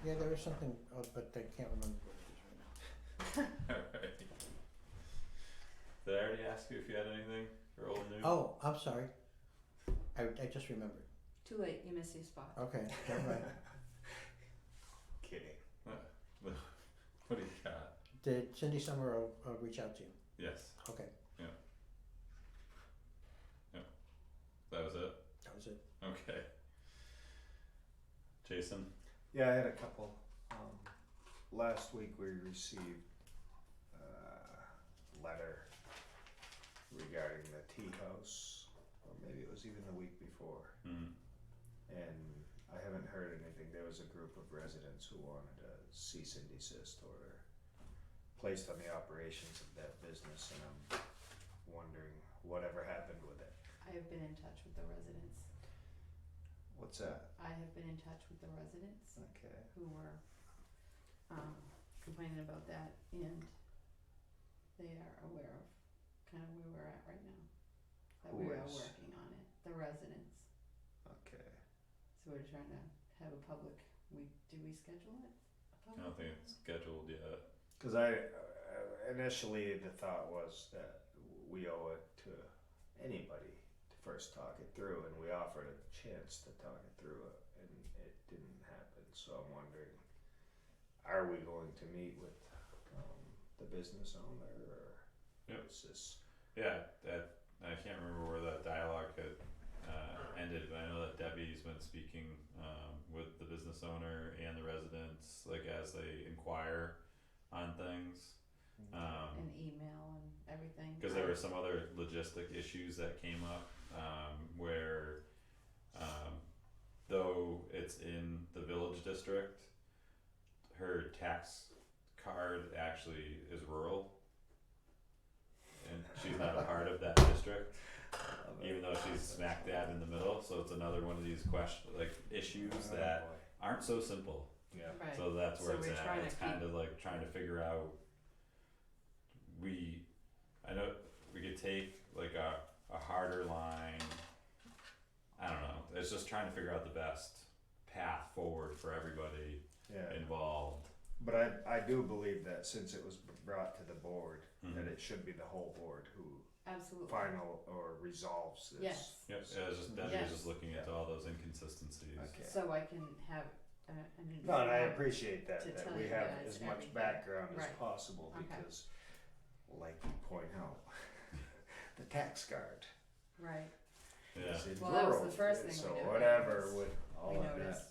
Yeah, there is something, but I can't remember what it is right now. Alright. Did I already ask you if you had anything for old news? Oh, I'm sorry. I just remembered. Too late, you missed your spot. Okay, never mind. Kidding. What do you got? Did Cindy Summer reach out to you? Yes, Okay, that was it? that was it. Okay. Jason? Yeah, I had a couple. Last week we received a letter regarding the tea house, or maybe it was even the week before. And I haven't heard anything. There was a group of residents who wanted a cease and desist order placed on the operations of that business, and I'm wondering whatever happened with it. I have been in touch with the residents. What's that? I have been in touch with the residents Okay. who were complaining about that, and they are aware of kind of where we're at right now. That Who we are is? working on it, the residents. Okay. So we're trying to have a public, did we schedule it? I don't think it's scheduled yet. Because initially the thought was that we owe it to anybody to first talk it through, and we offered a chance to talk it through, and it didn't happen. So I'm wondering, are we going to meet with the business owner, or is this? Yeah, I can't remember where that dialogue had ended, but I know that Debbie's been speaking with the business owner and the residents, like as they inquire on things. An email and everything. Because there were some other logistic issues that came up where though it's in the village district, her tax card actually is rural, and she's not a part of that district, even though she's smack dab in the middle. So it's another one of these issues that aren't so simple. Yeah. Right. So that's where So it's we're at. trying to It's kind of like trying to figure out. I know we could take like a harder line. I don't know. It's just trying to figure out the best path forward for everybody Yeah. involved. But I do believe that since it was brought to the board, Mhm. that it should be the whole board who Absolutely. final or resolves this. Yes. Yep, yeah, it's just, Debbie was just looking into all those inconsistencies. Okay. So I can have an No, and I informed- appreciate that, to that tell we you have guys as much everything. background as Right. possible, Okay. because, like you point out, the tax card Right, Yeah, is in Well, that was rural, the first thing so we noticed. whatever with all we of that. noticed,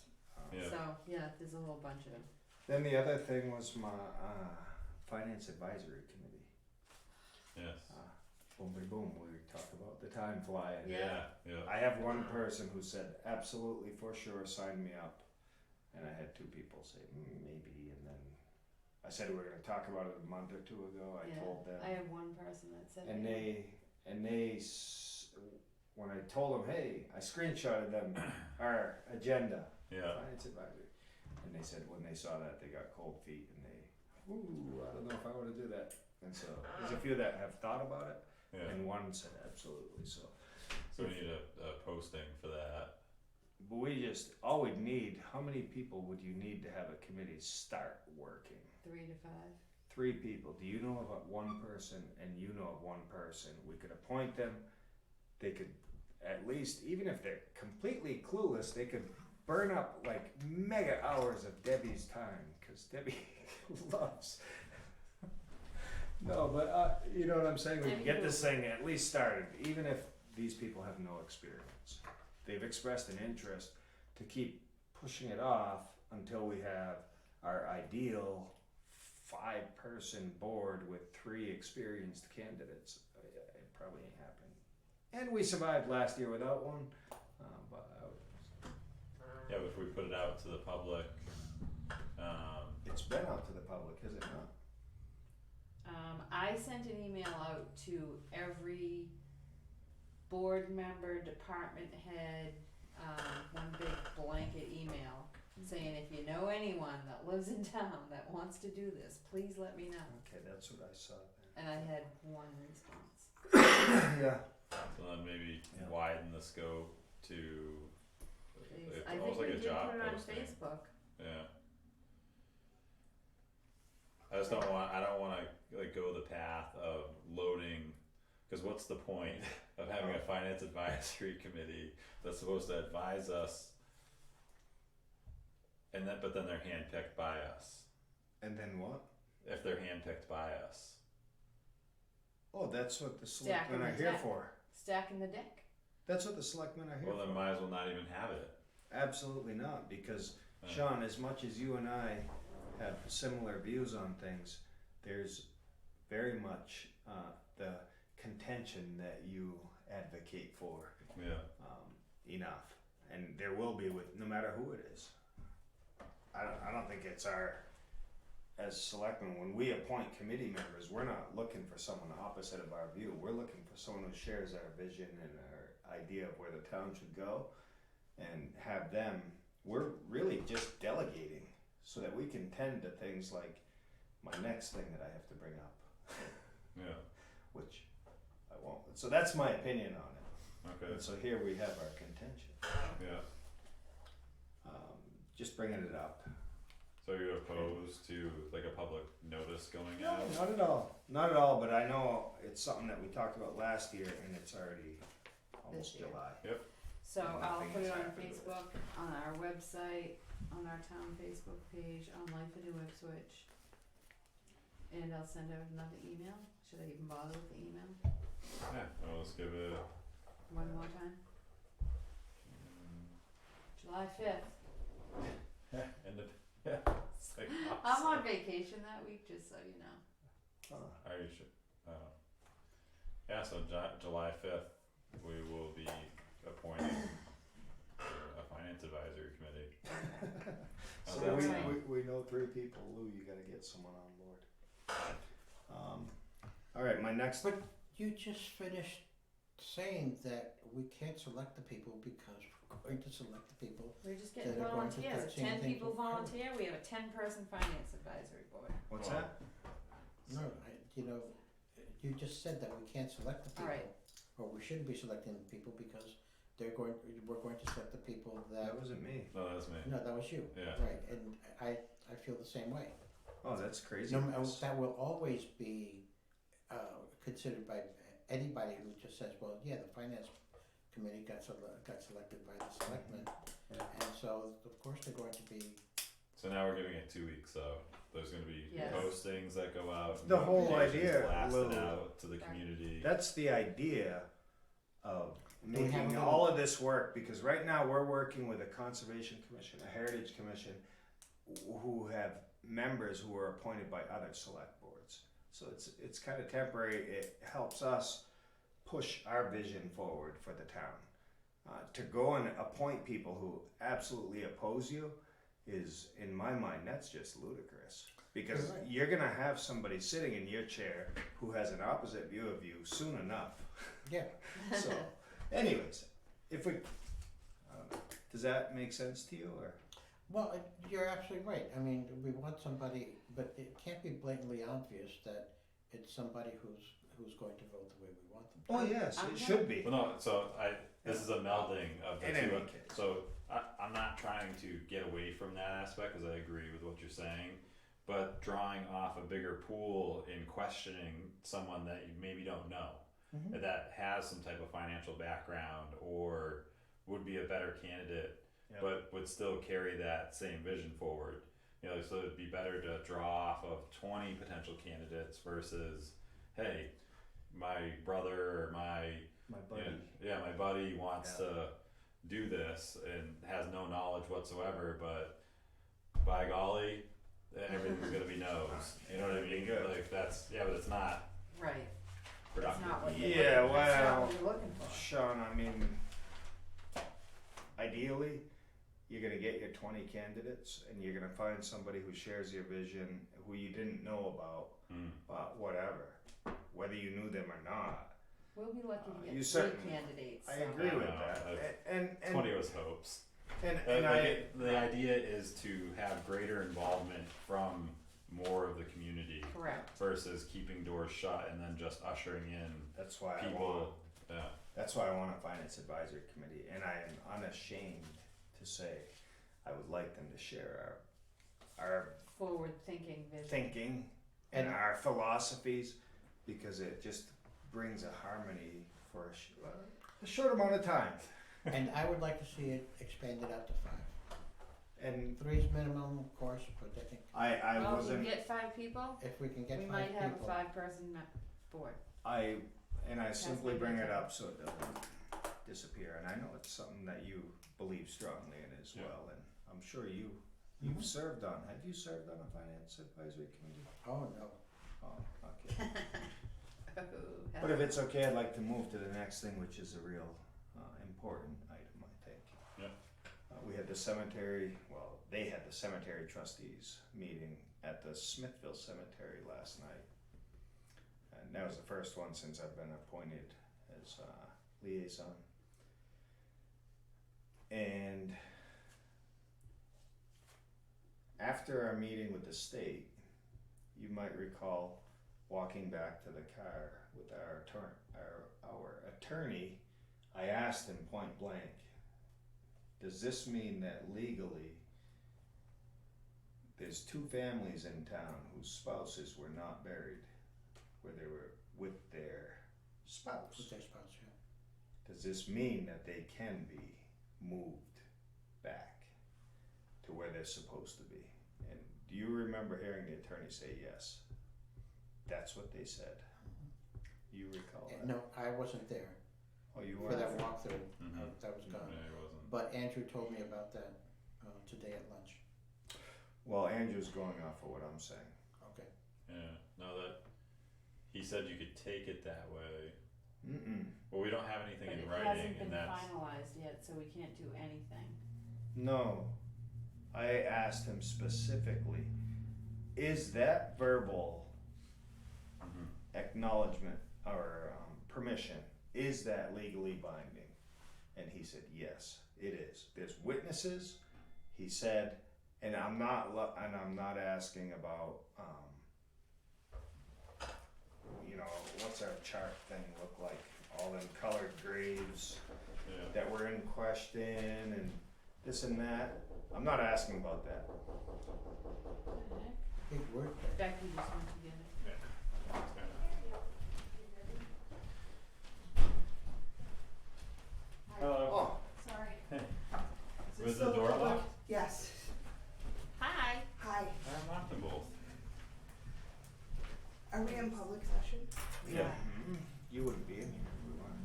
yeah. so, yeah, there's a whole bunch of, Then the other thing was my finance advisory committee. Yes. Boom, boom, boom. We talked about the time flying. Yeah, yeah. I have one person who said absolutely for sure, sign me up, and I had two people say maybe, and then I said we were going to talk about it a month or two ago. I yeah, told them, I have one person that said. and they when I told them, hey, I screenshotted them our agenda, Yeah. finance advisory, and they said when they saw that they got cold feet and they, ooh, I don't know if I want to do that. And so there's a few that have thought about it, Yeah. and one said absolutely. So So we need a posting for that. but we just all we'd need. How many people would you need to have a committee start working? 3 to 5. 3 people. Do you know of one person, and you know of one person? We could appoint them. They could at least, even if they're completely clueless, they could burn up like mega hours of Debbie's time, because Debbie loves. No, but you know what I'm saying? We can get this thing at least started, even if these people have no experience. They've expressed an interest to keep pushing it off until we have our ideal 5-person board with 3 experienced candidates. It probably ain't happening. And we survived last year without one. But Yeah, but if we put it out to the public, it's been out to the public, has it not? I sent an email out to every board member, department head, one big blanket email saying if you know anyone that lives in town that wants to do this, please let me know. Okay, that's what I saw then. And I had one response. Yeah. so then maybe Yeah. widen the scope to Jeez, it's I think almost we like a did job put it on posting. Facebook. Yeah. I just don't want. I don't want to like go the path of loading, because what's the point of having a finance advisory committee that's supposed to advise us, and then but then they're handpicked by us. And then what? If they're handpicked by us, Oh, that's what the Stacking selectmen are the here deck. for. Stacking the deck. That's what the selectmen are here well for. then might as well not even have it. Absolutely not, because Uh, Sean, as much as you and I have similar views on things, there's very much the contention that you advocate for Yeah. enough, and there will be with no matter who it is. I don't think it's our, as selectmen, when we appoint committee members, we're not looking for someone opposite of our view. We're looking for someone who shares our vision and our idea of where the town should go, and have them. We're really just delegating so that we can tend to things like my next thing that I have to bring up, Yeah. which I won't. So that's my opinion on it. Okay. And so here we have our contention. Yeah. Just bringing it up. So you're opposed to like a public notice going No, out? not at all. Not at all, but I know it's something that we talked about last year, and it's already almost This year. July. So And I'll nothing put has it on happened with it. Facebook, on our website, on our town Facebook page, on Life of New Ipswich. And I'll send out another email. Should I even bother with the email? Yeah. Well, let's give it. One more time. July 5th. End of. Yeah. It's like I'm on vacation that week, just so you know. Are you sure? Yeah, so July 5th, we will be appointing a finance advisory committee. How's So that we- sound? we know 3 people. Lou, you gotta get someone on board. All right, my next. But you just finished saying that we can't select the people because we're going to select the people. We're just getting That are going to volunteers. start If seeing 10 things people with code. volunteer, we have a 10-person finance advisory board. What's Well, that? No, you just said that we can't select the people. Alright. Or we shouldn't be selecting the people because we're going to select the people that. That wasn't me. No, that's me. No, that was you. Yeah. Right, and I feel the same way. Oh, that's crazy. that will always be, considered by anybody who just says, well, yeah, the finance committee got selected by the selectmen. And so, of course, they're going to be, So now we're giving it 2 weeks, so there's gonna be Yes. postings that go out. The whole notifications idea, blasted Lou, out to the community. That's the idea of Do we have making a all of this work, because right now we're working with a conservation commission, a heritage commission, who have members who are appointed by other select boards. So it's kind of temporary. It helps us push our vision forward for the town. To go and appoint people who absolutely oppose you is, in my mind, that's just ludicrous. Because You're right. you're gonna have somebody sitting in your chair who has an opposite view of you soon enough. yeah, So, anyways, if we, I don't know, does that make sense to you, or? well, you're absolutely right. I mean, we want somebody, but it can't be blatantly obvious that it's somebody who's going to vote the way we want them to. Oh, yes, I'm it not- should be. Well, no, so this is a melding of the In two. any case. So I'm not trying to get away from that aspect, because I agree with what you're saying, but drawing off a bigger pool in questioning someone that you maybe don't know, Mhm. that has some type of financial background or would be a better candidate, Yeah. but would still carry that same vision forward. You know, so it'd be better to draw off of 20 potential candidates versus, hey, my brother or my My buddy. my buddy wants Yeah. to do this and has no knowledge whatsoever, but by golly, everything's gonna be no's. You know what I mean? Good. Like that's but it's not Right, that's productive. not what you're Yeah, looking, that's not well, what you're looking for. Sean, I mean, ideally, you're gonna get your 20 candidates, and you're gonna find somebody who shares your vision, who you didn't know about, but whatever, whether you knew them or not. We'll be lucky to You get certainly- 3 candidates, I so. agree I with know, that, and 20 was hopes. and The idea is to have greater involvement from more of the community Correct. versus keeping doors shut and then just ushering in that's why I want. people. That's why I want a finance advisory committee, and I am unashamed to say I would like them to share our Forward-thinking vision. thinking and And- our philosophies, because it just brings a harmony for a short amount of time. And I would like to see it expanded out to 5. And 3's minimum, of course, but I think I Well, if you wasn't, get 5 people, if we can get we 5 might have a people, 5-person board. I simply been bring my it time. up so it doesn't disappear, and I know it's something that you believe strongly in as Yeah. well, and I'm sure you've Mhm. served on, have you served on a finance advisory committee? oh no, Oh, okay. Oh, But if it's okay, I'd like to move to the next thing, which is a real important item, I think. Yeah. We had the cemetery, well, they had the cemetery trustees meeting at the Smithville Cemetery last night. And that was the first one since I've been appointed as liaison. And after our meeting with the state, you might recall walking back to the car with our attorney, I asked him point blank, does this mean that legally there's 2 families in town whose spouses were not buried where they were with their spouse? with their spouse, yeah. Does this mean that they can be moved back to where they're supposed to be? And do you remember hearing the attorney say yes? That's what they said. You recall that? No, I wasn't there Oh, you for weren't? that walkthrough, Mhm. that was gone. Yeah, it wasn't. But Andrew told me about that today at lunch. Well, Andrew's going off of what I'm saying. Okay. Yeah, no, that he said you could take it that way. Mm-mm. Well, we don't have anything But in it writing, hasn't been and that's finalized yet, so we can't do anything. No. I asked him specifically, is that verbal Mhm. acknowledgement or permission, is that legally binding? And he said, yes, it is. There's witnesses, he said, and I'm not asking about, what's our chart thing look like? All them colored graves Yeah. that were in question and this and that. I'm not asking about that. Big word there. Becky just went to get it. Hello. Sorry. Was the door locked? Yes. Hi. Hi. I locked them both. Are we in public session? Yeah. You wouldn't be in here if we weren't.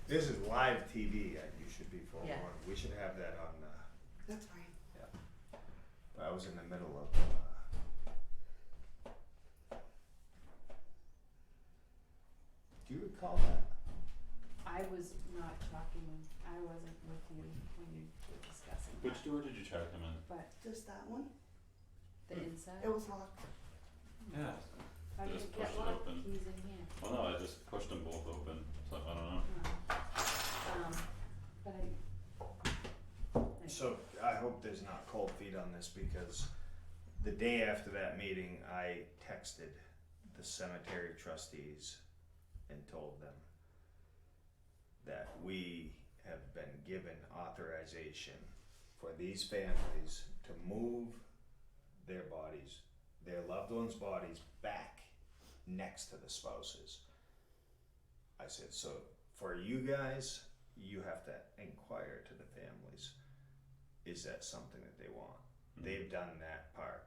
This is live TV, you should be forewarned. Yeah. We should have that on, That's fine. I was in the middle of, do you recall that? I was not talking, I wasn't with you when you were discussing Which that, door did you try to come in? but Just that one? the inside, It was locked. Yeah. how did just it get pushed it locked? open. Keys in here. Well, no, I just pushed them both open, so I don't know. But I. So I hope there's not cold feet on this because the day after that meeting, I texted the cemetery trustees and told them that we have been given authorization for these families to move their bodies, their loved ones' bodies back next to the spouses. I said, so for you guys, you have to inquire to the families. Is that something that they want? They've done that part.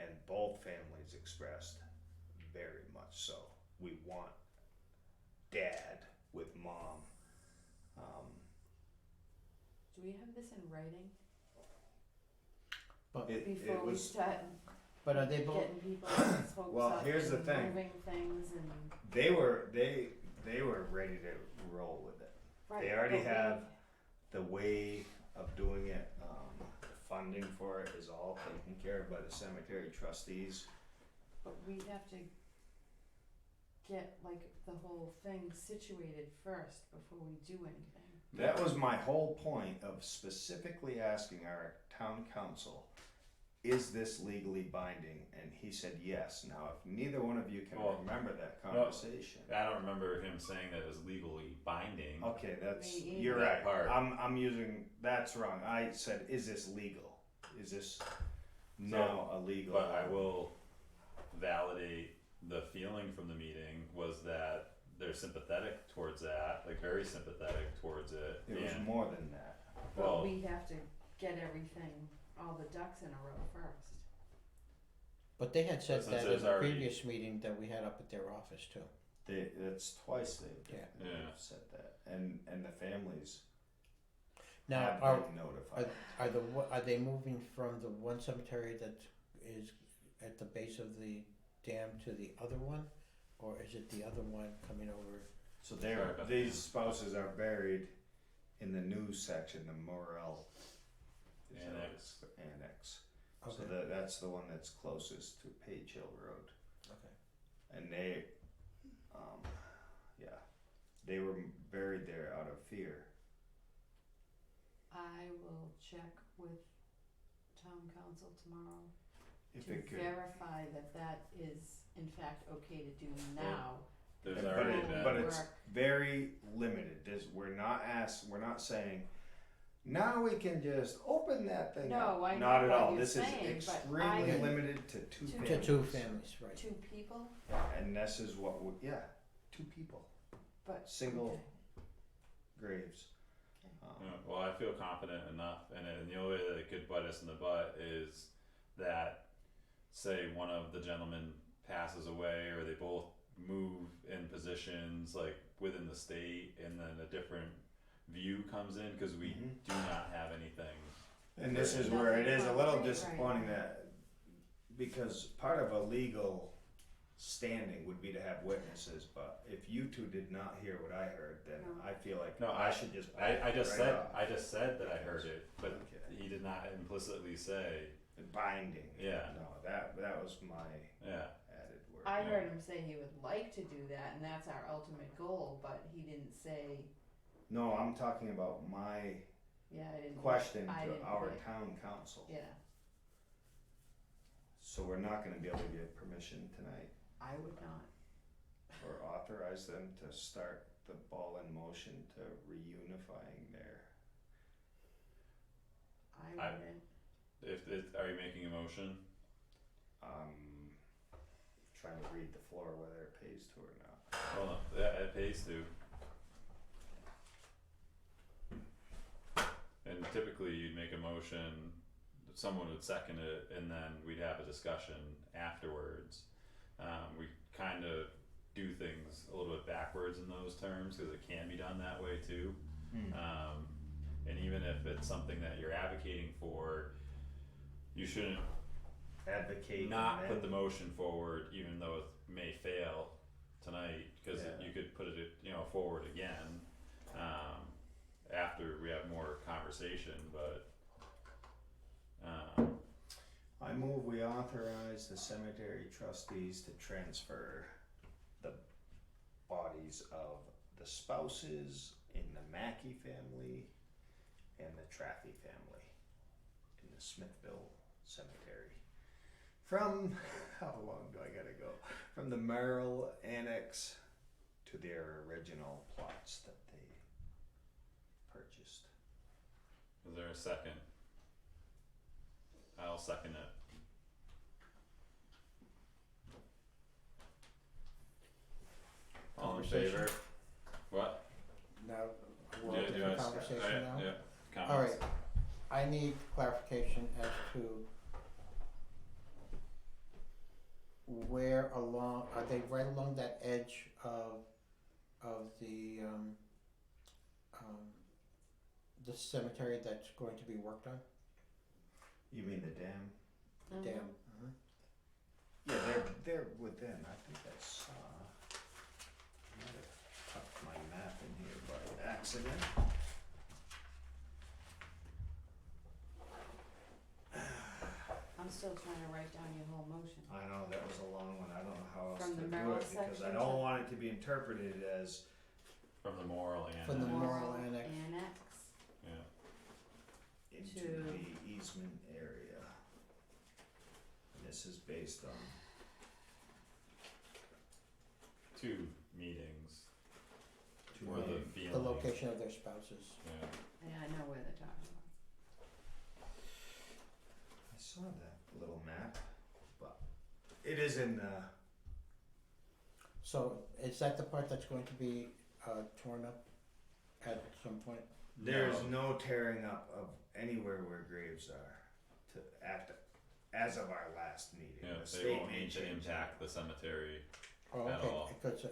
And both families expressed very much so. We want dad with mom. Do we have this in writing But, before we was, start but are they both, getting people's hopes Well, up here's the and thing. moving things and, they were ready to roll with it. right, They already but we- have the way of doing it, the funding for it is all taken care of by the cemetery trustees. But we have to get like the whole thing situated first before we do anything. That was my whole point of specifically asking our town council, is this legally binding? And he said yes. Now, if neither one of you can Well, remember that conversation. I don't remember him saying that it was legally binding. Okay, that's, Me either. you're That right. part. I'm using, that's wrong. I said, is this legal? Is this now illegal? But I will validate the feeling from the meeting was that they're sympathetic towards that, like very sympathetic towards it. It was and, more than that. well, But we have to get everything, all the ducks in a row first. but they had said Since that in there's the already- previous meeting that we had up at their office too. That's twice they've Yeah. said that. And the families Now, have are, been notified. are they moving from the one cemetery that is at the base of the dam to the other one? Or is it the other one coming over? So Sorry about these that. spouses are buried in the new section, the Morel Annex. Annex. Okay, So that's the one that's closest to Page Hill Road. okay. And they, they were buried there out of fear. I will check with town council tomorrow If to it could. verify that that is in fact okay to do now. There's But already it- been. but it's work. very limited. We're not saying, now we can just open that thing up. No, I know Not at what all. you're This saying, is but extremely I- limited to two To families. To two families, right. 2 people, And this is what two people, but. single okay. graves. Yeah, well, I feel confident enough, and the only way that it could bite us in the butt is that, say, one of the gentlemen passes away, or they both move in positions like within the state, and then a different view comes in because we Mhm. do not have anything. And this is Nothing where it is a little concrete, right. disappointing that, because part of a legal standing would be to have witnesses, but if you two did not hear what I heard, then No. I feel like No, I should just. I just right said off. I just said that I heard it, but Okay. he did not implicitly say. Binding. Yeah. No, that was my Yeah. added word. I Yeah. heard him say he would like to do that, and that's our ultimate goal, but he didn't say, No, I'm talking about my yeah, I didn't. question I to didn't our hear. town council. Yeah, So we're not gonna be able to give permission tonight I would not. or authorize them to start the ball in motion to reunifying their. I I- wouldn't. Are you making a motion? Trying to read the floor whether it pays to or not. Well, yeah, it pays to. And typically you'd make a motion, someone would second it, and then we'd have a discussion afterwards. We kinda do things a little bit backwards in those terms, cause it can be done that way too. And even if it's something that you're advocating for, you shouldn't Advocate not and put the then, motion forward, even though it may fail tonight, cause Yeah. you could put it, forward again, after we have more conversation, but, I move we authorize the cemetery trustees to transfer the bodies of the spouses in the Mackey family and the Traffy family in the Smithville Cemetery. From, how long do I gotta go? From the Merrill Annex to their original plots that they purchased. is there a second? I'll second it. All in Conversation? favor? What? Now, we're Yeah, open do for I s- conversation now? Yeah, comments. Alright, I need clarification as to where along, are they right along that edge of the cemetery that's going to be worked on, You mean the dam? the dam? Mhm. Yeah, they're within, I think that's, I might have tucked my map in here by accident. I'm still trying to write down your whole motion. I know, that was a long one, I don't know how else From to the do Merrill it, because I section don't to- want it to be interpreted as From the moral and. From the Moral Moral Annex. Annex. Yeah, into To- the easement area. And this is based on, 2 meetings, two or the main- feelings. The location of their spouses. Yeah, Yeah, I know where they're talking I saw that little map, but it is in the, So is that the part that's going to be torn up at some point? there's no tearing up of anywhere where graves are to act as of our last meeting. yeah, The they state won't may need to change impact the cemetery. Oh, At okay, all. because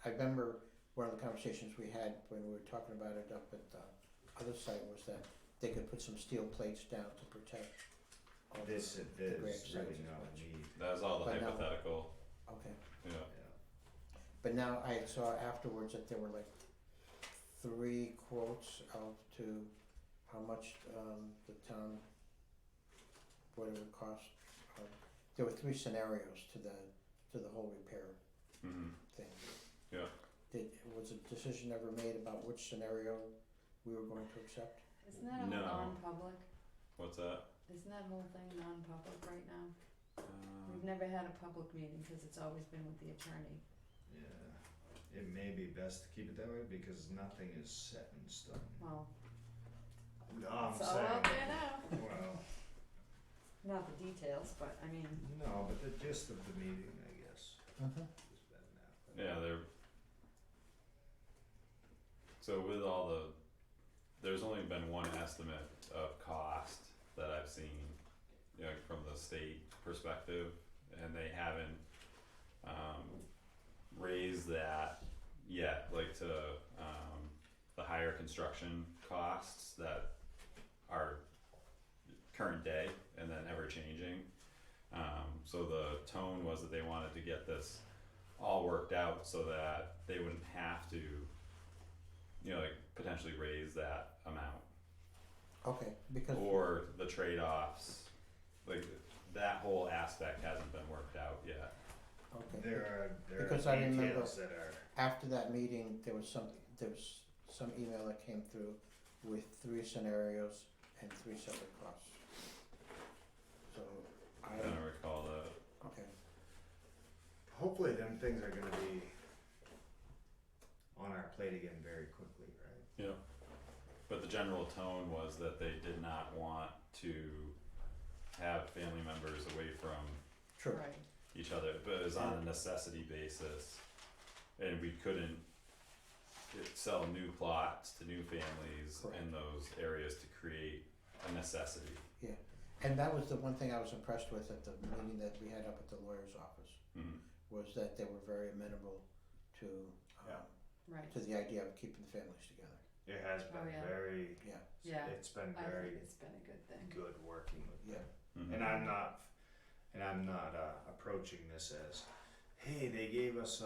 I remember one of the conversations we had when we were talking about it up at the other site was that they could put some steel plates down to protect all that. the, This the is grave sites really as not a much. need, That was all the But now- hypothetical, Okay, yeah, yeah. but now I saw afterwards that there were like 3 quotes out to how much the town, what it would cost. There were 3 scenarios to the whole repair thing. Yeah. Was a decision ever made about which scenario we were going to accept? about. Isn't that all No. non-public? what's that? Isn't that whole thing non-public right now? We've Um, never had a public meeting because it's always been with the attorney. Yeah, it may be best to keep it that way because nothing is set in stone. Well, No, I'm it's all out saying, there now. well, Not the details, but I mean, no, but the gist of the meeting, I guess, Mm-hmm. has been that. yeah, so with all there's only been one estimate of cost that I've seen, from the state perspective, and they haven't, raised that yet, like to, the higher construction costs that are current day and then ever changing. So the tone was that they wanted to get this all worked out so that they wouldn't have to, like potentially raise that amount. Okay, because. Or the trade-offs, like that whole aspect hasn't been worked out yet. Okay. There Because are I remember- details that are, After that meeting, there was some email that came through with 3 scenarios and 3 separate costs. So I don't recall that. okay, hopefully them things are gonna be on our plate again very quickly, right? But the general tone was that they did not want to have family members away from True. Right, each other, but it was on a necessity basis. And we couldn't sell new plots to new families Correct. in those areas to create a necessity. And that was the one thing I was impressed with at the meeting that we had up at the lawyer's office, Mhm. was that they were very amenable to, Yeah. right, to the idea of keeping the families together. It has been Oh, yeah. very, Yeah. yeah, it's been I very think it's been a good thing. good working with Yeah. them. Mhm. And I'm not approaching this as, hey, they gave us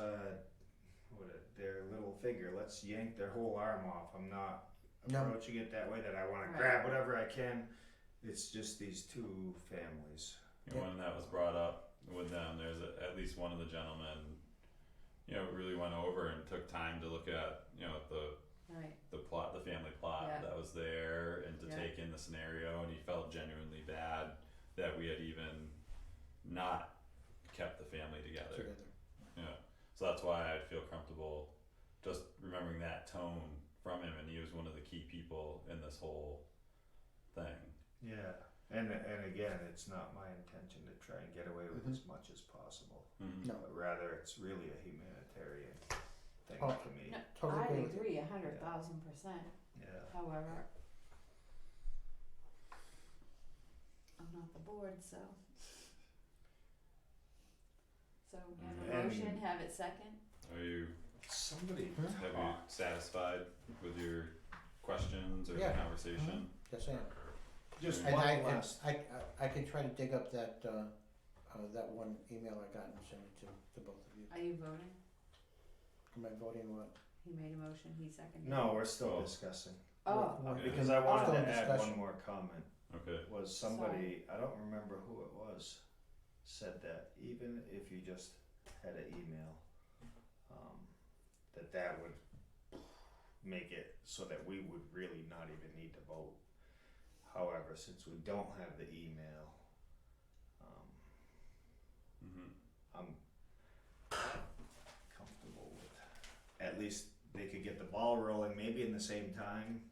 their little figure, let's yank their whole arm off. I'm not No. approaching it that way, that I wanna Right. grab whatever I can. It's just these two families. And when that was brought up with them, there's at least one of the gentlemen, really went over and took time to look at, Right, the plot, the family plot Yeah. that was there, and to Yeah. take in the scenario, and he felt genuinely bad that we had even not kept the family together. Together. Yeah, so that's why I'd feel comfortable just remembering that tone from him, and he was one of the key people in this whole thing. Yeah. And again, it's not my intention to try and get away with Mhm. as much as possible. Mhm. No, But rather, it's really a humanitarian thing Oh, to me. no, totally I agree with you. agree 100,000%, Yeah. however, I'm not the board, so. So, have a And- motion, have it second, Are you, Somebody Hmm? have you satisfied with your questions or the Yeah. conversation? Yes, I am. Just And one I, last. I can try to dig up that, that one email I got and send it to both of you. are you voting? Am I voting what? He made a motion, he seconded. No, we're still Oh. discussing. Oh, What- Okay. Because I wanted Still in to add discussion. one more comment. Okay, Was somebody, I don't remember who it was, said that even if you just had an email, that would make it so that we would really not even need to vote. However, since we don't have the email, mhm, I'm comfortable with, at least they could get the ball rolling, maybe in the same time,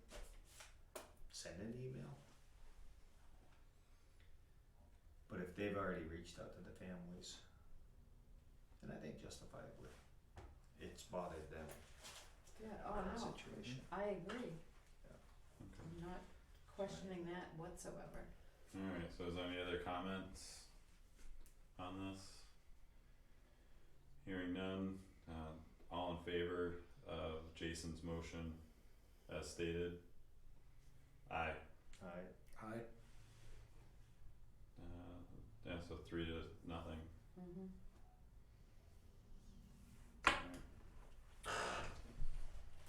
send an email. But if they've already reached out to the families, and I think justifiably, it's bothered them, yeah, oh the no, situation. I agree, okay. I'm not questioning that whatsoever. Alright, so is there any other comments on this? Hearing none, all in favor of Jason's motion as stated? Aye. Alright, Yeah, so 3-0. Mm-hmm.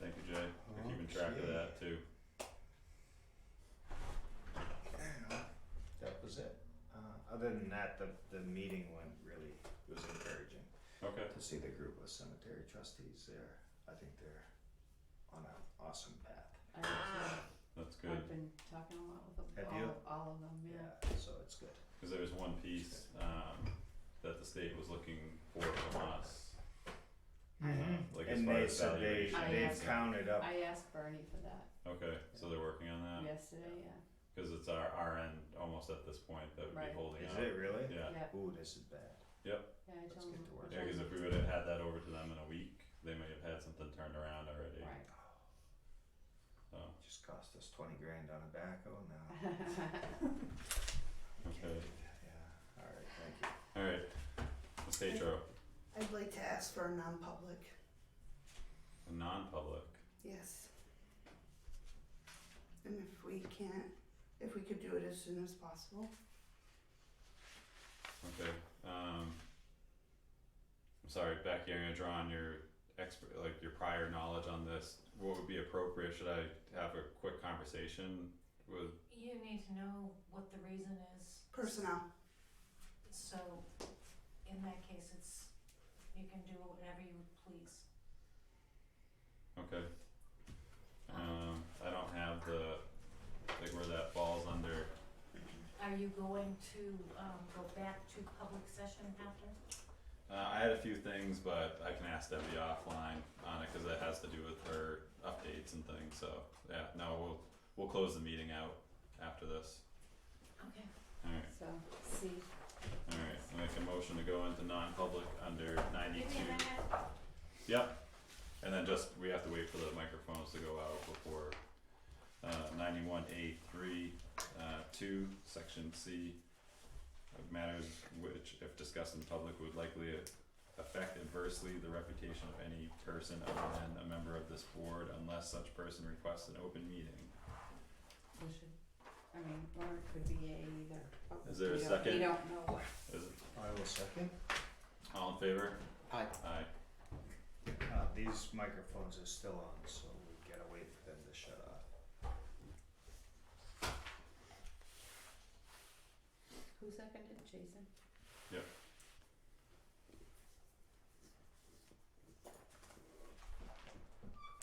Thank you, Jay, for keeping track of Okay. that too. that was it. Other than that, the meeting went really, it was encouraging Okay, to see the group of cemetery trustees there. I think they're on an awesome path. I actually, that's good, I've been talking a lot with them, Have you? all of them, yeah. So it's good. cause there was one piece, that the state was looking for from us. Like as And far they as said they valuation. I they've asked- counted up. I asked Bernie for that Okay, so they're working on that? yesterday, yeah, Cause it's our end almost at this point that would Right. be holding Is up. it really? Yeah, yeah, Ooh, this is bad. yeah, I Let's told get him. to work. yeah, cause if we would've had that over to them in a week, they might have had something turned around already, Right. so, Just cost us $20,000 on tobacco now. okay, Yeah. All right. Thank you. alright, Ms. Tatro, I'd like to ask for a non-public, a non-public, yes. And if we could do it as soon as possible. okay, I'm sorry, Becky, I'm gonna draw on your your prior knowledge on this, what would be appropriate, should I have a quick conversation with, You need to know what the reason is, Personnel, so in that case, you can do whatever you please. okay. I don't have where that falls under, Are you going to, go back to public session after? I had a few things, but I can ask Debbie offline on it, cause it has to do with her updates and things, so, yeah, no, we'll close the meeting out after this. Okay. Alright, So, C. alright, I'll make a motion to go into non-public under Give 92. me a minute. Yep, and then just, we have to wait for the microphones to go out before, 91A3, 2, section C, of matters which, if discussed in public, would likely affect adversely the reputation of any person other than a member of this board unless such person requests an open meeting. We should, I mean, or it could be A either. but Is there a we don't- second? We don't know. Is it, I will second. all in favor? Aye. Aye. These microphones are still on, so we gotta wait for them to shut off. Who seconded? Jason?